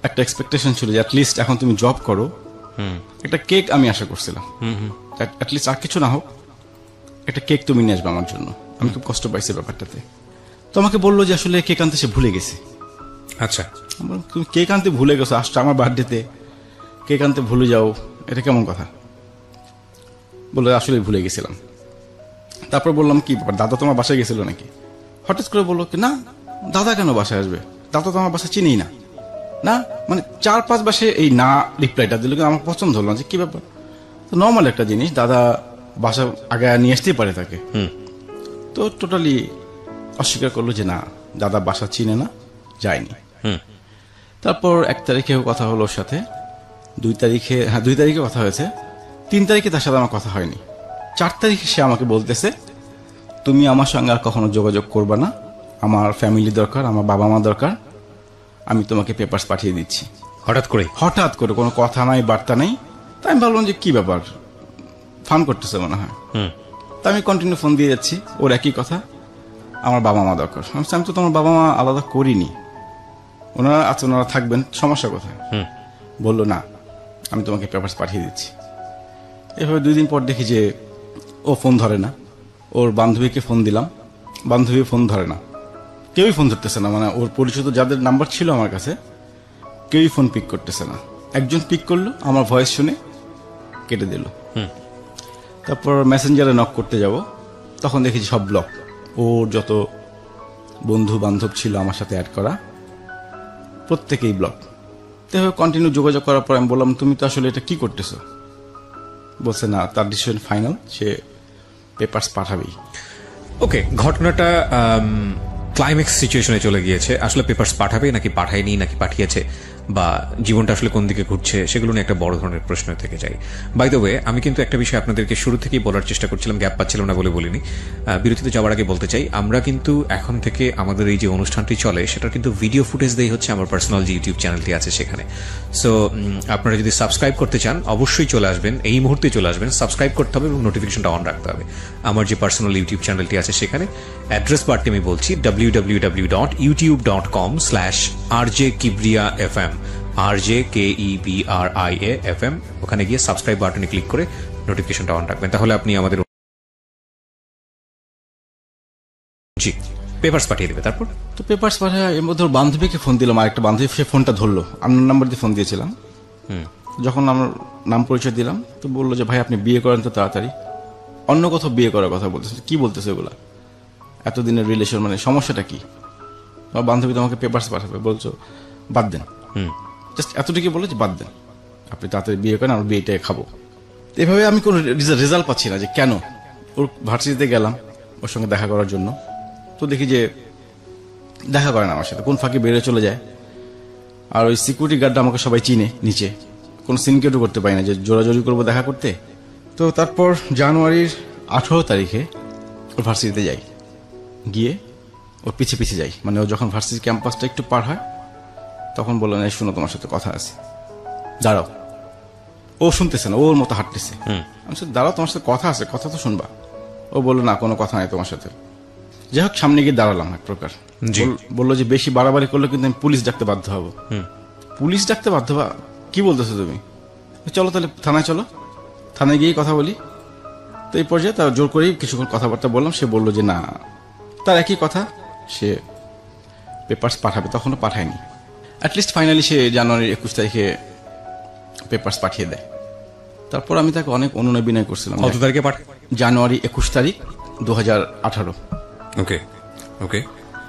একটা এক্সপেকটেশন ছিল যে অ্যাটলিস্ট এখন তুমি জব করো, একটা কেক আমি আশা করছিলাম, অ্যাটলিস্ট আর কিছু না হোক একটা কেক তুমি নিয়ে আসবে আমার জন্য। আমি খুব কষ্ট পাইছি ব্যাপারটাতে। তো আমাকে বললো যে আসলে কেক আনতে সে ভুলে গেছে। আচ্ছা, তুমি কেক আনতে ভুলে গেছো, আসছো আমার বার্থডেতে, কেক আনতে ভুলে যাও, এটা কেমন কথা? বলে আসলে ভুলে গেছিলাম। তারপর বললাম কি ব্যাপার, দাদা তোমার বাসায় গেছিল নাকি? হঠাৎ করে বললো না, দাদা কেন বাসায় আসবে? দাদা তো আমার বাসা চিনিই না। না মানে 4-5 বাসে এই না রিপ্লাইটা দিল, কিন্তু আমার পছন্দ হলো না যে কি ব্যাপার। তো নর্মাল একটা জিনিস, দাদা বাসা আগে নিয়ে আসতেই পারে তাকে। তো টোটালি অস্বীকার করলো যে না, দাদা বাসা চিনে না, যায়নি। তারপর 1 তারিখে কথা হলো ওর সাথে, 2 তারিখে কথা হয়েছে, 3 তারিখে তার সাথে আমার কথা হয়নি। 4 তারিখে সে আমাকে বলতেছে তুমি আমার সঙ্গে আর কখনো যোগাযোগ করবে না, আমার ফ্যামিলি দরকার, আমার বাবা মা দরকার, আমি তোমাকে পেপারস পাঠিয়ে দিচ্ছি। হঠাৎ করে কোনো কথা নাই, বার্তা নাই। তাই আমি ভাবলাম যে কি ব্যাপার, ফান করতেছে মনে হয়। তা আমি কন্টিনিউ ফোন দিয়ে যাচ্ছি, ওর একই কথা, আমার বাবা মা দরকার। আমি তো তোমার বাবা মা আলাদা করিনি, ওনারা আছে, ওনারা থাকবেন, সমস্যা কোথায়? বললো না, আমি তোমাকে পেপারস পাঠিয়ে দিচ্ছি। এভাবে 2 দিন পর দেখি যে ও ফোন ধরে না। ওর বান্ধবীকে ফোন দিলাম, বান্ধবী ফোন ধরে না, কেউই ফোন ধরতেছে না। মানে ওর পরিচিত যাদের নাম্বার ছিল আমার কাছে, কেউই ফোন পিক করতেছে না। একজন পিক করলো, আমার ভয়েস শুনে কেটে দিল। তারপর মেসেঞ্জারে নক করতে যাব, তখন দেখি সব ব্লক। ওর যত বন্ধু বান্ধব ছিল আমার সাথে অ্যাড করা, প্রত্যেকেই ব্লক। তো কন্টিনিউ যোগাযোগ করার পর আমি বললাম তুমি তো আসলে এটা কি করতেছো? বলছে না, তার ডিসিশন ফাইনাল, সে পেপারস পাঠাবেই। ওকে, ঘটনাটা ক্লাইম্যাক্স সিচুয়েশনে চলে গিয়েছে। আসলে পেপারস পাঠাবে নাকি পাঠায়নি নাকি পাঠিয়েছে বা জীবনটা আসলে কোন দিকে ঘুরছে সেগুলো নিয়ে একটা বড় ধরনের প্রশ্ন থেকে যায়। বাই দ্য ওয়ে, আমি কিন্তু একটা বিষয় আপনাদেরকে শুরু থেকেই বলার চেষ্টা করছিলাম, গ্যাপ পাচ্ছিলাম না বলে বলিনি। বিরতিতে যাওয়ার আগে বলতে চাই, আমরা কিন্তু এখন থেকে আমাদের এই যে অনুষ্ঠানটি চলে সেটার কিন্তু ভিডিও ফুটেজ দেই হচ্ছে আমার পার্সোনাল যে ইউটিউব চ্যানেলটি আছে সেখানে। সো আপনারা যদি সাবস্ক্রাইব করতে চান অবশ্যই চলে আসবেন, এই মুহূর্তে চলে আসবেন, সাবস্ক্রাইব করতে হবে এবং নোটিফিকেশনটা অন রাখতে হবে। আমার যে পার্সোনাল ইউটিউব চ্যানেলটি আছে সেখানে অ্যাড্রেস বারটি আমি বলছি www.youtube.com/RJKibriya FM, RJKEBRIA FM। ওখানে গিয়ে সাবস্ক্রাইব বাটনে ক্লিক করে নোটিফিকেশনটা অন রাখবেন, তাহলে আপনি আমাদের জি পেপারস পাঠিয়ে দেবে। তারপর তো পেপারস পাঠায়, এর মধ্যে বান্ধবীকে ফোন দিলাম, আরেকটা বান্ধবী, সে ফোনটা ধরলো, আননোন নাম্বার দিয়ে ফোন দিয়েছিলাম। যখন আমার নাম পরিচয় দিলাম তো বললো যে ভাই আপনি বিয়ে করেন তো তাড়াতাড়ি, অন্য কোথাও বিয়ে করার কথা বলতেছে। কি বলতেছে ওগুলা, এতদিনের রিলেশন, মানে সমস্যাটা কি? আমার বান্ধবী তোমাকে পেপারস পাঠাবে, বলছো বাদ দেন, জাস্ট এতটুকু বলে যে বাদ দেন, আপনি তাড়াতাড়ি বিয়ে করেন, আমরা বিয়েটাই খাবো। এভাবে আমি কোনো রেজাল্ট পাচ্ছি না যে কেন। ওর ভার্সিটিতে গেলাম ওর সঙ্গে দেখা করার জন্য, তো দেখি যে দেখা করে না আমার সাথে, কোন ফাঁকে বেরিয়ে চলে যায়। আর ওই সিকিউরিটি গার্ডটা আমাকে সবাই চিনে, নিচে কোনো সিনকেটও করতে পারি না যে জোরাজোরি করবো দেখা করতে। তো তারপর জানুয়ারির 18 তারিখে ওর ভার্সিটিতে যাই, গিয়ে ওর পিছে পিছে যাই, মানে ও যখন ভার্সিটি ক্যাম্পাসটা একটু পার হয় তখন বললো না শুনো তোমার সাথে কথা আছে, দাঁড়াও। ও শুনতেছে না, ওর মতো হাঁটতেছে। আমি সাথে দাঁড়াও, তোমার সাথে কথা আছে, কথা তো শুনবা। ও বললো না কোনো কথা নাই তোমার সাথে। যাই হোক সামনে গিয়ে দাঁড়ালাম এক প্রকার, বললো যে বেশি বাড়াবাড়ি করলে কিন্তু আমি পুলিশ ডাকতে বাধ্য হবো। পুলিশ ডাকতে বাধ্য হবা? কি বলতেছো তুমি? চলো তাহলে থানায় চলো, থানায় গিয়ে কথা বলি। তো এই পর্যায়ে তার জোর করেই কিছুক্ষণ কথাবার্তা বললাম। সে বললো যে না, তার একই কথা, সে পেপারস পাঠাবে, তখনও পাঠায়নি। অ্যাটলিস্ট ফাইনালি সে জানুয়ারির 21 তারিখে পেপারস পাঠিয়ে দেয়। তারপর আমি তাকে অনেক অনুনয় বিনয় করছিলাম। কত তারিখে পাঠায়? জানুয়ারি 21 তারিখ 2018। ওকে ওকে।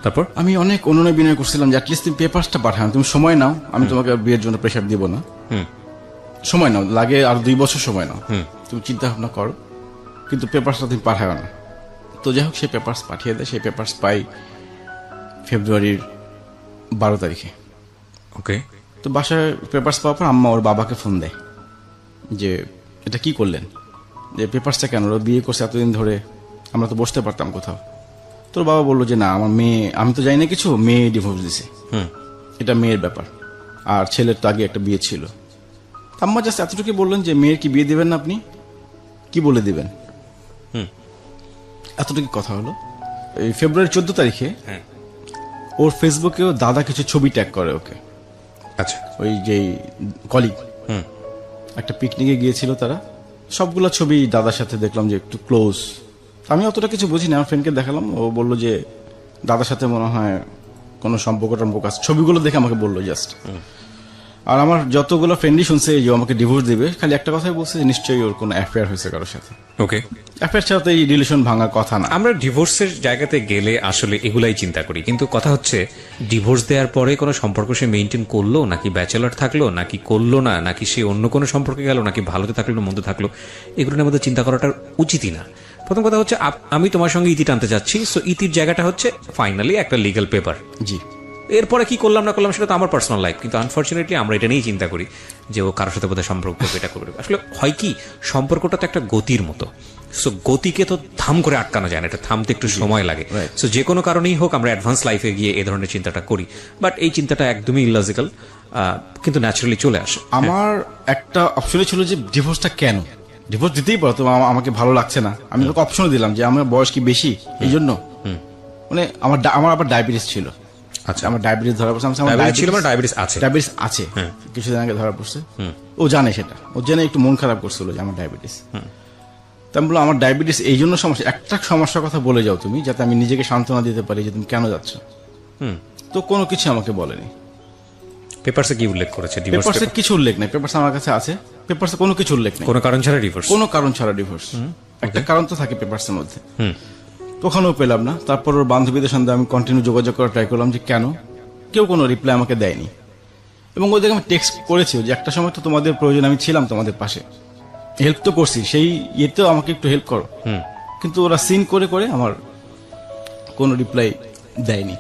তারপর আমি অনেক অনুনয় বিনয় করছিলাম যে অ্যাটলিস্ট তুমি পেপারসটা পাঠাও, তুমি সময় নাও, আমি তোমাকে বিয়ের জন্য প্রেশার দিব না, সময় নাও, লাগে আর 2 বছর সময় নাও, তুমি চিন্তা ভাবনা করো, কিন্তু পেপারসটা তুমি পাঠাও না। তো যাই হোক সে পেপারস পাঠিয়ে দেয়। সেই পেপারস পাই ফেব্রুয়ারির 12 তারিখে। ওকে। তো বাসায় পেপারস পাওয়ার পর আম্মা ওর বাবাকে ফোন দেয় যে এটা কি করলেন, যে পেপারসটা কেন, ওরা বিয়ে করছে এতদিন ধরে, আমরা তো বসতে পারতাম কোথাও। তোর বাবা বললো যে না আমার মেয়ে, আমি তো জানি না কিছু, মেয়ে ডিভোর্স দিছে, এটা মেয়ের ব্যাপার, আর ছেলের তো আগে একটা বিয়ে ছিল। আম্মা জাস্ট এতটুকু বললেন যে মেয়ের কি বিয়ে দিবেন না, আপনি কি বলে দিবেন, এতটুকু কথা হলো। এই ফেব্রুয়ারি 14 তারিখে ওর ফেসবুকেও দাদা কিছু ছবি ট্যাগ করে ওকে। আচ্ছা। ওই যে কলিগ একটা পিকনিকে গিয়েছিল তারা, সবগুলো ছবি দাদার সাথে দেখলাম যে একটু ক্লোজ। আমি অতটা কিছু বুঝি না, আমার ফ্রেন্ডকে দেখালাম, ও বললো যে দাদার সাথে মনে হয় কোনো সম্পর্ক টম্পর্ক আছে, ছবিগুলো দেখে আমাকে বললো জাস্ট। আর আমার যতগুলো ফ্রেন্ডই শুনছে যে আমাকে ডিভোর্স দিবে, খালি একটা কথাই বলছে যে নিশ্চয়ই ওর কোনো অ্যাফেয়ার হয়েছে কারোর সাথে। ওকে। অ্যাফেয়ার ছাড়া তো এই রিলেশন ভাঙার কথা না। আমরা ডিভোর্সের জায়গাতে গেলে আসলে এগুলাই চিন্তা করি, কিন্তু কথা হচ্ছে ডিভোর্স দেওয়ার পরে কোনো সম্পর্ক সে মেনটেন করলো নাকি ব্যাচেলর থাকলো, নাকি করলো না, নাকি সে অন্য কোনো সম্পর্কে গেল, নাকি ভালোতে থাকলো না মন্দ থাকলো, এগুলো নিয়ে আমাদের চিন্তা করাটা উচিতই না। প্রথম কথা হচ্ছে আমি তোমার সঙ্গে ইতি টানতে চাচ্ছি, সো ইতির জায়গাটা হচ্ছে ফাইনালি একটা লিগ্যাল পেপার। জি। এরপরে কি করলাম না করলাম সেটা তো আমার পার্সোনাল লাইফ, কিন্তু আনফর্চুনেটলি আমরা এটা নিয়েই চিন্তা করি যে ও কারোর সাথে বোধহয় সম্পর্ক করবে, এটা করবে। আসলে হয় কি, সম্পর্কটা তো একটা গতির মতো, সো গতিকে তো থাম করে আটকানো যায় না, এটা থামতে একটু সময় লাগে। সো যে কোনো কারণেই হোক আমরা অ্যাডভান্স লাইফে গিয়ে এই ধরনের চিন্তাটা করি, বাট এই চিন্তাটা একদমই ইললজিক্যাল, কিন্তু ন্যাচারালি চলে আসে। আমার একটা অপশনে ছিল যে ডিভোর্সটা কেন, ডিভোর্স দিতেই পারো, তো আমাকে ভালো লাগছে না, আমি তোকে অপশন দিলাম যে আমার বয়স কি বেশি এই জন্য, মানে আমার আবার ডায়াবেটিস ছিল। আচ্ছা, আমার ডায়াবেটিস ধরা পড়ছে, ডায়াবেটিস আছে কিছুদিন আগে ধরা পড়ছে। ও জানে সেটা, ও জেনে একটু মন খারাপ করছিল যে আমার ডায়াবেটিস। তা আমি বললাম আমার ডায়াবেটিস এই জন্য সমস্যা, একটা সমস্যার কথা বলে যাও তুমি, যাতে আমি নিজেকে সান্ত্বনা দিতে পারি যে তুমি কেন যাচ্ছ। তো কোনো কিছু আমাকে বলেনি। পেপারসে কি উল্লেখ করেছে? পেপারসে কিছু উল্লেখ নেই, পেপারস আমার কাছে আছে, পেপারসে কোনো কিছু উল্লেখ নেই, কোনো কারণ ছাড়া ডিভোর্স, কোনো কারণ ছাড়া ডিভোর্স। একটা কারণ তো থাকে পেপারসের মধ্যে, ওখানেও পেলাম না। তারপর ওর বান্ধবীদের সঙ্গে আমি কন্টিনিউ যোগাযোগ করার ট্রাই করলাম যে কেন, কেউ কোনো রিপ্লাই আমাকে দেয়নি। এবং ওদেরকে আমি টেক্সট করেছি যে একটা সময় তো তোমাদের প্রয়োজন, আমি ছিলাম তোমাদের পাশে, হেল্প তো করছি, সেই ইয়েতেও আমাকে একটু হেল্প করো। কিন্তু ওরা সিন করে করে আমার কোনো রিপ্লাই দেয়নি,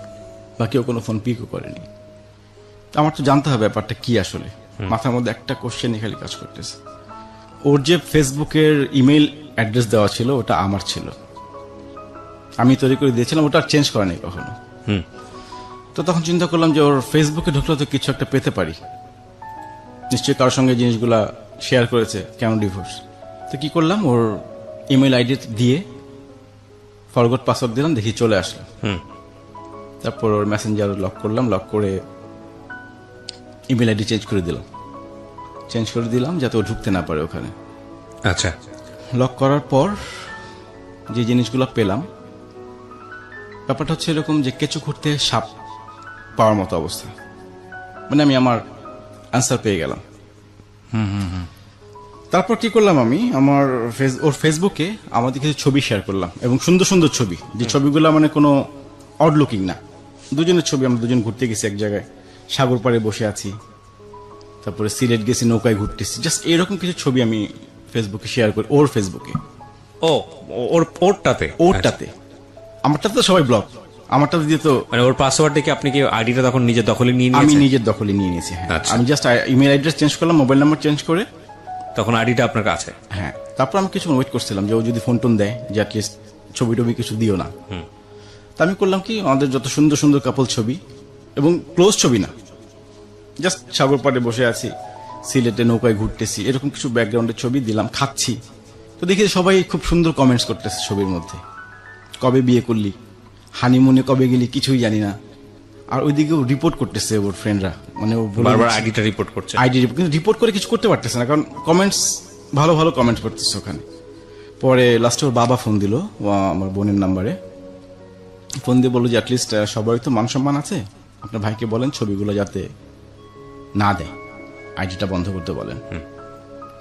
বা কেউ কোনো ফোন পিকও করেনি। আমার তো জানতে হবে ব্যাপারটা কি আসলে। মাথার মধ্যে একটা কোশ্চেনই খালি কাজ করতেছে। ওর যে ফেসবুকের ইমেল অ্যাড্রেস দেওয়া ছিল ওটা আমার ছিল, আমি তৈরি করে দিয়েছিলাম, ওটা চেঞ্জ করা নেই কখনো। তো তখন চিন্তা করলাম যে ওর ফেসবুকে ঢুকলে তো কিছু একটা পেতে পারি, নিশ্চয়ই কারোর সঙ্গে জিনিসগুলা শেয়ার করেছে, কেন ডিভোর্স। তো কি করলাম, ওর ইমেল আইডি দিয়ে ফরগট পাসওয়ার্ড দিলাম, দেখি চলে আসলো। তারপর ওর মেসেঞ্জার লক করলাম, লক করে ইমেল আইডি চেঞ্জ করে দিলাম যাতে ও ঢুকতে না পারে ওখানে। আচ্ছা, লক করার পর যে জিনিসগুলো পেলাম, ব্যাপারটা হচ্ছে এরকম যে কেঁচো খুঁড়তে সাপ পাওয়ার মতো অবস্থা, মানে আমি আমার অ্যান্সার পেয়ে গেলাম। তারপর কি করলাম, আমি ওর ফেসবুকে আমাদের কিছু ছবি শেয়ার করলাম, এবং সুন্দর সুন্দর ছবি, যে ছবিগুলো মানে কোনো অড লুকিং না, দুজনের ছবি। আমরা দুজন ঘুরতে গেছি এক জায়গায়, সাগর পাড়ে বসে আছি, তারপরে সিলেট গেছি, নৌকায় ঘুরতেছি, জাস্ট এরকম কিছু ছবি আমি ফেসবুকে শেয়ার করি, ওর ফেসবুকে। ওরটাতে আমারটা তো সবাই ব্লক, আমারটা দিয়ে তো মানে ওর পাসওয়ার্ড দেখে আপনি কি আইডিটা তখন নিজের দখলে নিয়ে আমি নিয়েছেন? নিজের দখলে নিয়ে নিয়েছি। হ্যাঁ, আচ্ছা। আমি জাস্ট ইমেল অ্যাড্রেস চেঞ্জ করলাম, মোবাইল নাম্বার চেঞ্জ করে, তখন আইডিটা আপনার কাছে। হ্যাঁ। তারপর আমি কিছু ওয়েট করছিলাম যে ও যদি ফোন টোন দেয় যে অ্যাটলিস্ট ছবি টবি কিছু দিও না। তা আমি করলাম কি, আমাদের যত সুন্দর সুন্দর কাপল ছবি, এবং ক্লোজ ছবি না, জাস্ট সাগর পাড়ে বসে আছি, সিলেটে নৌকায় ঘুরতেছি, এরকম কিছু ব্যাকগ্রাউন্ডের ছবি দিলাম, খাচ্ছি। তো দেখি সবাই খুব সুন্দর কমেন্টস করতেছে ছবির মধ্যে, কবে বিয়ে করলি, হানিমুনে কবে গেলি, কিছুই জানি না। আর ওইদিকেও রিপোর্ট করতেছে ওর ফ্রেন্ডরা, মানে ও বারবার আইডিটা রিপোর্ট করছে, কিন্তু রিপোর্ট করে কিছু করতে পারতেছে না, কারণ কমেন্টস ভালো ভালো কমেন্টস করতেছে ওখানে। পরে লাস্টে ওর বাবা ফোন দিল আমার বোনের নাম্বারে, ফোন দিয়ে বললো যে অ্যাটলিস্ট সবাই তো মান সম্মান আছে, আপনার ভাইকে বলেন ছবিগুলো যাতে না দেয়, আইডিটা বন্ধ করতে বলেন।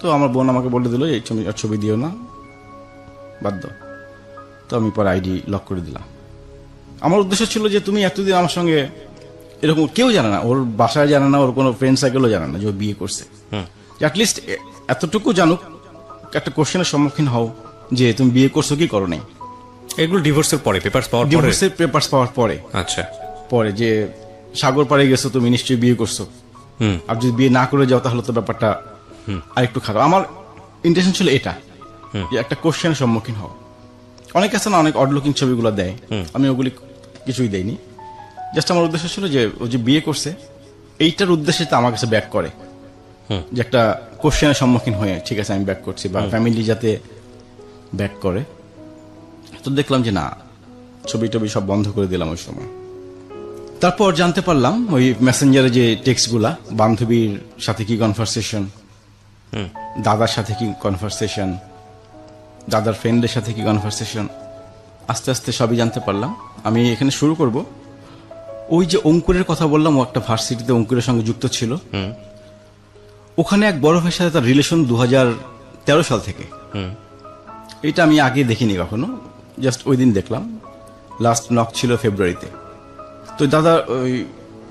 তো আমার বোন আমাকে বলে দিল এই ছবি দিও না, বাদ দাও। তো আমি পরে আইডি লক করে দিলাম। আমার উদ্দেশ্য ছিল যে তুমি এতদিন আমার সঙ্গে এরকম, কেউ জানে না, ওর বাসায় জানে না, ওর কোনো ফ্রেন্ড সার্কেলও জানে না যে ও বিয়ে করছে, অ্যাটলিস্ট এতটুকু জানুক, একটা কোশ্চেনের সম্মুখীন হও যে তুমি বিয়ে করছো কি করো নাই। এগুলো ডিভোর্সের পরে, পেপারস পাওয়ার পরে। আচ্ছা, পরে যে সাগর পাড়ে গেছো তুমি, নিশ্চয়ই বিয়ে করছো, আর যদি বিয়ে না করে যাও তাহলে তো ব্যাপারটা আরেকটু খারাপ। আমার ইন্টেনশন ছিল এটা, যে একটা কোশ্চেনের সম্মুখীন হও। অনেক আছে না, অনেক অড লুকিং ছবিগুলো দেয়, আমি ওগুলি কিছুই দেইনি। জাস্ট আমার উদ্দেশ্য ছিল যে ও যে বিয়ে করছে এইটার উদ্দেশ্যে তো আমার কাছে ব্যাক করে, যে একটা কোশ্চেনের সম্মুখীন হয়ে ঠিক আছে আমি ব্যাক করছি, বা ফ্যামিলি যাতে ব্যাক করে। তো দেখলাম যে না, ছবি টবি সব বন্ধ করে দিলাম ওই সময়। তারপর জানতে পারলাম ওই মেসেঞ্জারে যে টেক্সটগুলা, বান্ধবীর সাথে কি কনভারসেশন, দাদার সাথে কি কনভারসেশন, দাদার ফ্রেন্ডের সাথে কি কনভারসেশন, আস্তে আস্তে সবই জানতে পারলাম। আমি এখানে শুরু করব, ওই যে অঙ্কুরের কথা বললাম, ও একটা ভার্সিটিতে অঙ্কুরের সঙ্গে যুক্ত ছিল, ওখানে এক বড় ভাইয়ের সাথে তার রিলেশন 2013 সাল থেকে। এটা আমি আগে দেখিনি কখনো, জাস্ট ওই দিন দেখলাম, লাস্ট নক ছিল ফেব্রুয়ারিতে। তো দাদা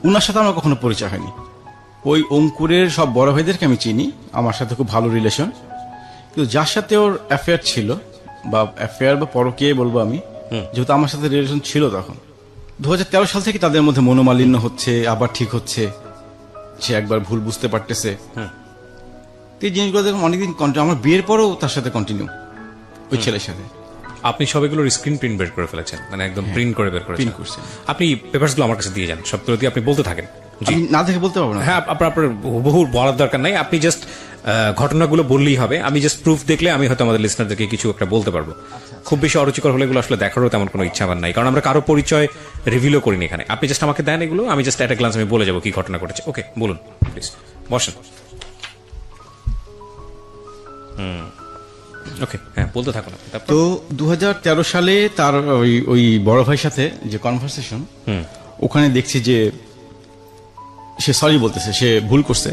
উনার সাথে আমার কখনো পরিচয় হয়নি। ওই অঙ্কুরের সব বড় ভাইদেরকে আমি চিনি, আমার সাথে খুব ভালো রিলেশন, কিন্তু যার সাথে ওর অ্যাফেয়ার ছিল, বা অ্যাফেয়ার বা পরকীয়াই বলবো আমি, যেহেতু আমার সাথে রিলেশন ছিল তখন, 2013 সাল থেকে তাদের মধ্যে মনোমালিন্য হচ্ছে, আবার ঠিক হচ্ছে, সে একবার ভুল বুঝতে পারতেছে। এই জিনিসগুলো দেখুন অনেকদিন কন্টিনিউ, আমার বিয়ের পরেও তার সাথে কন্টিনিউ ওই ছেলের সাথে। আপনি সবগুলোর স্ক্রিন প্রিন্ট বের করে ফেলেছেন, মানে একদম প্রিন্ট করে বের করেছেন। আপনি পেপারসগুলো আমার কাছে দিয়ে যান, সবগুলো দিয়ে আপনি বলতে থাকেন। না দেখে বলতে পারবো না। হ্যাঁ, আপনার বহু বলার দরকার নাই, আপনি জাস্ট ঘটনাগুলো বললেই হবে। আমি জাস্ট প্রুফ দেখলে আমি হয়তো আমাদের লিসনারদেরকে কিছু একটা বলতে পারবো। খুব বেশি অরুচিকর হলে এগুলো আসলে দেখারও তেমন কোনো ইচ্ছা আমার নাই, কারণ আমরা কারো পরিচয় রিভিলও করিনি এখানে। আপনি জাস্ট আমাকে দেন এগুলো, আমি জাস্ট একটা গ্লান্স আমি বলে যাবো কি ঘটনা ঘটেছে। ওকে, বলুন প্লিজ, বসেন। ওকে, হ্যাঁ, বলতে থাকুন। তো 2013 সালে তার ওই বড় ভাইয়ের সাথে যে কনভারসেশন, ওখানে দেখছি যে সে সরি বলতেছে, সে ভুল করছে,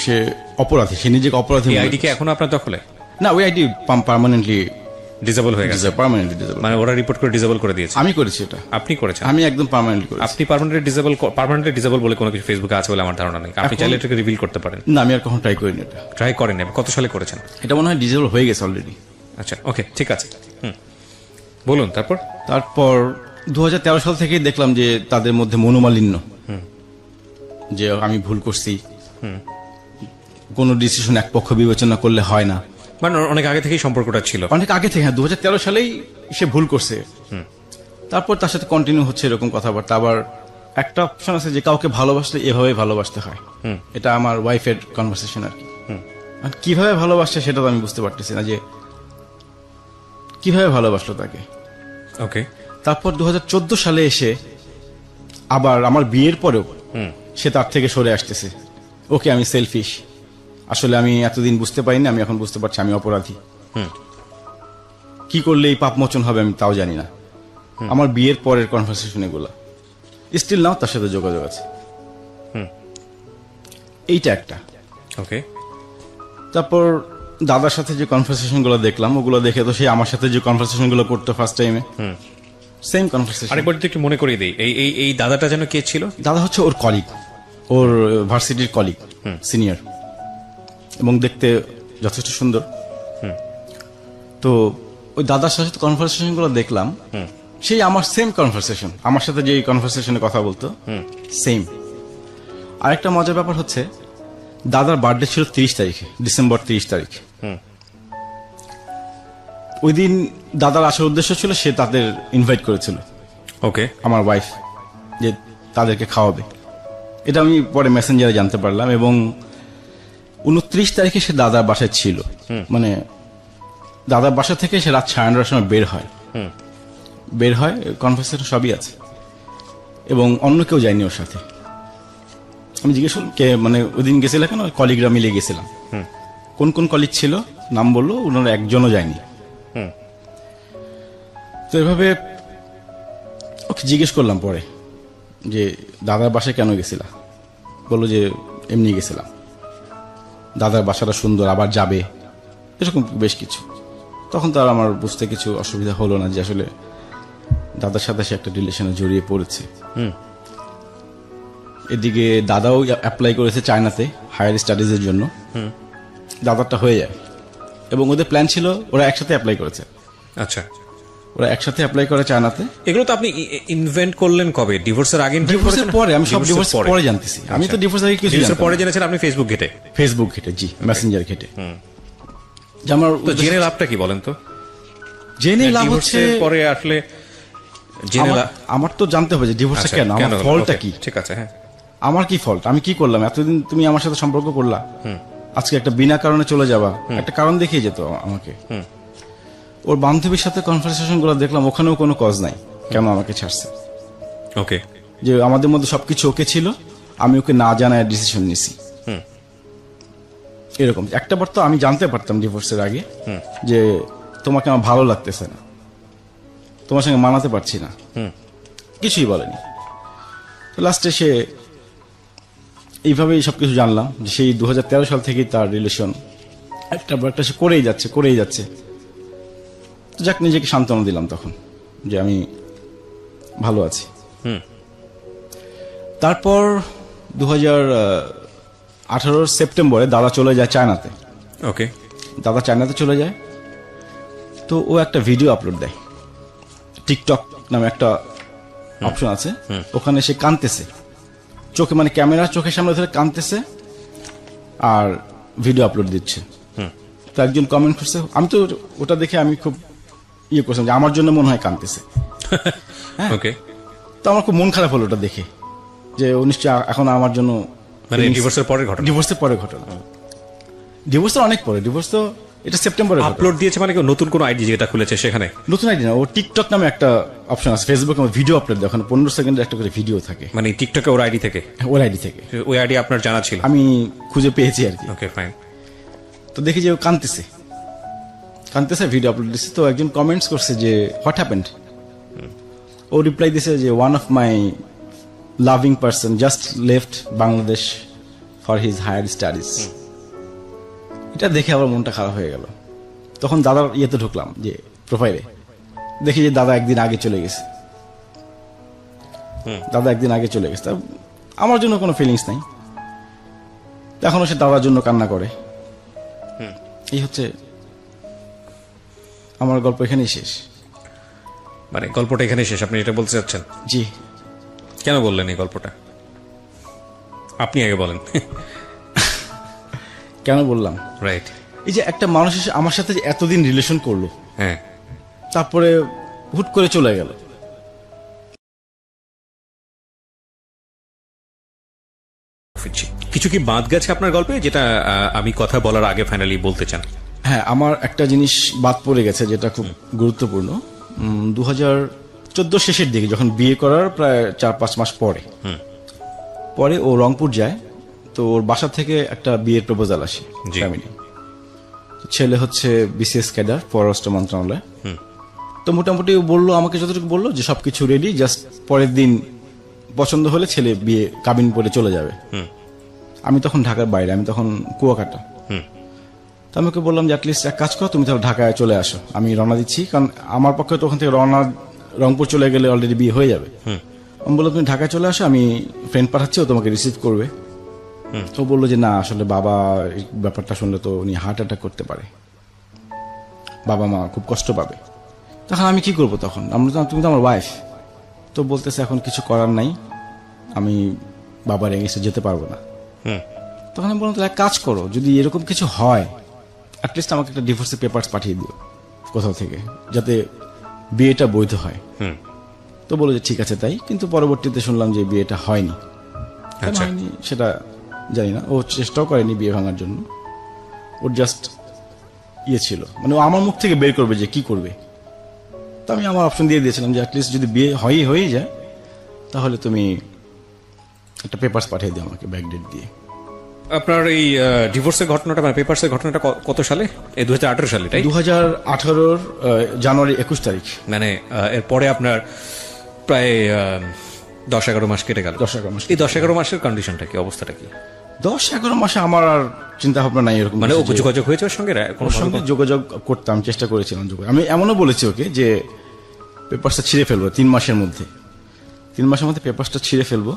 সে অপরাধী, সে নিজেকে অপরাধী। আইডি কি এখনো আপনার দখলে? না, ওই আইডি পার্মানেন্টলি ডিসেবল হয়ে গেছে। পার্মানেন্টলি ডিসেবল, মানে ওরা রিপোর্ট করে ডিসেবল করে দিয়েছে। আমি করেছি এটা। আপনি করেছেন? আমি একদম পার্মানেন্টলি করেছি। আপনি পার্মানেন্টলি ডিসেবল বলে কোনো কিছু ফেসবুকে আছে বলে আমার ধারণা নেই। আপনি চাইলে এটাকে রিভিল করতে পারেন। না, আমি আর কখনো ট্রাই করিনি এটা। ট্রাই করেন? কত সালে করেছেন? এটা মনে হয় ডিসেবল হয়ে গেছে অলরেডি। আচ্ছা, ওকে, ঠিক আছে, বলুন। তারপর 2013 সাল থেকে দেখলাম যে তাদের মধ্যে মনোমালিন্য, যে আমি ভুল করছি, কোনো ডিসিশন এক পক্ষ বিবেচনা করলে হয় না। মানে অনেক আগে থেকেই সম্পর্কটা ছিল। অনেক আগে থেকে, হ্যাঁ, 2013 সালেই সে ভুল করছে। তারপর তার সাথে কন্টিনিউ হচ্ছে এরকম কথাবার্তা। আবার একটা অপশন আছে যে কাউকে ভালোবাসলে এভাবে ভালোবাসতে হয়, এটা আমার ওয়াইফের কনভারসেশন আর কি। আর কিভাবে ভালোবাসছে সেটা তো আমি বুঝতে পারতেছি না, যে কিভাবে ভালোবাসলো তাকে। ওকে। তারপর 2014 সালে এসে আবার আমার বিয়ের পরেও সে তার থেকে সরে আসতেছে। ওকে, আমি সেলফিশ, আসলে আমি এতদিন বুঝতে পারিনি, আমি এখন বুঝতে পারছি আমি অপরাধী। কি করলে এই পাপ মোচন হবে আমি তাও জানি না। আমার বিয়ের পরের কনভারসেশন এগুলা, স্টিল নাও তার সাথে যোগাযোগ আছে। এইটা একটা। ওকে। তারপর দাদার সাথে যে কনভারসেশন গুলো দেখলাম, ওগুলো দেখে তো সে আমার সাথে যে কনভারসেশন গুলো করতো ফার্স্ট টাইমে, সেম কনভারসেশন। আরেকবার একটু মনে করিয়ে দিই, এই দাদাটা যেন কে ছিল? দাদা হচ্ছে ওর কলিগ, ওর ভার্সিটির কলিগ, সিনিয়র, এবং দেখতে যথেষ্ট সুন্দর। তো ওই দাদার সাথে কনভারসেশন গুলো দেখলাম, সেই আমার সেম কনভারসেশন, আমার সাথে যে কনভারসেশনে কথা বলতো সেম। আরেকটা মজার ব্যাপার হচ্ছে, দাদার বার্থডে ছিল 30 তারিখে, ডিসেম্বর 30 তারিখ। ওই দিন দাদার আসার উদ্দেশ্য ছিল সে তাদের ইনভাইট করেছিল, ওকে, আমার ওয়াইফ, যে তাদেরকে খাওয়াবে। এটা আমি পরে মেসেঞ্জারে জানতে পারলাম। এবং 29 তারিখে সে দাদার বাসায় ছিল, মানে দাদার বাসা থেকে সে রাত 9:30 সময় বের হয়, কনভারসেশন সবই আছে, এবং অন্য কেউ যায়নি ওর সাথে। আমি জিজ্ঞেস করলাম কে, মানে ওই দিন গেছিল কেন, কলিগরা মিলে গেছিলাম। কোন কোন কলিগ ছিল নাম বললো, ওনারা একজনও যায়নি। তো এভাবে ওকে জিজ্ঞেস করলাম পরে যে দাদার বাসায় কেন গেছিলা, বললো যে এমনি গেছিলাম, দাদার বাসাটা সুন্দর, আবার যাবে, এরকম বেশ কিছু। তখন তো আর আমার বুঝতে কিছু অসুবিধা হলো না যে আসলে দাদার সাথে সে একটা রিলেশনে জড়িয়ে পড়েছে। এদিকে দাদাও অ্যাপ্লাই করেছে চায়নাতে হায়ার স্টাডিজের জন্য, দাদারটা হয়ে যায়, এবং ওদের প্ল্যান ছিল ওরা একসাথে অ্যাপ্লাই করেছে। আচ্ছা, ওরা একসাথে অ্যাপ্লাই করে চায়নাতে। এগুলো তো আপনি ইনভেন্ট করলেন কবে? ডিভোর্সের আগে? ডিভোর্সের পরে, আমি সব ডিভোর্সের পরে জানতেছি। আমি তো ডিভোর্স আগে কিছু ডিভোর্সের পরে জেনেছেন আপনি ফেসবুক ঘেটে? ফেসবুক ঘেটে, জি, মেসেঞ্জার ঘেটে। যে আমার তো জেনে লাভটা কি বলেন তো? জেনে লাভ হচ্ছে পরে আসলে জেনে আমার তো জানতে হবে যে ডিভোর্সটা কেন, আমার ফলটা কি। ঠিক আছে, হ্যাঁ, আমার কি ফল্ট, আমি কি করলাম, এতদিন তুমি আমার সাথে সম্পর্ক করলা, আজকে একটা বিনা কারণে চলে যাবা, একটা কারণ দেখিয়ে যেত আমাকে। ওর বান্ধবীর সাথে কনভারসেশন গুলো দেখলাম, ওখানেও কোনো কজ নাই কেন আমাকে ছাড়ছে। ওকে, যে আমাদের মধ্যে সবকিছু ওকে ছিল, আমি ওকে না জানায় ডিসিশন নিছি। এরকম একটা বার তো আমি জানতে পারতাম ডিভোর্সের আগে যে তোমাকে আমার ভালো লাগতেছে না, তোমার সঙ্গে মানাতে পারছি না, কিছুই বলেনি। তো লাস্টে সে এইভাবেই সবকিছু জানলাম যে সেই 2013 সাল থেকেই তার রিলেশন একটা সে করেই যাচ্ছে। তো যাক, নিজেকে সান্ত্বনা দিলাম তখন যে আমি ভালো আছি। তারপর 2018 সেপ্টেম্বরে দাদা চলে যায় চায়নাতে। ওকে, দাদা চায়নাতে চলে যায়, তো ও একটা ভিডিও আপলোড দেয়, টিকটক নামে একটা অপশন আছে, ওখানে সে কাঁদতেছে চোখে, মানে ক্যামেরা চোখের সামনে ধরে কাঁদতেছে আর ভিডিও আপলোড দিচ্ছে। তো একজন কমেন্ট করছে, আমি তো ওটা দেখে আমি খুব করছিলাম যে আমার জন্য মনে হয় কাঁদতেছে। ওকে, তো আমার খুব মন খারাপ হলো ওটা দেখে, যে ও নিশ্চয়ই এখন আমার জন্য, মানে ডিভোর্সের পরের ঘটনা। ডিভোর্সের অনেক পরে, ডিভোর্স তো এটা সেপ্টেম্বরে আপলোড দিয়েছে, মানে নতুন কোন আইডি যেটা খুলেছে সেখানে? নতুন আইডি না, ও টিকটক নামে একটা অপশন আছে ফেসবুকে, ভিডিও আপলোড দেয়, ওখানে 15 সেকেন্ডের একটা করে ভিডিও থাকে। মানে টিকটকে ওর আইডি থেকে? ওর আইডি থেকে। ওই আইডি আপনার জানা ছিল? আমি খুঁজে পেয়েছি আর কি। ওকে, ফাইন। তো দেখি যে ও কাঁদতেছে, ভিডিও আপলোড দিচ্ছে। তো একজন কমেন্টস করছে যে হোয়াট হ্যাপেন্ড। ও রিপ্লাই দিছে যে one of my loving person just left Bangladesh for his higher studies. এটা দেখে আমার মনটা খারাপ হয়ে গেল। তখন দাদার ইয়েতে ঢুকলাম, যে প্রোফাইলে দেখি যে দাদা একদিন আগে চলে গেছে। তা আমার জন্য কোনো ফিলিংস নাই, এখনো সে দাদার জন্য কান্না করে। এই হচ্ছে আমার গল্প, এখানেই শেষ। মানে গল্পটা এখানেই শেষ, আপনি এটা বলতে চাচ্ছেন? জি। কেন বললেন এই গল্পটা? আপনি আগে বলেন। কেন বললাম? রাইট। এই যে একটা মানুষ এসে আমার সাথে যে এতদিন রিলেশন করলো, হ্যাঁ, তারপরে হুট করে চলে গেল। কিছু কি বাদ গেছে আপনার গল্পে যেটা আমি কথা বলার আগে ফাইনালি বলতে চান? হ্যাঁ, আমার একটা জিনিস বাদ পড়ে গেছে যেটা খুব গুরুত্বপূর্ণ। 2014 শেষের দিকে যখন বিয়ে করার প্রায় 4-5 মাস পরে ও রংপুর যায়। তো ওর বাসা থেকে একটা বিয়ের প্রপোজাল আসে জি। ফ্যামিলি। ছেলে হচ্ছে বিসিএস ক্যাডার, পররাষ্ট্র মন্ত্রণালয়। তো মোটামুটি ও বললো, আমাকে যতটুকু বললো যে সবকিছু রেডি, জাস্ট পরের দিন পছন্দ হলে ছেলে বিয়ে কাবিন করে চলে যাবে। আমি তখন ঢাকার বাইরে, আমি তখন কুয়াকাটা। তো আমি ওকে বললাম যে অ্যাটলিস্ট এক কাজ করো, তুমি তাহলে ঢাকায় চলে আসো, আমি রওনা দিচ্ছি, কারণ আমার পক্ষে তো ওখান থেকে রংপুর চলে গেলে অলরেডি বিয়ে হয়ে যাবে। আমি বললাম তুমি ঢাকায় চলে আসো, আমি ফ্রেন্ড পাঠাচ্ছি, ও তোমাকে রিসিভ করবে। তো বললো যে না, আসলে বাবা এই ব্যাপারটা শুনলে তো উনি হার্ট অ্যাটাক করতে পারে, বাবা মা খুব কষ্ট পাবে। তখন আমি কি করবো? তখন আমরা তো, তুমি তো আমার ওয়াইফ। তো বলতেছে এখন কিছু করার নাই, আমি বাবার এগেইনস্টে যেতে পারবো না। তখন আমি বললাম, তাহলে এক কাজ করো, যদি এরকম কিছু হয় অ্যাটলিস্ট আমাকে একটা ডিভোর্সের পেপারস পাঠিয়ে দিও কোথাও থেকে, যাতে বিয়েটা বৈধ হয়। তো বলো যে ঠিক আছে তাই। কিন্তু পরবর্তীতে শুনলাম যে বিয়েটা হয়নি। কেন হয়নি সেটা জানি না, ও চেষ্টাও করেনি বিয়ে ভাঙার জন্য, ওর জাস্ট ইয়ে ছিল, মানে ও আমার মুখ থেকে বের করবে যে কি করবে। তো আমি আমার অপশন দিয়ে দিয়েছিলাম যে অ্যাটলিস্ট যদি বিয়ে হয়ে যায় তাহলে তুমি একটা পেপারস পাঠিয়ে দিও আমাকে ব্যাকডেট দিয়ে। আপনার এই ডিভোর্সের ঘটনাটা, মানে পেপারসের ঘটনাটা কত সালে? এই 2018 সালে, তাই? 2018 জানুয়ারি 21 তারিখ। মানে এরপরে আপনার প্রায় 10-11 মাস কেটে গেল। 10-11 মাস। এই 10-11 মাসের কন্ডিশনটা কি, অবস্থাটা কি? 10-11 মাসে আমার আর চিন্তা ভাবনা নাই এরকম, মানে যোগাযোগ হয়েছে ওর সঙ্গে? ওর সঙ্গে যোগাযোগ করতাম, চেষ্টা করেছিলাম যোগাযোগ। আমি এমনও বলেছি ওকে যে পেপারসটা ছিঁড়ে ফেলবো 3 মাসের মধ্যে, 3 মাসের মধ্যে পেপারসটা ছিঁড়ে ফেলবো।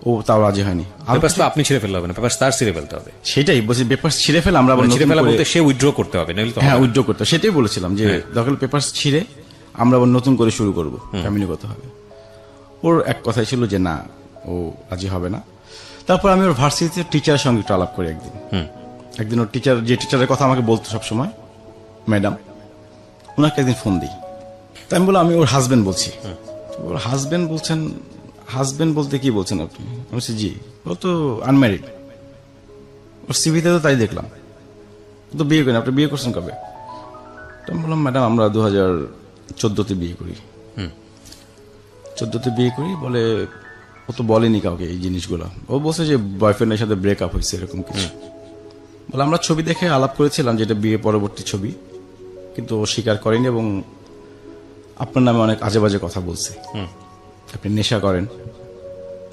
ও তাও রাজি হয়নি। পেপারস তো আপনি ছিঁড়ে ফেলতে হবে না, পেপারস তার ছিঁড়ে ফেলতে হবে। সেটাই বলছি, পেপারস ছিঁড়ে ফেলে আমরা ছিঁড়ে ফেলা বলতে সে উইথড্র করতে হবে, নাহলে তো হ্যাঁ উইথড্র করতে, সেটাই বলেছিলাম যে দরকার পেপারস ছিঁড়ে আমরা আবার নতুন করে শুরু করব, ফ্যামিলিগত হবে। ওর এক কথাই ছিল যে না, ও রাজি হবে না। তারপর আমি ওর ভার্সিটিতে টিচারের সঙ্গে একটু আলাপ করি একদিন ওর টিচার, যে টিচারের কথা আমাকে বলতো সবসময়, ম্যাডাম, ওনাকে একদিন ফোন দিই। তাই আমি বললাম আমি ওর হাজবেন্ড বলছি। ওর হাজবেন্ড বলছেন, হাজবেন্ড বলতে কি বলছেন আপনি? আমি বলছি জি। ও তো আনম্যারিড, ওর সিভিতে তো তাই দেখলাম, তো বিয়ে করেন, আপনি বিয়ে করছেন কবে? তো আমি বললাম ম্যাডাম আমরা 2014-তে বিয়ে করি। 14-তে বিয়ে করি বলে, ও তো বলেনি কাউকে এই জিনিসগুলো। ও বলছে যে বয়ফ্রেন্ডের সাথে ব্রেকআপ হয়েছে এরকম কিছু। বলে আমরা ছবি দেখে আলাপ করেছিলাম যেটা বিয়ে পরবর্তী ছবি, কিন্তু ও স্বীকার করেনি এবং আপনার নামে অনেক আজে বাজে কথা বলছে, আপনি নেশা করেন,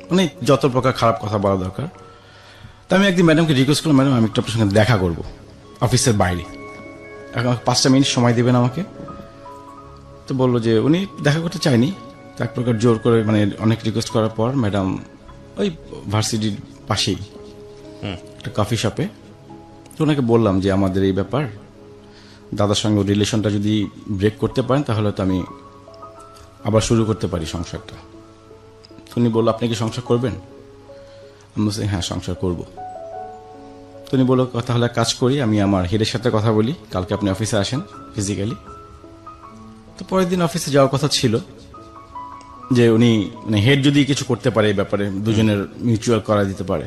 মানে যত প্রকার খারাপ কথা বলা দরকার। তো আমি একদিন ম্যাডামকে রিকোয়েস্ট করলাম, ম্যাডাম আমি একটু আপনার সঙ্গে দেখা করবো অফিসের বাইরে, এখন 5টা মিনিট সময় দেবেন আমাকে। তো বললো যে উনি দেখা করতে চায়নি, এক প্রকার জোর করে, মানে অনেক রিকোয়েস্ট করার পর ম্যাডাম ওই ভার্সিটির পাশেই একটা কফি শপে, তো ওনাকে বললাম যে আমাদের এই ব্যাপার, দাদার সঙ্গে রিলেশনটা যদি ব্রেক করতে পারেন তাহলে তো আমি আবার শুরু করতে পারি সংসারটা। উনি বললো আপনি কি সংসার করবেন? আমি বলছি হ্যাঁ সংসার করব। তো উনি বললো তাহলে কাজ করি, আমি আমার হেডের সাথে কথা বলি, কালকে আপনি অফিসে আসেন ফিজিক্যালি। তো পরের দিন অফিসে যাওয়ার কথা ছিল যে উনি, মানে হেড যদি কিছু করতে পারে এই ব্যাপারে, দুজনের মিউচুয়াল করা দিতে পারে।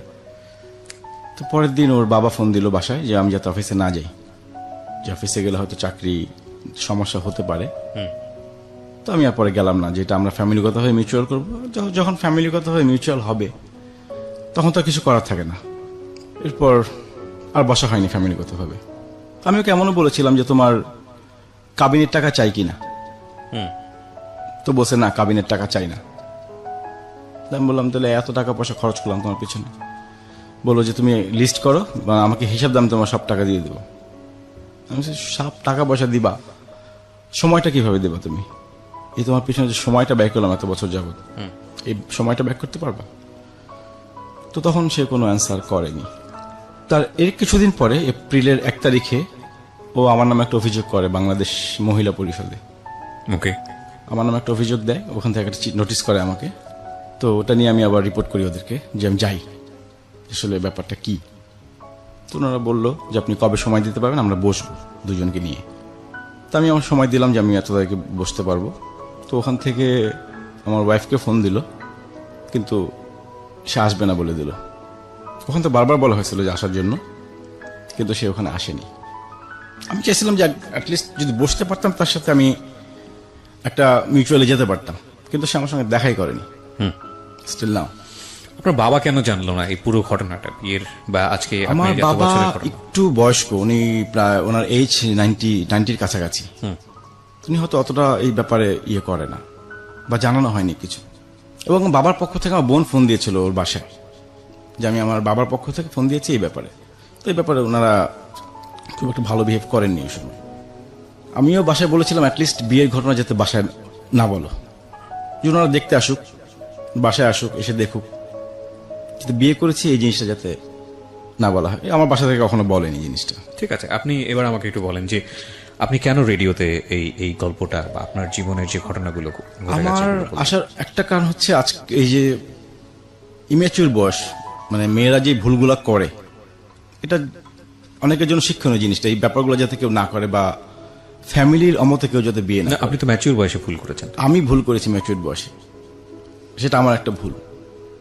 তো পরের দিন ওর বাবা ফোন দিল বাসায় যে আমি যাতে অফিসে না যাই, যে অফিসে গেলে হয়তো চাকরি সমস্যা হতে পারে। তো আমি আর পরে গেলাম না, যেটা আমরা ফ্যামিলিগত হয়ে মিউচুয়াল করবো। যখন ফ্যামিলিগত হয়ে মিউচুয়াল হবে তখন তো কিছু করার থাকে না। এরপর আর বসা হয়নি ফ্যামিলিগত ভাবে। আমি ওকে এমনও বলেছিলাম যে তোমার কাবিনের টাকা চাই কিনা, তো বলছে না কাবিনের টাকা চাই না। আমি বললাম তাহলে এত টাকা পয়সা খরচ করলাম তোমার পিছনে, বললো যে তুমি লিস্ট করো বা আমাকে হিসাব দাম, তোমার সব টাকা দিয়ে দেবো। আমি সব টাকা পয়সা দিবা, সময়টা কিভাবে দেবা তুমি? এই তোমার পিছনে যে সময়টা ব্যয় করলাম এত বছর যাবত, এই সময়টা ব্যয় করতে পারবা? তো তখন সে কোনো অ্যান্সার করেনি। তার এর কিছুদিন পরে এপ্রিলের 1 তারিখে ও আমার নামে একটা অভিযোগ করে বাংলাদেশ মহিলা পরিষদে। ওকে, আমার নামে একটা অভিযোগ দেয়, ওখান থেকে একটা নোটিশ করে আমাকে তো ওটা নিয়ে আমি আবার রিপোর্ট করি ওদেরকে যে আমি যাই, আসলে ব্যাপারটা কি। তো ওনারা বললো যে আপনি কবে সময় দিতে পারবেন, আমরা বসবো দুজনকে নিয়ে। তো আমি আমার সময় দিলাম যে আমি এত তারিখে বসতে পারবো। তো ওখান থেকে আমার ওয়াইফকে ফোন দিল, কিন্তু সে আসবে না বলে দিল। ওখান তো বারবার বলা হয়েছিল যে আসার জন্য, কিন্তু সে ওখানে আসেনি। আমি চাইছিলাম যে অ্যাটলিস্ট যদি বসতে পারতাম তার সাথে আমি একটা মিউচুয়ালি যেতে পারতাম, কিন্তু সে আমার সঙ্গে দেখাই করেনি স্টিল নাও। আপনার বাবা কেন জানলো না এই পুরো ঘটনাটা বিয়ের বা আজকে আমার বাবা একটু বয়স্ক, উনি প্রায় ওনার এইজ 90-র কাছাকাছি। উনি হয়তো অতটা এই ব্যাপারে ইয়ে করে না বা জানানো হয়নি কিছু। এবং বাবার পক্ষ থেকে আমার বোন ফোন দিয়েছিল ওর বাসায়, যে আমি আমার বাবার পক্ষ থেকে ফোন দিয়েছি এই ব্যাপারে। তো এই ব্যাপারে ওনারা খুব একটা ভালো বিহেভ করেননি এই সময়। আমিও বাসায় বলেছিলাম অ্যাটলিস্ট বিয়ের ঘটনা যাতে বাসায় না বলো, যে ওনারা দেখতে আসুক, বাসায় আসুক, এসে দেখুক, যাতে বিয়ে করেছি এই জিনিসটা যাতে না বলা হয়। আমার বাসা থেকে কখনো বলেনি জিনিসটা। ঠিক আছে, আপনি এবার আমাকে একটু বলেন যে আপনি কেন রেডিওতে এই গল্পটা বা আপনার জীবনের যে ঘটনাগুলো ঘটে গেছে আমার এগুলো বলবেন? আসার একটা কারণ হচ্ছে আজ এই যে ইম্যাচিউর বয়স, মানে মেয়েরা যে ভুলগুলা করে, এটা অনেকের জন্য শিক্ষণীয় জিনিসটা। এই ব্যাপারগুলো যাতে কেউ না করে বা ফ্যামিলির অমতে কেউ যাতে বিয়ে না না, আপনি তো ম্যাচিউর বয়সে ভুল করেছেন। আমি ভুল করেছি ম্যাচিউর বয়সে, সেটা আমার একটা ভুল,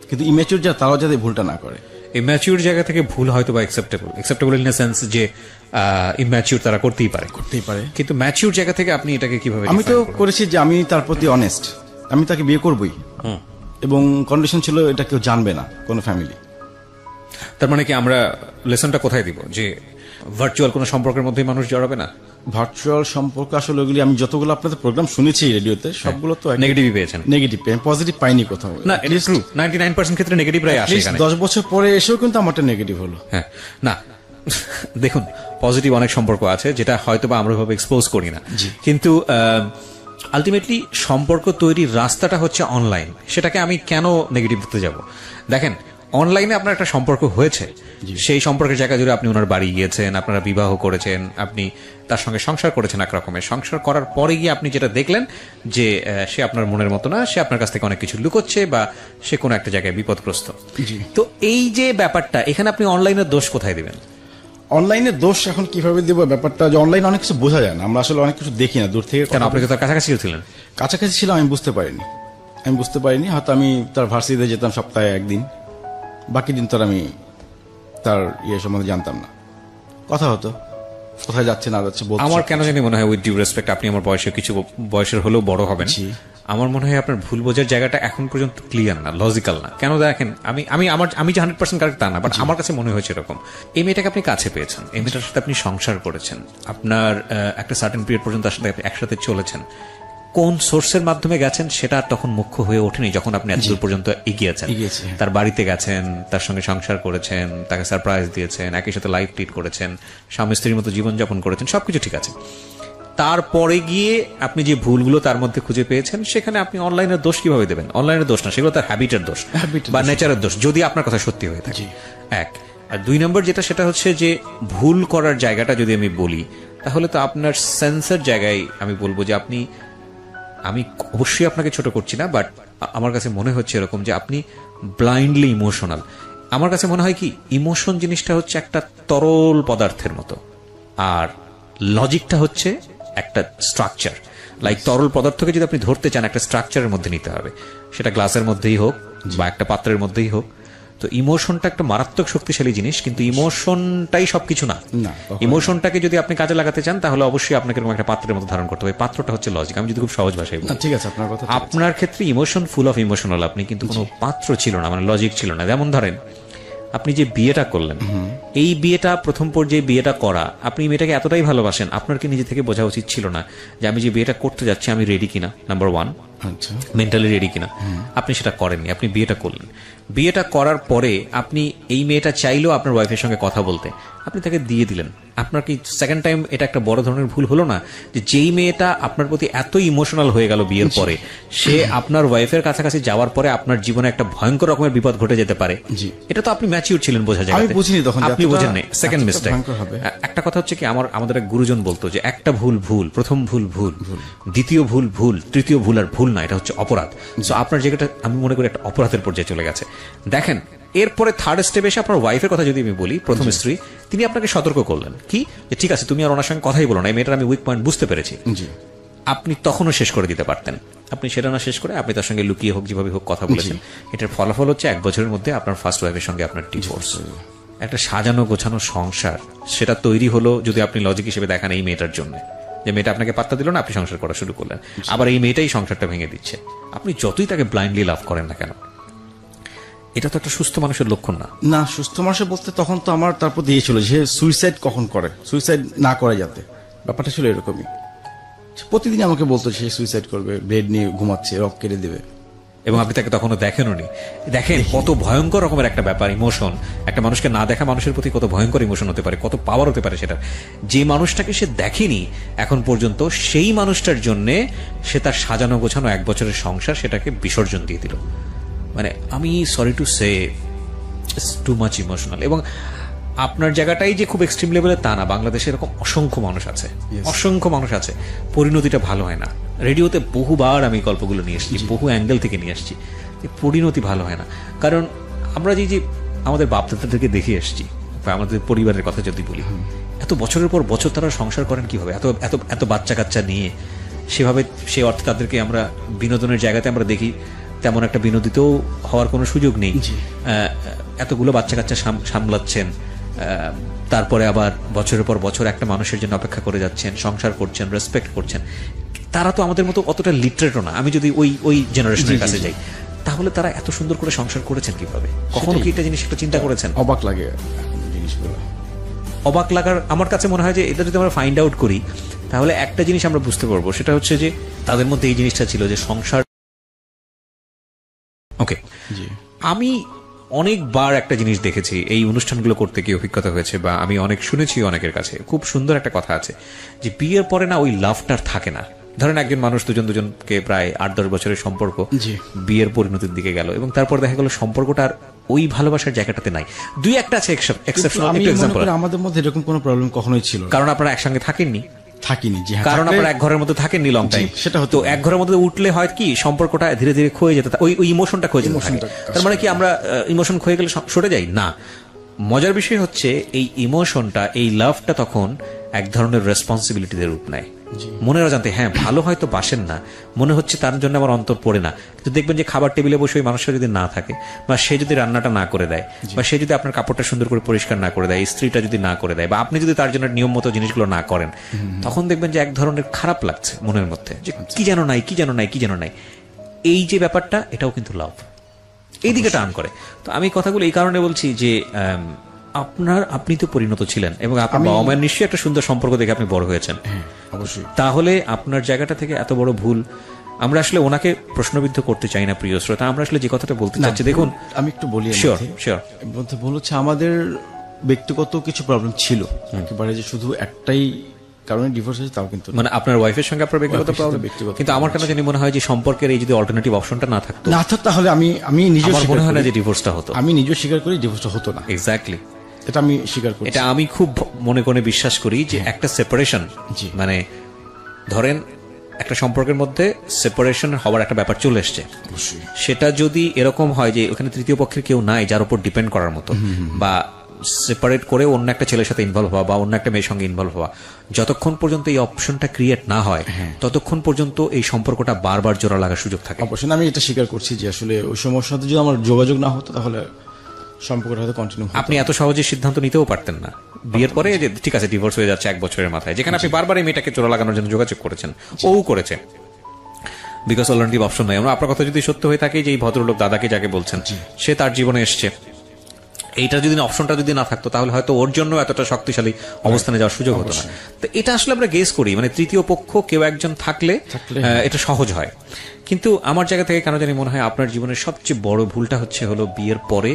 কিন্তু ইম্যাচিউর যারা তারাও যাতে ভুলটা না করে। এই ম্যাচিউর জায়গা থেকে ভুল হয়তো বা অ্যাকসেপ্টেবল ইন দ্য সেন্স যে ইম্যাচিউর তারা করতেই পারে, কিন্তু ম্যাচিউর জায়গা থেকে আপনি এটাকে কিভাবে? আমি তো করেছি যে আমি তার প্রতি অনেস্ট, আমি তাকে বিয়ে করবই, এবং কন্ডিশন ছিল এটা কেউ জানবে না কোনো ফ্যামিলি। তার মানে কি আমরা লেসনটা কোথায় দিব যে ভার্চুয়াল কোনো সম্পর্কের মধ্যে মানুষ জড়াবে না? ভার্চুয়াল সম্পর্ক আসলে ওগুলি আমি যতগুলো আপনাদের প্রোগ্রাম শুনেছি রেডিওতে সবগুলো তো নেগেটিভই পেয়েছেন। নেগেটিভ, পজিটিভ পাইনি কোথাও। না, এটা ট্রু, 99% ক্ষেত্রে নেগেটিভ রাই আসে এখানে। 10 বছর পরে এসেও কিন্তু আমারটা নেগেটিভ হলো। হ্যাঁ, না দেখুন, পজিটিভ অনেক সম্পর্ক আছে যেটা হয়তো বা আমরা ভাবে এক্সপোজ করি না, কিন্তু আলটিমেটলি সম্পর্ক তৈরির রাস্তাটা হচ্ছে অনলাইন। সেটাকে আমি কেন নেগেটিভ দিতে যাব? দেখেন, অনলাইনে আপনার একটা সম্পর্ক হয়েছে, সেই সম্পর্কের জায়গা জুড়ে আপনি ওনার বাড়ি গিয়েছেন, আপনারা বিবাহ করেছেন, আপনি তার সঙ্গে সংসার করেছেন। এক রকমের সংসার করার পরে গিয়ে আপনি যেটা দেখলেন যে সে আপনার মনের মতো না, সে আপনার কাছ থেকে অনেক কিছু লুকোচ্ছে বা সে কোনো একটা জায়গায় বিপদগ্রস্ত। তো এই যে ব্যাপারটা, এখানে আপনি অনলাইনের দোষ কোথায় দিবেন? অনলাইনের দোষ এখন কিভাবে দেবো ব্যাপারটা, যে অনলাইনে অনেক কিছু বোঝা যায় না, আমরা আসলে অনেক কিছু দেখি না দূর থেকে। কেন, আপনি তো তার কাছাকাছি ছিলেন? কাছাকাছি ছিল, আমি বুঝতে পারিনি। হয়তো আমি তার ভার্সিটিতে যেতাম সপ্তাহে একদিন, বাকি দিন তার আমি তার ইয়ে সম্বন্ধে জানতাম না। কথা হতো, কোথায় যাচ্ছে না যাচ্ছে। আমার কেন জানি মনে হয়, উইথ ডিউ রেসপেক্ট, আপনি আমার বয়সের হলেও বড় হবেন, আমার মনে হয় আপনার ভুল বোঝার জায়গাটা এখন পর্যন্ত ক্লিয়ার না, লজিক্যাল না। কেন দেখেন, আমি যে 100% কারেক্ট তা না, বাট আমার কাছে মনে হয়েছে এরকম। এই মেয়েটাকে আপনি কাছে পেয়েছেন, এই মেয়েটার সাথে আপনি সংসার করেছেন, আপনার একটা সার্টেন পিরিয়ড পর্যন্ত তার সাথে একসাথে চলেছেন। কোন সোর্সের মাধ্যমে গেছেন সেটা আর তখন মুখ্য হয়ে ওঠেনি যখন আপনি এতদূর পর্যন্ত এগিয়েছেন। তার বাড়িতে গেছেন, তার সঙ্গে সংসার করেছেন, তাকে সারপ্রাইজ দিয়েছেন, একই সাথে লাইফ লিড করেছেন, স্বামী স্ত্রীর মতো জীবনযাপন করেছেন, সবকিছু ঠিক আছে। তারপরে গিয়ে আপনি যে ভুলগুলো তার মধ্যে খুঁজে পেয়েছেন, সেখানে আপনি অনলাইনের দোষ কিভাবে দেবেন? অনলাইনের দোষ না, সেগুলো তার হ্যাবিটের দোষ বা নেচারের দোষ, যদি আপনার কথা সত্যি হয়ে থাকে। এক। আর 2 নম্বর যেটা, সেটা হচ্ছে যে ভুল করার জায়গাটা যদি আমি বলি, তাহলে তো আপনার সেন্সের জায়গায় আমি বলবো যে আমি অবশ্যই আপনাকে ছোট করছি না, বাট আমার কাছে মনে হচ্ছে এরকম যে আপনি ব্লাইন্ডলি ইমোশনাল। আমার কাছে মনে হয় কি, ইমোশন জিনিসটা হচ্ছে একটা তরল পদার্থের মতো, আর লজিকটা হচ্ছে একটা স্ট্রাকচার। লাইক তরল পদার্থকে যদি আপনি ধরতে চান, একটা স্ট্রাকচারের মধ্যে নিতে হবে, সেটা গ্লাসের মধ্যেই হোক বা একটা পাত্রের মধ্যেই হোক। তো ইমোশনটা একটা মারাত্মক শক্তিশালী জিনিস, কিন্তু ইমোশনটাই সবকিছু না। ইমোশনটাকে যদি আপনি কাজে লাগাতে চান, তাহলে অবশ্যই আপনাকে এরকম একটা পাত্রের মধ্যে ধারণ করতে হবে। পাত্রটা হচ্ছে লজিক। আমি যদি খুব সহজ ভাষায় বলি, ঠিক আছে, আপনার কথা। আপনার ক্ষেত্রে ইমোশন, ফুল অফ ইমোশনাল আপনি, কিন্তু কোনো পাত্র ছিল না, মানে লজিক ছিল না। যেমন ধরেন, আপনি যে বিয়েটা করলেন, এই বিয়েটা প্রথম পর্যায়ে বিয়েটা করা, আপনি মেয়েটাকে এতটাই ভালোবাসেন, আপনার কি নিজে থেকে বোঝা উচিত ছিল না যে আমি যে বিয়েটা করতে যাচ্ছি আমি রেডি কিনা? নাম্বার 1, মেন্টালি রেডি কিনা? আপনি সেটা করেননি, আপনি বিয়েটা করলেন। বিয়েটা করার পরে আপনি, এই মেয়েটা চাইলেও আপনার ওয়াইফের সঙ্গে কথা বলতে, আপনি তাকে দিয়ে দিলেন। আপনার কি সেকেন্ড টাইম এটা একটা বড় ধরনের ভুল হলো না? যে যেই মেয়েটা আপনার প্রতি এত ইমোশনাল হয়ে গেল বিয়ের পরে, সে আপনার ওয়াইফের কাছাকাছি যাওয়ার পরে আপনার জীবনে একটা ভয়ঙ্কর রকমের বিপদ ঘটে যেতে পারে। এটা তো আপনি ম্যাচিউর ছিলেন বোঝা যায়, আমি বুঝিনি তখন, আপনি বুঝেন না। Second mistake. একটা কথা হচ্ছে কি, আমাদের এক গুরুজন বলতো যে একটা ভুল, প্রথম ভুল, দ্বিতীয় ভুল, তৃতীয় ভুল আর ভুল না, এটা হচ্ছে অপরাধ। সো আপনার জায়গাটা আমি মনে করি একটা অপরাধের পর্যায়ে চলে গেছে। দেখেন এরপরে থার্ড স্টেপে এসে আপনার ওয়াইফের কথা যদি আমি বলি, প্রথম স্ত্রী, তিনি আপনাকে সতর্ক করলেন কি, যে ঠিক আছে তুমি আর ওনার সঙ্গে কথাই বলো না, এই মেয়েটার আমি উইক পয়েন্ট বুঝতে পেরেছি। আপনি তখনও শেষ করে দিতে পারতেন, আপনি সেটা না শেষ করে আপনি তার সঙ্গে লুকিয়ে হোক যেভাবে হোক কথা বলেছেন। এটার ফলাফল হচ্ছে 1 বছরের মধ্যে আপনার ফার্স্ট ওয়াইফের সঙ্গে আপনার ডিভোর্স। একটা সাজানো গোছানো সংসার সেটা তৈরি হলো যদি আপনি লজিক হিসেবে দেখান এই মেয়েটার জন্য, যে মেয়েটা আপনাকে পাত্তা দিল না, আপনি সংসার করা শুরু করলেন, আবার এই মেয়েটাই সংসারটা ভেঙে দিচ্ছে। আপনি যতই তাকে ব্লাইন্ডলি লাভ করেন না কেন, এটা তো একটা সুস্থ মানুষের লক্ষণ না। না, সুস্থ মানুষের বলতে তখন তো আমার তারপর দিয়েছিল যে সুইসাইড কখন করে, সুইসাইড না করে যাতে, ব্যাপারটা ছিল এরকমই। প্রতিদিন আমাকে বলতো সে সুইসাইড করবে, ব্লেড নিয়ে ঘুমাচ্ছে, রক কেটে দেবে, এবং আপনি তাকে তখনও দেখেনও নি। দেখেন কত ভয়ঙ্কর রকমের একটা ব্যাপার ইমোশন, একটা মানুষকে না দেখা মানুষের প্রতি কত ভয়ঙ্কর ইমোশন হতে পারে, কত পাওয়ার হতে পারে সেটা। যে মানুষটাকে সে দেখেনি এখন পর্যন্ত, সেই মানুষটার জন্য সে তার সাজানো গোছানো 1 বছরের সংসার সেটাকে বিসর্জন দিয়ে দিল। মানে আমি sorry to say too much emotional. এবং আপনার জায়গাটাই যে খুব এক্সট্রিম লেভেলে তা না, বাংলাদেশে এরকম অসংখ্য মানুষ আছে, অসংখ্য মানুষ আছে, পরিণতিটা ভালো হয় না। রেডিওতে বহুবার আমি গল্পগুলো নিয়ে এসেছি, বহু অ্যাঙ্গেল থেকে নিয়ে আসছি, পরিণতি ভালো হয় না। কারণ আমরা যে আমাদের বাপদাদাদেরকে দেখে এসেছি, বা আমাদের পরিবারের কথা যদি বলি, এত বছরের পর বছর তারা সংসার করেন কিভাবে, এত এত এত বাচ্চা কাচ্চা নিয়ে, সেভাবে সে অর্থে তাদেরকে আমরা বিনোদনের জায়গাতে আমরা দেখি তেমন একটা বিনোদিতও হওয়ার কোনো সুযোগ নেই। এতগুলো বাচ্চা কাচ্চা সামলাচ্ছেন, তারপরে আবার বছরের পর বছর একটা মানুষের জন্য অপেক্ষা করে যাচ্ছেন, সংসার করছেন, রেসপেক্ট করছেন। তারা তো আমাদের মতো অতটা লিটারেটও না। আমি যদি ওই জেনারেশনের কাছে যাই, তাহলে তারা এত সুন্দর করে সংসার করেছেন কিভাবে? কখনো কি এটা জিনিস একটা চিন্তা করেছেন? অবাক লাগে জিনিসগুলো। অবাক লাগার আমার কাছে মনে হয় যে এটা যদি আমরা ফাইন্ড আউট করি, তাহলে একটা জিনিস আমরা বুঝতে পারবো, সেটা হচ্ছে যে তাদের মধ্যে এই জিনিসটা ছিল যে সংসার। ওকে, আমি অনেকবার একটা জিনিস দেখেছি এই অনুষ্ঠানগুলো করতে গিয়ে, অভিজ্ঞতা হয়েছে, বা আমি অনেক শুনেছি অনেকের কাছে। খুব সুন্দর একটা কথা আছে যে বিয়ের পরে না ওই লাভটার থাকে না। ধরেন একজন মানুষ দুজনকে প্রায় 8-10 বছরের সম্পর্ক বিয়ের পরিণতির দিকে গেল, এবং তারপর দেখা গেল সম্পর্কটা আর ওই ভালোবাসার জায়গাটাতে নাই। 2-1টা আছে এক্সেপশনাল এক্সাম্পল। আমাদের মধ্যে এরকম কোনো প্রবলেম কখনোই ছিল না, কারণ আপনারা একসঙ্গে থাকেননি, কারণ আপনারা এক ঘরের মধ্যে থাকেননি লং টাইম। সেটা হতো এক ঘরের মধ্যে উঠলে হয় কি সম্পর্কটা ধীরে ধীরে ক্ষয়ে যেত, ওই ইমোশনটা ক্ষয়ে যেত। তার মানে কি আমরা ইমোশন ক্ষয়ে গেলে সরে যাই না। মজার বিষয় হচ্ছে এই ইমোশনটা, এই লাভটা তখন এক ধরনের রেসপন্সিবিলিটিদের রূপ নেয়। মনের অজান্তে, হ্যাঁ ভালো হয়তো বাসেন না, মনে হচ্ছে তার জন্য আমার অন্তর পড়ে না, কিন্তু দেখবেন যে খাবার টেবিলে বসে ওই মানুষটা যদি না থাকে, বা সে যদি রান্নাটা না করে দেয়, বা সে যদি আপনার কাপড়টা সুন্দর করে পরিষ্কার না করে দেয়, স্ত্রীটা যদি না করে দেয়, বা আপনি যদি তার জন্য নিয়ম মতো জিনিসগুলো না করেন, তখন দেখবেন যে এক ধরনের খারাপ লাগছে মনের মধ্যে, যে কি যেন নাই, কি যেন নাই, কি যেন নাই। এই যে ব্যাপারটা, এটাও কিন্তু লাভ এই দিকে টার্ন করে। তো আমি কথাগুলো এই কারণে বলছি যে আপনি তো পরিণত ছিলেন, এবং আপনার বাবা মায়ের নিশ্চয়ই একটা সুন্দর সম্পর্ক দেখে আপনি বড় হয়েছেন। অবশ্যই। তাহলে আপনার জায়গাটা থেকে এত বড় ভুল, আমরা আসলে ওনাকে প্রশ্নবিদ্ধ করতে চাই না প্রিয় শ্রোতা। আমরা আসলে যে কথাটা বলতে চাচ্ছি, দেখুন আমি একটু বলি, শিওর শিওর বলতে ভুল হচ্ছে, আমাদের ব্যক্তিগত কিছু প্রবলেম ছিল, একেবারে যে শুধু একটাই কারণে ডিভোর্স হয়েছে তাও কিন্তু, মানে আপনার ওয়াইফের সঙ্গে আপনার ব্যক্তিগত প্রবলেম। কিন্তু আমার কেন জানি মনে হয় যে সম্পর্কের এই যদি অল্টারনেটিভ অপশনটা না থাকতো, তাহলে আমি নিজে মনে হয় না যে ডিভোর্সটা হতো। আমি নিজে স্বীকার করি ডিভোর্সটা হতো না। এক্স্যাক্টলি, এটা আমি স্বীকার করি। এটা আমি খুব মনে করে বিশ্বাস করি যে একটা সেপারেশন, মানে ধরেন একটা সম্পর্কের মধ্যে সেপারেশন হওয়ার একটা ব্যাপার চলে এসছে, সেটা যদি এরকম হয় যে ওখানে তৃতীয় পক্ষের কেউ নাই যার উপর ডিপেন্ড করার মতো, বা সেপারেট করে অন্য একটা ছেলের সাথে ইনভলভ হওয়া বা অন্য একটা মেয়ের সঙ্গে ইনভলভ হওয়া, যতক্ষণ পর্যন্ত এই অপশনটা ক্রিয়েট না হয় ততক্ষণ পর্যন্ত এই সম্পর্কটা বারবার জোড়া লাগার সুযোগ থাকে। অবশ্যই আমি এটা স্বীকার করছি যে আসলে ওই সমস্যার সাথে যদি আমার যোগাযোগ না হতো তাহলে সম্পর্কটা হয়তো কন্টিনিউ হতো। আপনি এত সহজে সিদ্ধান্ত নিতেও পারতেন না বিয়ের পরে যে ঠিক আছে ডিভোর্স হয়ে যাচ্ছে 1 বছরের মাথায়, যেখানে আপনি বারবার এই মেয়েটাকে জোড়া লাগানোর জন্য যোগাযোগ করেছেন, ও করেছে, বিকজ অল্টারনেটিভ অপশন নাই। আপনার কথা যদি সত্য হয়ে থাকে যে এই ভদ্রলোক দাদাকে যাকে বলছেন, সে তার জীবনে এসছে, এইটা যদি অপশনটা যদি না থাকতো তাহলে হয়তো ওর জন্য এতটা শক্তিশালী অবস্থানে যাওয়ার সুযোগ হতো না। তো এটা আসলে আমরা গেস করি, মানে তৃতীয় পক্ষ কেউ একজন থাকলে এটা সহজ হয়। কিন্তু আমার জায়গা থেকে কেন জানি মনে হয় আপনার জীবনের সবচেয়ে বড় ভুলটা হলো বিয়ের পরে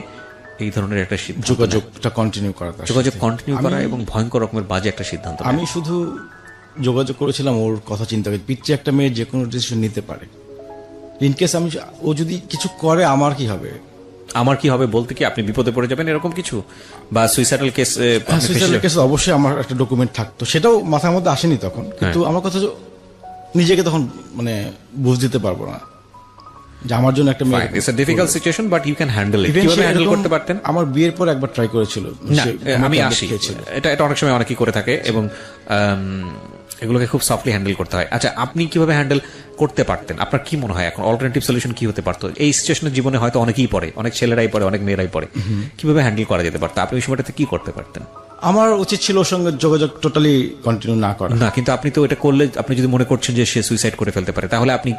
এই ধরনের একটা যোগাযোগটা কন্টিনিউ করা এবং ভয়ঙ্কর রকমের বাজে একটা সিদ্ধান্ত। আমি শুধু যোগাযোগ করেছিলাম ওর কথা চিন্তা করে, পিচ্ছে একটা মেয়ে যে কোনো ডিসিশন নিতে পারে, ইনকেস ও যদি কিছু করে আমার কি হবে বলতে কি আপনি বিপদে পড়ে যাবেন এরকম কিছু, বা সুইসাইডাল কেস অবশ্যই আমার একটা ডকুমেন্ট থাকতো, সেটাও মাথার মধ্যে আসেনি তখন। কিন্তু আমার কথা নিজেকে তখন মানে বুঝ দিতে পারবো না। যে আমার জন্য একটা মেয়ে it's a difficult situation but you can handle it. Even কিভাবে সে হ্যান্ডেল এরকম করতে পারতেন? আমার বিয়ের পর একবার ট্রাই করেছিল, না, সে আমি আমাকে আসি, খেয়েছিল। এটা অনেক সময় অনেকেই করে থাকে এবং এগুলোকে খুব সফটলি হ্যান্ডেল করতে হয়। আচ্ছা, আপনি কিভাবে হ্যান্ডেল করতে পারতেন? আপনার কি মনে হয় এখন অল্টারনেটিভ সলিউশন কি হতে পারতো? এই সিচুয়েশনের জীবনে হয়তো অনেকেই পড়ে, অনেক ছেলেরাই পড়ে, অনেক মেয়েরাই পড়ে। কিভাবে হ্যান্ডেল করা যেতে পারতো? আপনি ওই সময়টাতে কি করতে পারতেন? আমার উচিত ছিল ওর সঙ্গে যোগাযোগ টোটালি কন্টিনিউ না করা। না, কিন্তু আপনি তো এটা করলে, আপনি যদি মনে করছেন যে সে সুইসাইড করে ফেলতে পারে, তাহলে আপনি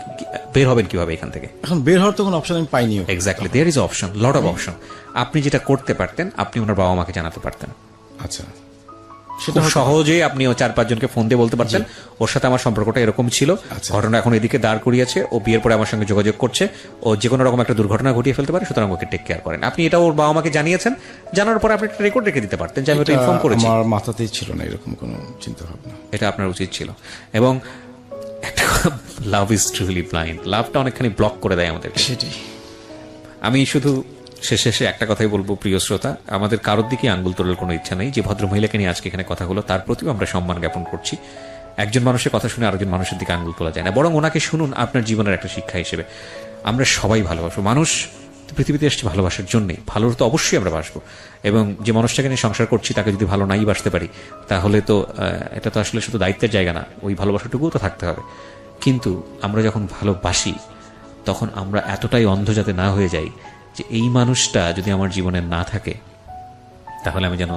বের হবেন কিভাবে এখান থেকে? এখন বের হওয়ার তো কোনো অপশন আমি পাইনি। Exactly, there is option, lot of option. আপনি যেটা করতে পারতেন, আপনি ওনার বাবা মাকে জানাতে পারতেন। আচ্ছা, সেটা সহজেই আপনি 4-5 জনকে ফোন দিয়ে বলতে পারতেন ওর সাথে আমার সম্পর্কটা এরকম ছিল, ঘটনা এখন এদিকে দাঁড় করিয়েছে, ও বিয়ের পরে আমার সঙ্গে যোগাযোগ করছে, ও যে কোনো রকম একটা দুর্ঘটনা ঘটিয়ে ফেলতে পারে, সুতরাং ওকে টেক কেয়ার করেন। আপনি এটা ওর বাবা মাকে জানিয়েছেন, জানার পরে আপনি একটা রেকর্ড রেখে দিতে পারতেন যে আমি ওটা ইনফর্ম করেছি। আমার মাথাতেই ছিল না এরকম কোনো চিন্তা ভাবনা। এটা আপনার উচিত ছিল। এবং একটা লাভ ইজ ট্রুলি ব্লাইন্ড, লাভটা অনেকখানি ব্লক করে দেয় আমাদের। সেটাই আমি শুধু শেষে একটা কথাই বলবো, প্রিয় শ্রোতা, আমাদের কারোর দিকে আঙ্গুল তোলার কোনো ইচ্ছা নেই। যে ভদ্রমহিলাকে নিয়ে আজকে এখানে কথা হলো, তার প্রতিও আমরা সম্মান জ্ঞাপন করছি। একজন মানুষের কথা শুনে আরেকজন মানুষের দিকে আঙ্গুল তোলা যায় না, বরং ওনাকে শুনুন আপনার জীবনের একটা শিক্ষা হিসেবে। আমরা সবাই ভালোবাসবো, মানুষ পৃথিবীতে এসেছে ভালোবাসার জন্যই, ভালো তো অবশ্যই আমরা বাসবো। এবং যে মানুষটাকে নিয়ে সংসার করছি তাকে যদি ভালো নাই বাসতে পারি, তাহলে তো এটা তো আসলে শুধু দায়িত্বের জায়গা না, ওই ভালোবাসাটুকুও তো থাকতে হবে। কিন্তু আমরা যখন ভালোবাসি, তখন আমরা এতটাই অন্ধ যাতে না হয়ে যাই যে এই মানুষটা যদি আমার জীবনে না থাকে, তাহলে আমি যেন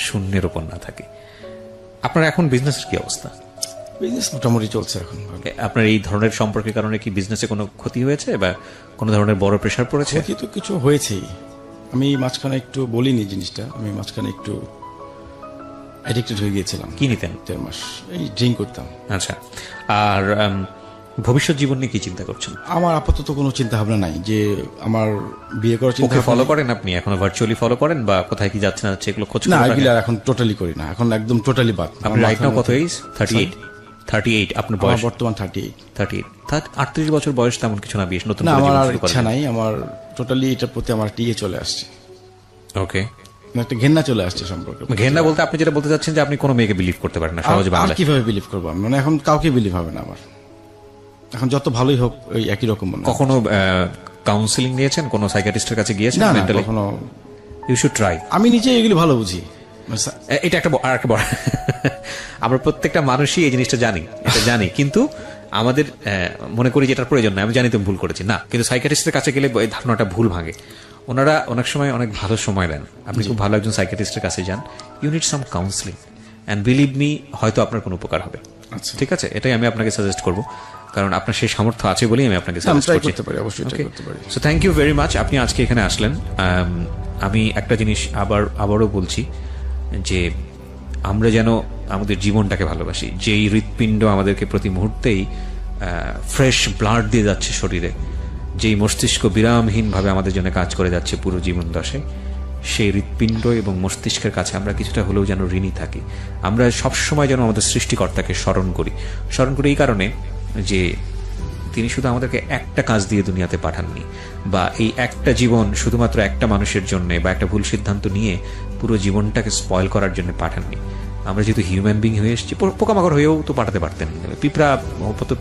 শূন্যের ওপর না থাকি। আপনার এখন বিজনেসের কি অবস্থা? বিজনেস মোটামুটি চলছে এখন। আপনার এই ধরনের সম্পর্কের কারণে কি বিজনেসে কোনো ক্ষতি হয়েছে বা কোনো ধরনের বড় প্রেশার পড়েছে? ক্ষতি তো কিছু হয়েছেই। আমি মাঝখানে একটু বলিনি জিনিসটা, আমি মাঝখানে একটু অ্যাডিক্টেড হয়ে গিয়েছিলাম। কি নিতেন? 3 মাস এই ড্রিঙ্ক করতাম। আচ্ছা, আর ভবিষ্যৎ জীবন নিয়ে কি চিন্তা করছেন? আমার আপাতত কোনো চিন্তা ভাবনা নাই যে আমার বিয়ে করার চিন্তা। ফলো করেন আপনি এখনো ভার্চুয়ালি ফলো করেন বা কোথায় কি যাচ্ছে না যাচ্ছে এগুলো খোঁজ না, এগুলো এখন টোটালি করি না, এখন একদম টোটালি বাদ। আপনি রাইট নাও কত এজ? 38 আপনার বয়স? বর্তমান 38। 38 বছর বয়স তেমন কিছু না, বিয়ে নতুন না, আমার আর ইচ্ছা নাই, আমার টোটালি এটার প্রতি আমার টিয়ে চলে আসছে। ওকে, একটা ঘেন্না চলে আসছে সম্পর্কে। ঘেন্না বলতে আপনি যেটা বলতে চাচ্ছেন যে আপনি কোনো মেয়েকে বিলিভ করতে পারেন না, সহজ বাংলায়। কিভাবে বিলিভ করবো আমি? মানে এখন কাউকে বিলিভ হবে না আমার, এখন যত ভালোই হোক ওই একই রকম মনে হয়। কখনো কাউন্সিলিং নিয়েছেন? কোনো সাইকিয়াট্রিস্টের কাছে গিয়েছেন? না, মেন্টালি কখনো। You should try. আমি নিজে এগুলো ভালো বুঝি। এটা একটা বড় আমরা প্রত্যেকটা মানুষই এই জিনিসটা জানি, এটা জানি, কিন্তু আমাদের মনে করি যেটার প্রয়োজন না। আমি জানি তুমি ভুল করেছি না, কিন্তু সাইকিয়াট্রিস্টের কাছে গেলে এই ধারণাটা ভুল ভাঙে। ওনারা অনেক সময় অনেক ভালো সময় দেন। আপনি খুব ভালো একজন সাইকিয়াট্রিস্টের কাছে যান, you need some counselling, and believe me, হয়তো আপনার কোনো উপকার হবে। ঠিক আছে, এটাই আমি আপনাকে সাজেস্ট করবো, কারণ আপনার সেই সামর্থ্য আছে বলেই আমি আপনাকে সাজেস্ট করছি। So thank you very much, আপনি আজকে এখানে আসলেন। আমি একটা জিনিস আবারও বলছি যে আমরা যেন আমাদের জীবনটাকে ভালোবাসি। যেই হৃৎপিণ্ড আমাদেরকে প্রতি মুহূর্তেই ফ্রেশ ব্লাড দিয়ে যাচ্ছে শরীরে, যেই মস্তিষ্ক বিরামহীনভাবে আমাদের জন্য কাজ করে যাচ্ছে পুরো জীবন দশায়, সেই হৃৎপিণ্ড এবং মস্তিষ্কের কাছে আমরা কিছুটা হলেও যেন ঋণী থাকি। আমরা সবসময় যেন আমাদের সৃষ্টিকর্তাকে স্মরণ করি এই কারণে যে তিনি শুধু আমাদেরকে একটা কাজ দিয়ে দুনিয়াতে পাঠাননি, বা এই একটা জীবন শুধুমাত্র একটা মানুষের জন্য বা একটা ভুল সিদ্ধান্ত নিয়ে পুরো জীবনটাকে স্পয়েল করার জন্য পাঠাননি। আমরা যেহেতু হিউম্যান বিং হয়ে এসেছি, পোকামাকড় হয়েও তো পাঠাতে পারতেন, পিঁপড়া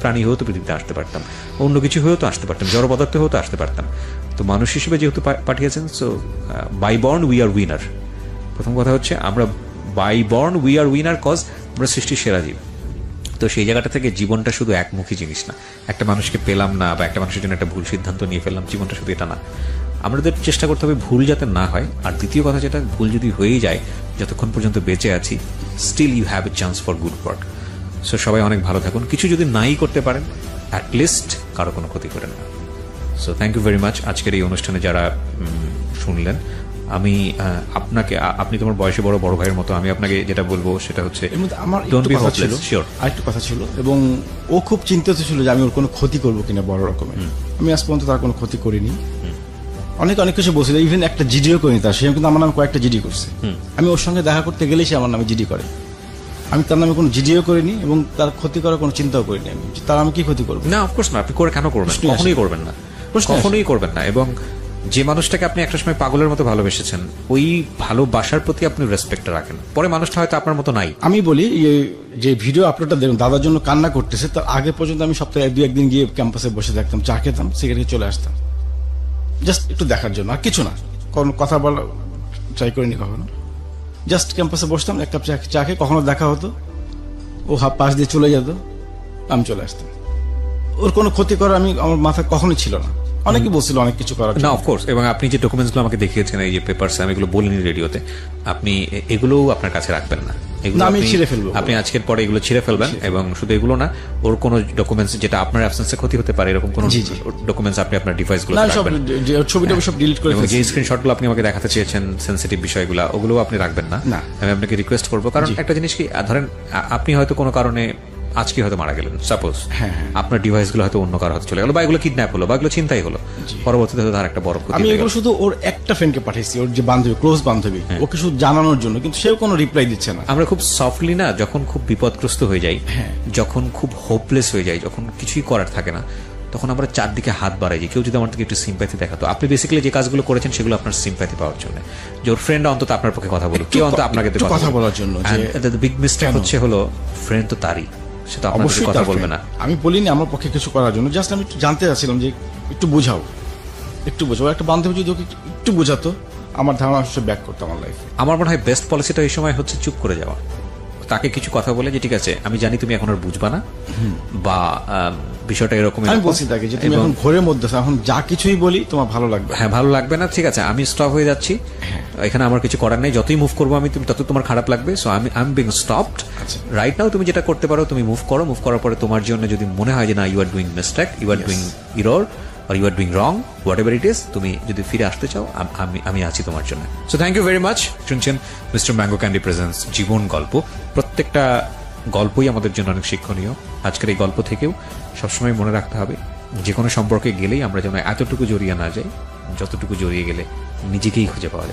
প্রাণী হয়েও তো পৃথিবীতে আসতে পারতাম, অন্য কিছু হয়েও তো আসতে পারতাম, জড় পদার্থ হয়েও তো আসতে পারতাম। তো মানুষ হিসেবে যেহেতু পাঠিয়েছেন, so by born we are winner. প্রথম কথা হচ্ছে আমরা by born we are winner, cause আমরা সৃষ্টির সেরা জীব। তো সেই জায়গাটা থেকে জীবনটা শুধু একমুখী জিনিস না, একটা মানুষকে পেলাম না বা একটা মানুষের জন্য একটা ভুল সিদ্ধান্ত নিয়ে ফেললাম, জীবনটা শুধু এটা না। আমাদের চেষ্টা করতে হবে ভুল যাতে না হয়। আর দ্বিতীয় কথা যেটা, ভুল যদি হয়েই যায়, যতক্ষণ পর্যন্ত বেঁচে আছি, still you have a chance for good work. So সবাই অনেক ভালো থাকুন। কিছু যদি নাই করতে পারেন, অ্যাটলিস্ট কারো কোনো ক্ষতি করেন না। So thank you very much আজকের এই অনুষ্ঠানে যারা শুনলেন। আমি আপনাকে, আপনি তোমার বয়সে বড় ভাইয়ের মতো, আমি আপনাকে যেটা বলবো সেটা হচ্ছে আমার আরেকটু কথা ছিল, এবং ও খুব চিন্তিত ছিল যে আমি ওর কোনো ক্ষতি করবো কিনা বড় রকমের। আমি আজ পর্যন্ত তার কোনো ক্ষতি করিনি। অনেক কিছু বলছিল, ইভেন একটা জিডিও করিনি তার, সে কিন্তু আমার নামে কয়েকটা জিডি করছে। আমি ওর সঙ্গে দেখা করতে গেলেই সে আমার নামে জিডি করে। আমি তার নামে কোনো জিডিও করিনি এবং তার ক্ষতি করার কোনো চিন্তাও করিনি। আমি তার আমি কি ক্ষতি করবো? না, অফকোর্স না। আপনি করে কেন করবেন? কখনোই করবেন না, কখনোই করবেন না। এবং যে মানুষটাকে আপনি একটা সময় পাগলের মতো ভালোবেসেছেন, ওই ভালোবাসার প্রতি আপনি রেসপেক্টটা রাখেন, পরে মানুষটা হয়তো আপনার মতো নাই। আমি বলি যে ভিডিও আপলোডটা দেখুন, দাদার জন্য কান্না করতেছে, তার আগে পর্যন্ত আমি সপ্তাহে 2-1 দিন গিয়ে ক্যাম্পাসে বসে থাকতাম, চা খেতাম, সিগারেট চলে আসতাম, জাস্ট একটু দেখার জন্য, আর কিছু না, কোনো কথা বলা ট্রাই করিনি কখনো। জাস্ট ক্যাম্পাসে বসতাম, এক কাপ চা খেয়ে, কখনো দেখা হতো, ও পাশ দিয়ে চলে যেত, আমি চলে আসতাম। ওর কোনো ক্ষতি করা আমার মাথায় কখনোই ছিল না। অনেকে বলছিল অনেক কিছু করার না, অফকোর্স। এবং আপনি যে ডকুমেন্টস গুলো আমাকে দেখিয়েছেন, এই যে পেপারস, আমি এগুলো বলিনি রেডিওতে, আপনি এগুলোও আপনার কাছে রাখবেন না, এগুলো আমি ছিঁড়ে ফেলবো। আপনি আজকের পরে এগুলো ছিঁড়ে ফেলবেন। এবং শুধু এগুলো না, ওর কোনো ডকুমেন্টস যেটা আপনার অ্যাবসেন্সে ক্ষতি হতে পারে, এরকম কোনো ডকুমেন্টস আপনি আপনার ডিভাইস গুলো রাখবেন। ছবিটা সব ডিলিট করে এবং যে স্ক্রিনশটগুলো আপনি আমাকে দেখাতে চেয়েছেন, সেনসিটিভ বিষয়গুলো, ওগুলো আপনি রাখবেন না। আমি আপনাকে রিকোয়েস্ট করবো, কারণ একটা জিনিস কি, ধরেন আপনি হয়তো কোনো কারণে আজকে হয়তো মারা গেলেন, সাপোজ, আপনার ডিভাইস গুলো হয়তো অন্য কারো হাতে চলে গেল, বা এগুলো কিডন্যাপ হলো, বা এগুলো চিন্তাই হলো, পরবর্তীতে হয়তো তার একটা বড় ক্ষতি। আমি এগুলো শুধু ওর একটা ফ্রেন্ডকে পাঠাইছি, ওর যে বান্ধবী, ক্লোজ বান্ধবী, ওকে শুধু জানানোর জন্য, কিন্তু সেও কোনো রিপ্লাই দিচ্ছে না। আমরা খুব সফটলি না, যখন খুব বিপদগ্রস্ত হয়ে যাই, যখন খুব হোপলেস হয়ে যাই, যখন কিছুই করার থাকে না, তখন আমরা চারদিকে হাত বাড়াই যে কেউ যদি আমার থেকে একটু সিম্প্যাথি দেখাতো। আপনি বেসিক্যালি যে কাজগুলো করেছেন সেগুলো আপনার সিম্প্যাথি পাওয়ার জন্য, যে ওর ফ্রেন্ড অন্তত আপনার পক্ষে কথা বলুক, কেউ অন্তত আপনাকে কথা বলার জন্য। বিগ মিস্টেক হচ্ছে হলো, ফ্রেন্ড তো তারই, সেটা অবশ্যই কথা বলবে না। আমি বলিনি আমার পক্ষে কিছু করার জন্য, জাস্ট আমি জানতে চাচ্ছিলাম যে একটু বোঝাও, একটা বান্ধবী যদি ওকে একটু বোঝাতো, আমার ধারণা সে ব্যাক করতো আমার লাইফে। আমার মনে হয় বেস্ট পলিসিটা এই সময় হচ্ছে চুপ করে যাওয়া, তাকে কিছু কথা বলে যে ঠিক আছে, আমি জানি তুমি এখন আর বুঝবা না, বা বিষয়টা এরকম। আমি বলছি তাকে যে তুমি এখন ঘোরের মধ্যে, এখন যা কিছুই বলি তোমার ভালো লাগবে। হ্যাঁ, ভালো লাগবে না, ঠিক আছে, আমি স্টপ হয়ে যাচ্ছি, এখানে আমার কিছু করার নেই, যতই মুভ করবো আমি, তুমি তত তোমার খারাপ লাগবে, সো আমি বিং স্টপড রাইট নাও। তুমি যেটা করতে পারো তুমি মুভ করো, মুভ করার পরে তোমার জন্য যদি মনে হয় যে না, you are doing mistake, you are doing error, or you are doing wrong, whatever it is, তুমি যদি ফিরে আসতে চাও, আমি আছি তোমার জন্য। So thank you very much. শুনছেন মিস্টার ম্যাঙ্গো ক্যান্ডি প্রেজেন্টস জীবন গল্প। প্রত্যেকটা গল্পই আমাদের জন্য অনেক শিক্ষণীয়। আজকের এই গল্প থেকেও সবসময় মনে রাখতে হবে, যে কোনো সম্পর্কে গেলেই আমরা যেন এতটুকু জড়িয়ে না যাই যতটুকু জড়িয়ে গেলে নিজেকেই খুঁজে পাওয়া যায়।